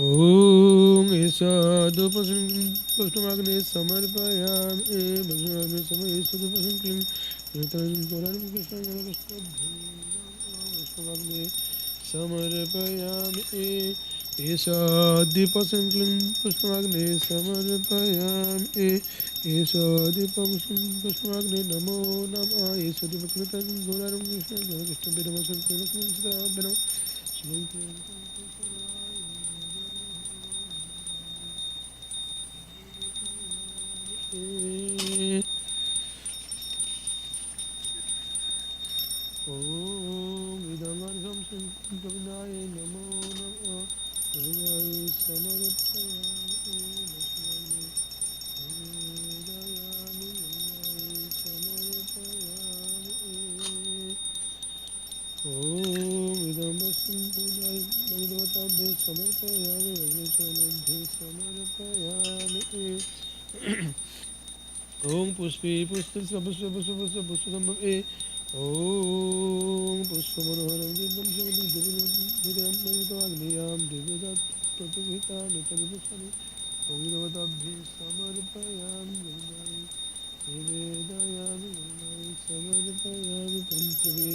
ओम ईशादुपष्टमाग्ने समर्पयामि भस्माग्ने समयीशदुपष्टं कृष्णमाग्ने समर्पयामि ईशादीपसंक्लिं पुष्पमाग्ने समर्पयामि ईशादीपं पुष्पमाग्ने नमो नमः ईशादीपकृतं घोरारं कृष्णं ओम इदमर्घं संप्रदाय नमो नमः हृदय समर्पयामि ओम इदं वस्तुं पूजाय भगवताभ्ये समर्पयामि भगवचरणभ्ये समर्पयामि ओम पुष्पे पुष्पसंभवे ओम पुष्पमनोहरं दिव्यं दिव्यमग्नियां दिव्यदत्तप्रतिहितानि तद्विषानि भगवताभ्ये समर्पयामि निवेदयामि समर्पयामि तन्त्रे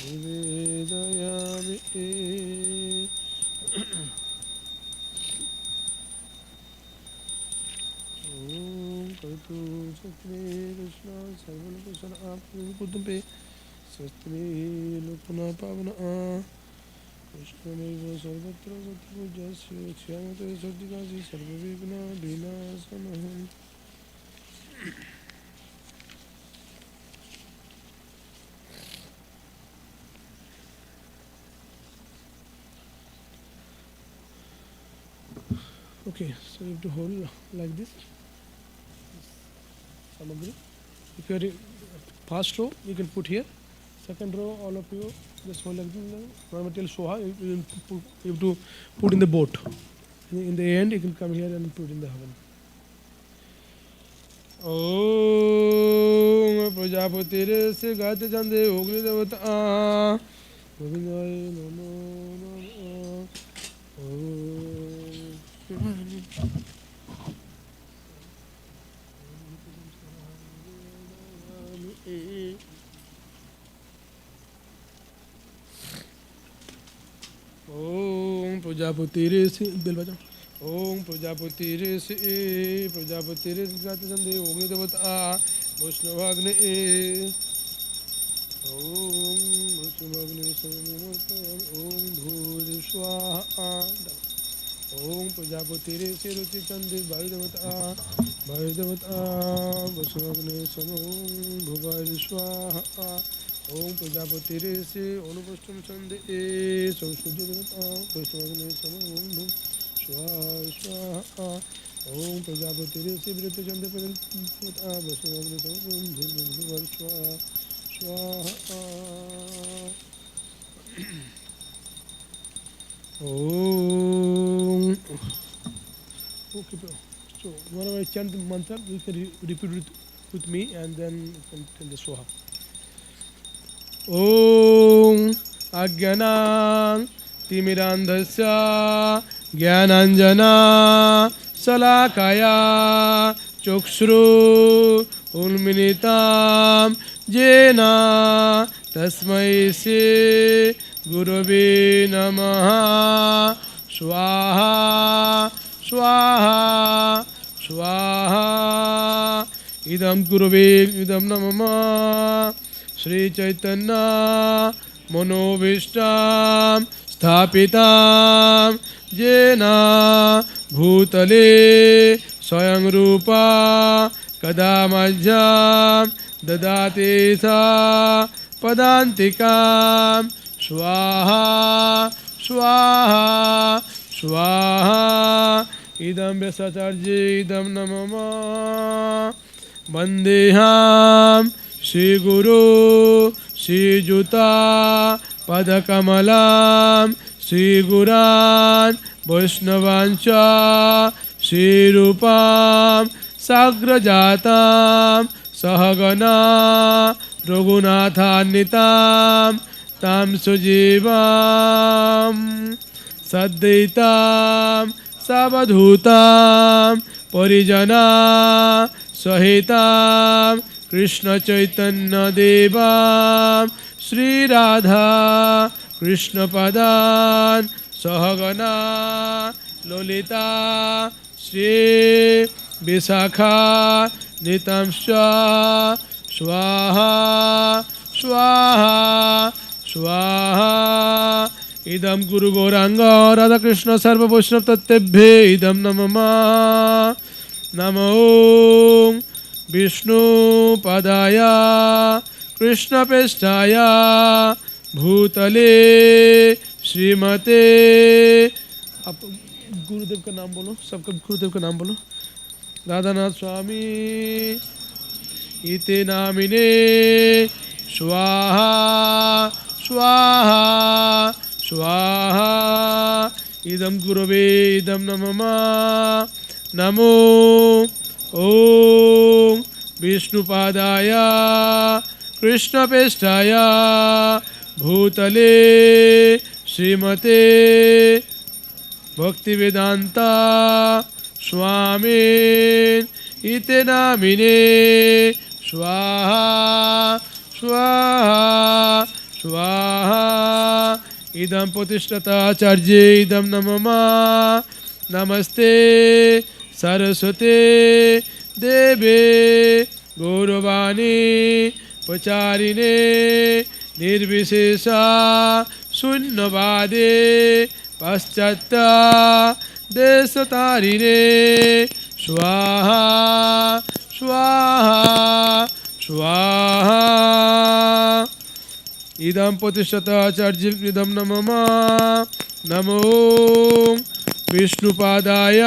निवेदयामि ओम कर्तु चक्रे कृष्ण सर्वलोकशन आपकुतुम्बे स्वस्ति लोकना पावन कृष्णमेव सर्वत्र सत्यपूज्यस्य श्यामते सर्जिगासि सर्वविघ्न विनाशनम् Okay, so you have to hold like this. Samagri. If you are in first row, you can put here. Second row, all of you just hold like this. Now till Soha, you have to put in the boat. In the end, you can come here and put in the oven. Om Prajapati se gate jande ogni devata Govindaye namo namo Om Prajapati se bel bajao ओम प्रजापति ऋषि प्रजापति ऋषि गाते संदे ओग्नि देवता वैष्णवाग्ने ॐ भूर्स्वाहा ॐ प्रजापतिरेषि रुचिचन्दे वायुदेवता वसुमग्ने समो भुवर्स्वाहा ॐ प्रजापतिरेषि अनुपुष्टं छन्दे सूर्यदेवता वसुमग्ने समो स्वाहा ॐ प्रजापतिरेषि वृत्तचन्दे प्रजापतिरेषि वसुमग्ने समो भुवर्स्वाहा स्वाहा Om. Okay, so whenever I chant the mantra, you can repeat it with me and then you can tell the Swaha. Om Agyanam Timirandhasya Jnananjana Salakaya Chokshru Ulminitam Jena Tasmai Se Gurave Namaha Swaha Swaha Swaha Idam Gurave Idam Namama Sri Chaitanya Manobhishtam Sthapitam Jena Bhutale Swayam Rupa Kadamajjam Dadate Sa Padantikam Swaha Swaha Swaha Idam Vyasacharya Idam Namama Vandeham Shri Guru Shri Juta Padakamalam Shri Guran Vaishnavancha Shri Rupam Sagrajatam Sahagana Raghunathannitam Tam Sujivam Saddaitam Savadhutam Parijana Sahitam Krishna Chaitanya Devam Sri Radha Krishna Padan Sahagana Lolita Sri Visakha Nitamsha Swaha Swaha Swaha Idam Guru Gauranga Radha Krishna Sarva Vaishnava Tattebhe Idam Namama Namo Vishnu Padaya Krishna Peshtaya Bhutale Srimate आप गुरुदेव का नाम बोलो सबका गुरुदेव का नाम बोलो राधानाथ स्वामी इते नामिने स्वाहा स्वाहा स्वाहा इदम गुरवे इदम नमः नमो ओम विष्णुपादाय कृष्णपेष्ठाय भूतले श्रीमते भक्तिवेदांता स्वामी इते नामिने स्वाहा स्वाहा स्वाहा इदं प्रतिष्ठताचार्ये इदं नमः नमस्ते सरस्वते देवे गौरवाणी प्रचारिणे निर्विशेषा शून्यवादे पाश्चात्य देशतारिणे स्वाहा स्वाहा स्वाहा इदं प्रतिष्ठताचार्य इदं नमः नमो विष्णुपादाय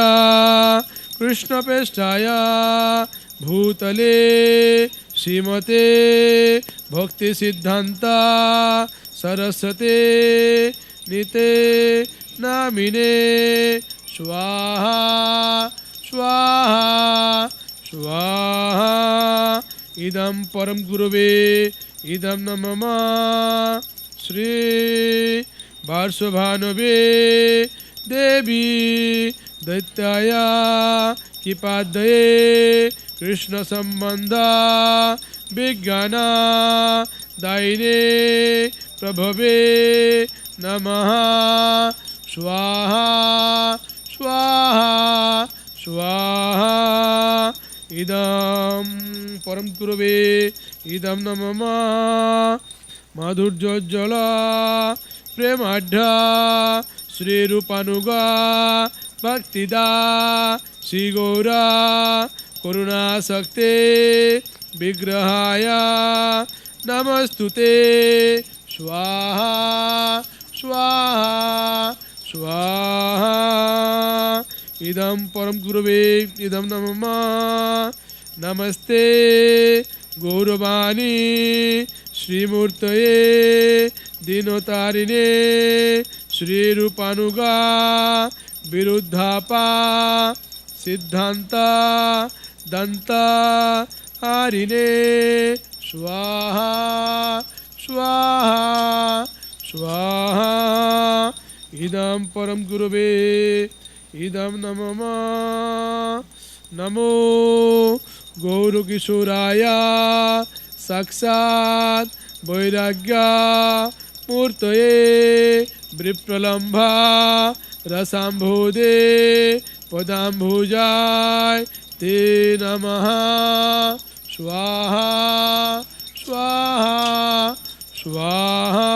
कृष्णपेष्ठाय भूतले श्रीमते भक्तिसिद्धान्ता सरस्वते निते नामिने स्वाहा स्वाहा स्वाहा इदं परम गुरुवे इदं नमः श्री वार्षभानुवे देवी दैत्याय किपादये कृष्ण संबंधा विज्ञाना दायिने प्रभवे नमः स्वाहा स्वाहा स्वाहा इदं परम गुरुवे इदं नमः মাধুর্যোজ্জ্বলা প্রেমাঢ্যা শ্রীরূপানুগা ভক্তিদা শ্রীগৌরা করুণাসক্তে বিগ্রহায় নমস্তুতে स्वाहा स्वाहा स्वाहा इदं परम गुरुवे इदं नमः नमस्ते गौरवाणी श्रीमूर्तये दीनतारिणे श्रीरूपानुगा विरुद्धापा सिद्धांता दंता हारिणे स्वाहा स्वाहा स्वाहा इदं परम गुरुवे इदं नमः नमो गौरकिशोराय साक्षात् वैराग्य मूर्तये विप्रलम्भा रसाम्भोदे पदाम्भुजाय ते नमः स्वाहा स्वाहा स्वाहा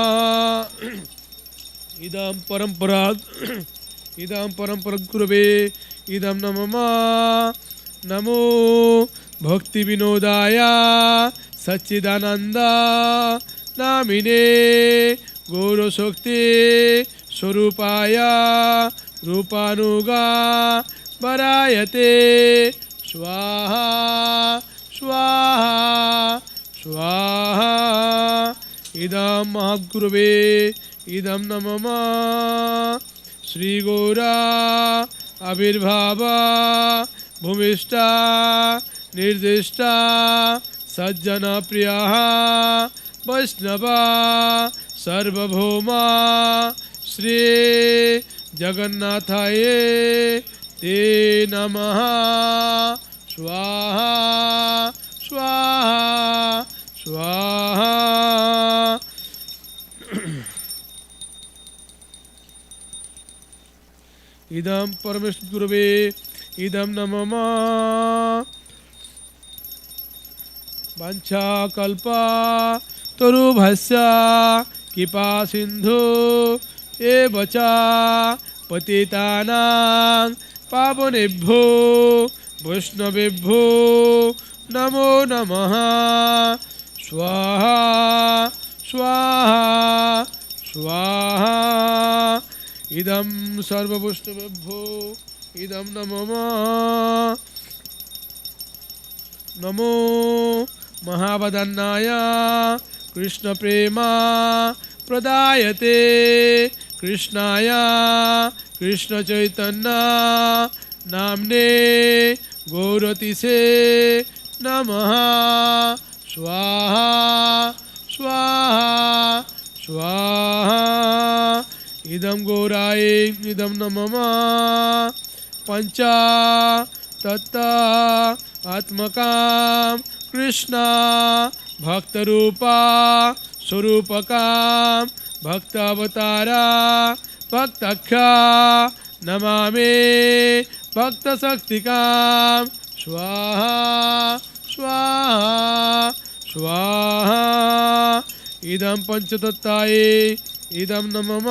इदं परम्परात् इदं परम्परात् गुरवे इदं नमः नमो भक्ति विनोदाय सच्चिदानंद नामिने गौरशक्ति स्वरूपाय रूपानुगा वरायते स्वाहा स्वाहा स्वाहा इदं महागुरवे इदं नमः श्रीगौरा आविर्भावा भूमिष्ठा निर्दिष्टा सज्जन प्रिया वैष्णवा सर्वभौमा श्री जगन्नाथाय ते नमः स्वाहा स्वाहा स्वाहा इदं परमेश्वर गुरुवे इदं नमः वाञ्छाकल्पा तरुभस्य कृपा सिन्धु एव च पतितानां पावनेभ्यो वैष्णवेभ्यो नमो नमः स्वाहा स्वाहा स्वाहा इदं सर्ववैष्णवेभ्यो इदं नमः नमो महावदन्नाय कृष्ण प्रेमा प्रदायते कृष्णाय कृष्ण चैतन्य नामने गौरतिसे नमः स्वाहा स्वाहा स्वाहा इदं गौराय इदं नमः पंच तत्त आत्मकाम कृष्ण भक्तरूपा स्वरूपकाम भक्तावतारा भक्तख्या नमामि भक्तशक्तिकाम स्वाहा स्वाहा स्वाहा इदं पंचतत्ताय इदं नमः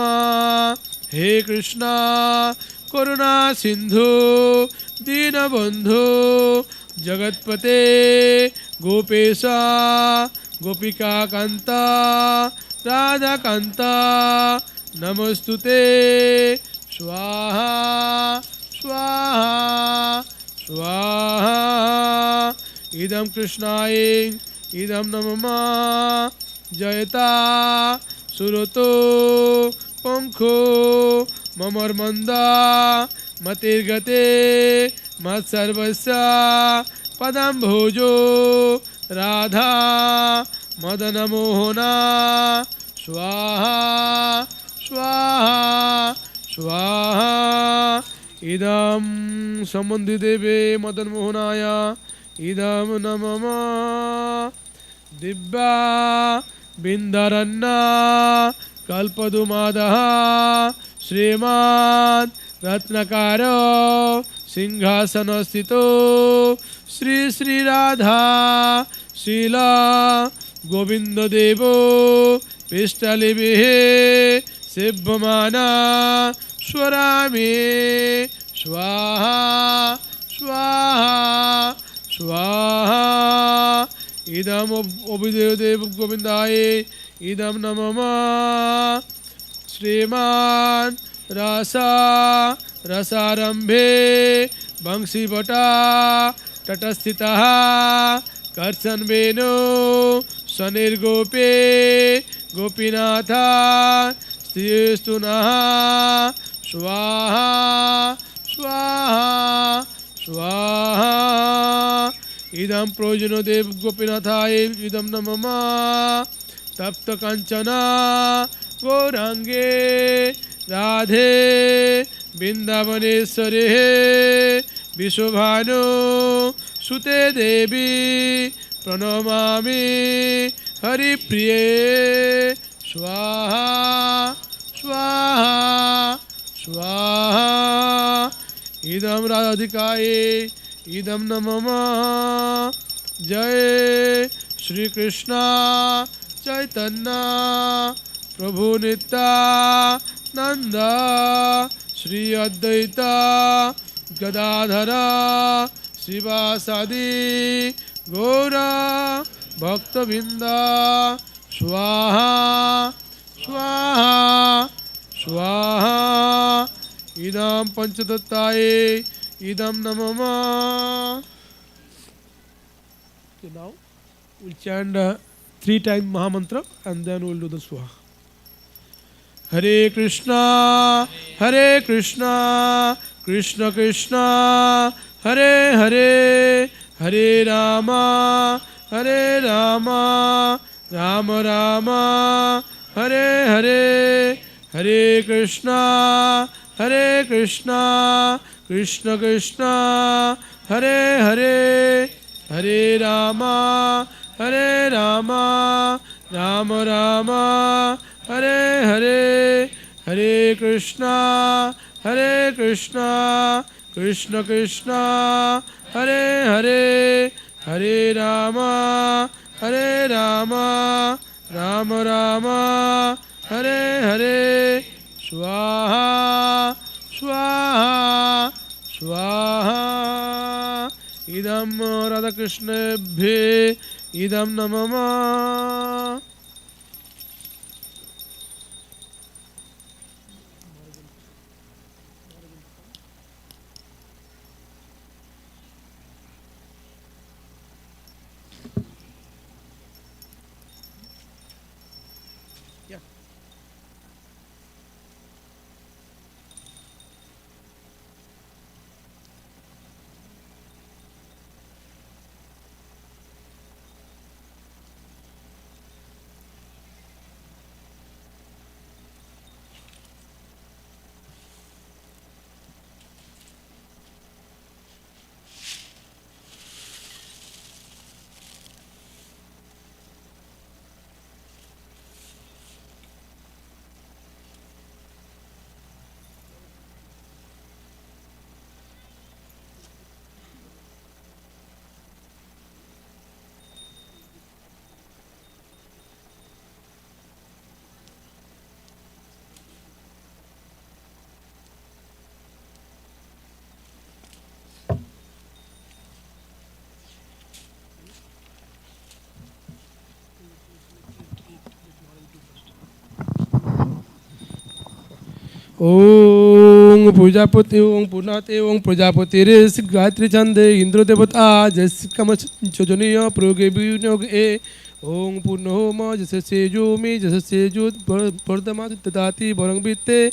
हे कृष्ण करुणा सिंधु दीनबंधु जगतपते गोपेशा गोपिका कांता राधा कांता नमस्तुते स्वाहा स्वाहा स्वाहा इदं कृष्णाय इदं नमः जयता सुरतो पंखो ममर्मंदा मतिर्गते मत्सर्वस्य पदम्भोजो राधा मदनमोहना स्वाहा स्वाहा स्वाहा इदं सम्बन्धिदेवे मदनमोहनाय इदं नमः दिव्या बिन्दारण्य कल्पदुमादः श्रीमान् रत्नकारो सिंहासनस्थितो श्री श्री राधा शीला गोविंद देवो पिष्टलिभिः सिद्धमाना स्वरामि स्वाहा स्वाहा स्वाहा इदम अभिदेव गोविंदाय इदम नमः श्रीमान रसा रसारंभे वंशीवटा तटस्थितः कर्षण वेणु शनिर्गोपे गोपीनाथ स्त्रियस्तु नः स्वाहा स्वाहा स्वाहा इदं प्रयोजनो देव गोपीनाथाय इदं नमः तप्त कंचना गौरांगे राधे वृंदावनेश्वरे विश्वभानु सुते देवी प्रणमामि हरिप्रिये स्वाहा स्वाहा स्वाहा इदं राधिकाय इदं नमः जय श्री कृष्ण चैतन्य प्रभु नित्यानंद श्री अद्वैत गदाधर शिवासादि गौरा भक्तवृंद स्वाहा स्वाहा स्वाहा इदं पंचदत्ताय इदं नमः. Okay, now we'll chant 3 times Mahamantra and then we'll do the Swaha. Hare Krishna Krishna Krishna Hare Hare Hare Rama Rama Rama Hare Hare Hare Krishna Krishna Krishna Hare Hare Hare Rama Rama Rama Hare Hare Hare Krishna Krishna Krishna Hare Hare Hare Rama Rama Rama Hare Hare Swaha Swaha Swaha Idam Radha Krishna Bhe Idam Namama. ओम प्रजापति ओम पुनाते ओम प्रजापति रे गायत्री छंदे इंद्र देवता जैसे कम चोजनीय प्रयोगे विनियोग ए ओम पूर्ण home जैसे सेजो में जैसे सेजो वर्धमा ददाति वरंग बीते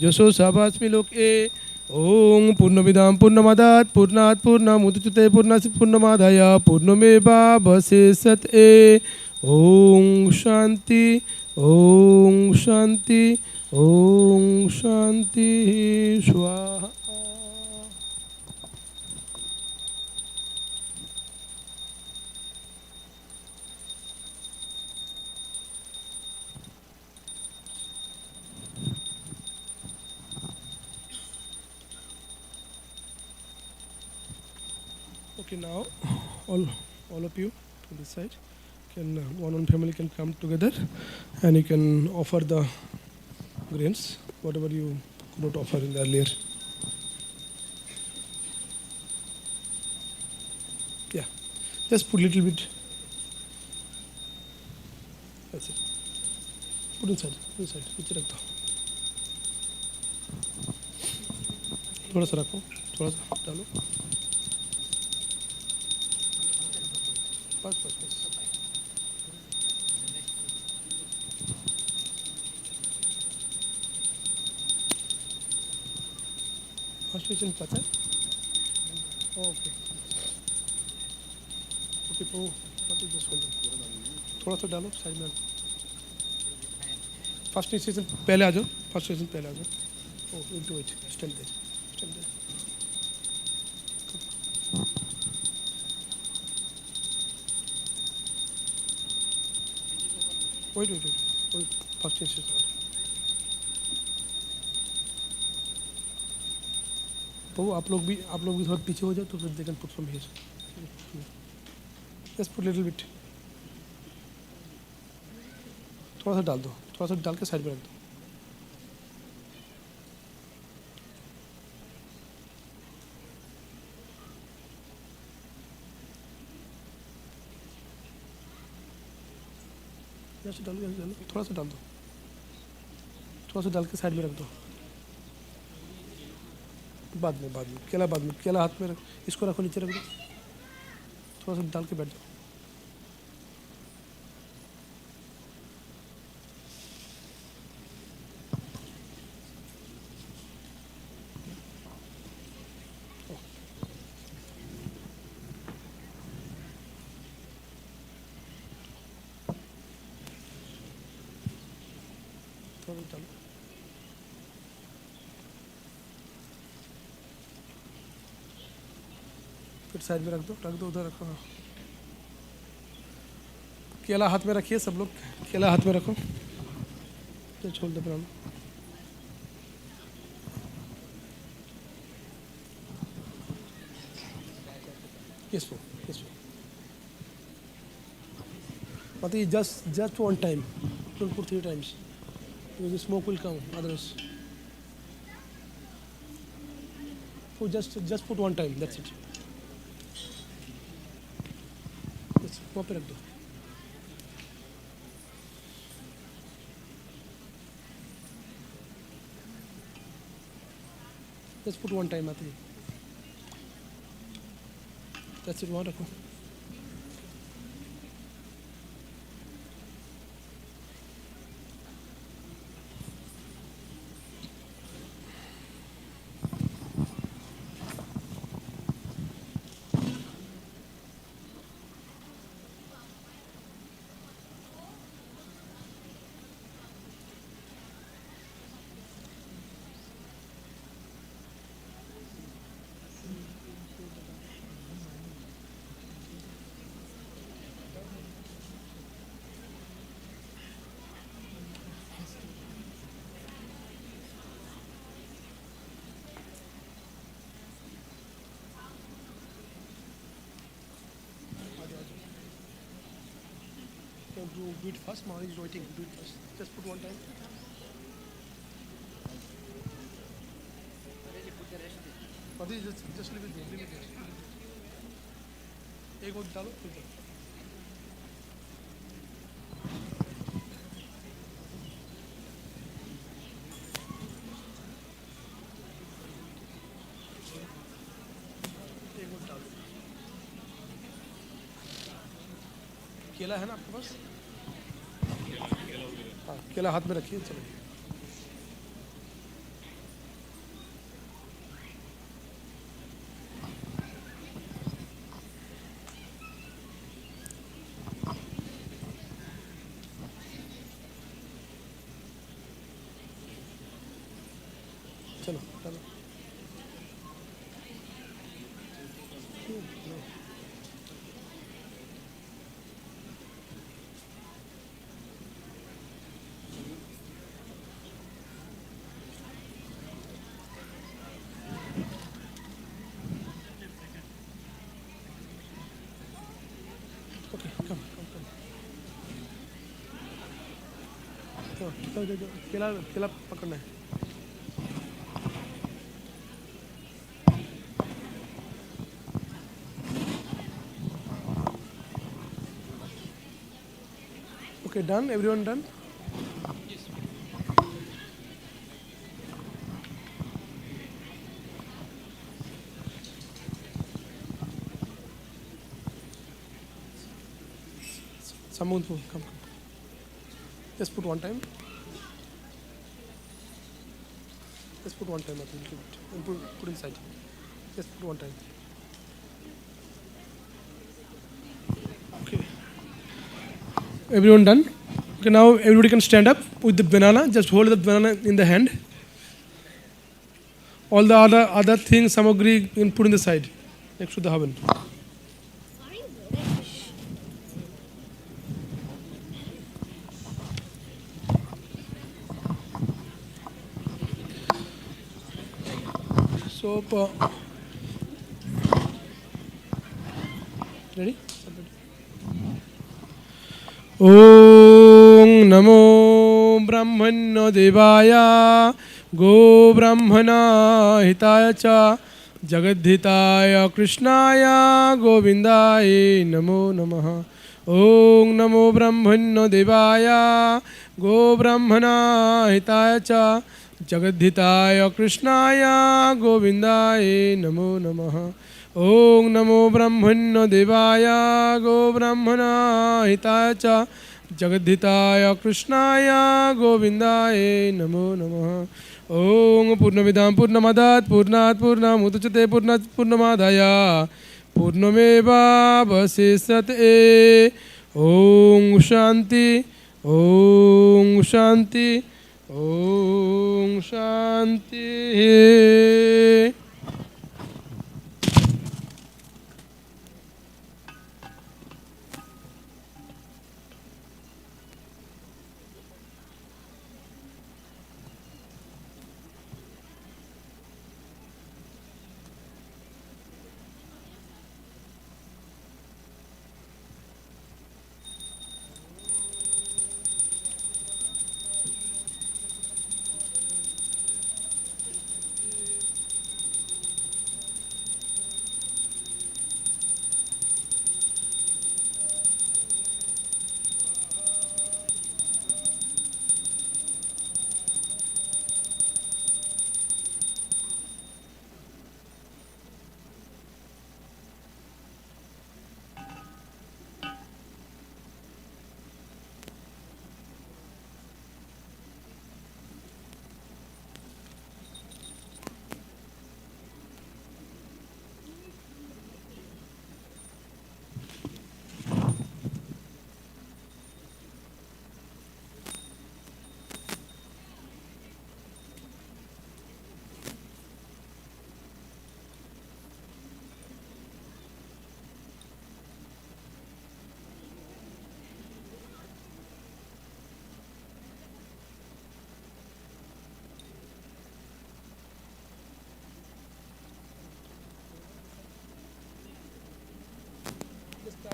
जसो साभास्मि लोक ए ओम पूर्णविदाम पूर्णमादात पूर्णात पूर्णमुदच्यते पूर्णस्य पूर्णमादाय पूर्णमेवावशिष्यते ए ओम शांति ओम शांति ओम शांति स्वाहा. Okay, now all of you to this side. can one family can come together, and you can offer the grains, whatever you could not offer in the earlier. Yeah, just put little bit. That's it. Put inside. नीचे रख दो. थोड़ा सा रखो, थोड़ा सा डालो. बस. फर्स्ट पेशेंट पता है? ओके. तो थोड़ा सा डालो साइड में. फर्स्ट स्टेशन पहले आ जाओ. Oh, into it. Stand there. Wait. First station. तो आप लोग भी थोड़ा पीछे हो जाओ तो फिर they can put from here. Just put little bit. थोड़ा सा डाल दो. थोड़ा सा डाल के साइड में रख दो. डालो. थोड़ा सा डाल दो. थोड़ा सा डाल के साइड में रख दो. बाद में केला हाथ में रख. इसको रखो, नीचे रख दो. थोड़ा सा डाल के बैठ जाओ. थोड़ा डालो. फिर साइड में रख दो. उधर रखो. हाँ, केला हाथ में रखिए सब लोग. केला हाथ में रखो. तो छोड़ दो बनाना. Yes, but just one time. Don't put 3 times. Because the smoke will come. Otherwise, so just put one time. That's it. वहाँ पे रख दो. Just put one time आते ही. That's it. वहाँ रखो. Do it first. Maharaj is waiting. Do it first. Just put one time. Just leave it. एक और डालो. केला है ना आपके पास? हाँ, केला हाथ में रखिए. चलो. चलो. Okay, come. केला पकड़ना है. Okay, done. Everyone done? Someone come. Just put one time. Just put one time. I think. Put inside. Just put one time. Okay. Everyone done? Okay, now everybody can stand up with the banana. Just hold the banana in the hand. All the other things, samagri, you can put in the side next to the oven. Soap. Ready? Om Namo Brahmano Devaya Go Brahmana Hitaya Cha Jagadhitaya Krishnaya Govindaya Namo Namaha. Om Namo Brahmano Devaya Go Brahmana Hitaya Cha Jagadhitaya Krishnaya Govindaya Namo Namaha. Om Namo Brahmano Devaya Go Brahmana Hitaya Cha Jagadhitaya Krishnaya Govindaya Namo Namaha. Om Purnamidam Purnamadat Purnat Purnamudachyate Purnat Purnamadaya Purnameva Vasisate. Om Shanti Om Shanti Om Shanti.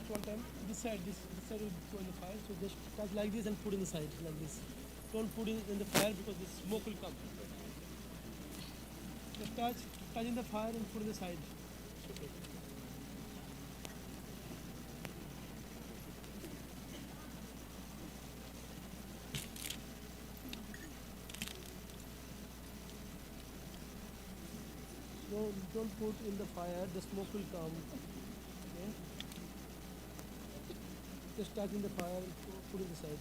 One time, this side will go in the fire. So just touch like this and put in the side like this. Don't put it in the fire because the smoke will come. Just touch in the fire and put in the side. Okay. No, don't put in the fire. The smoke will come. Okay. Just touch in the fire and put it in the side.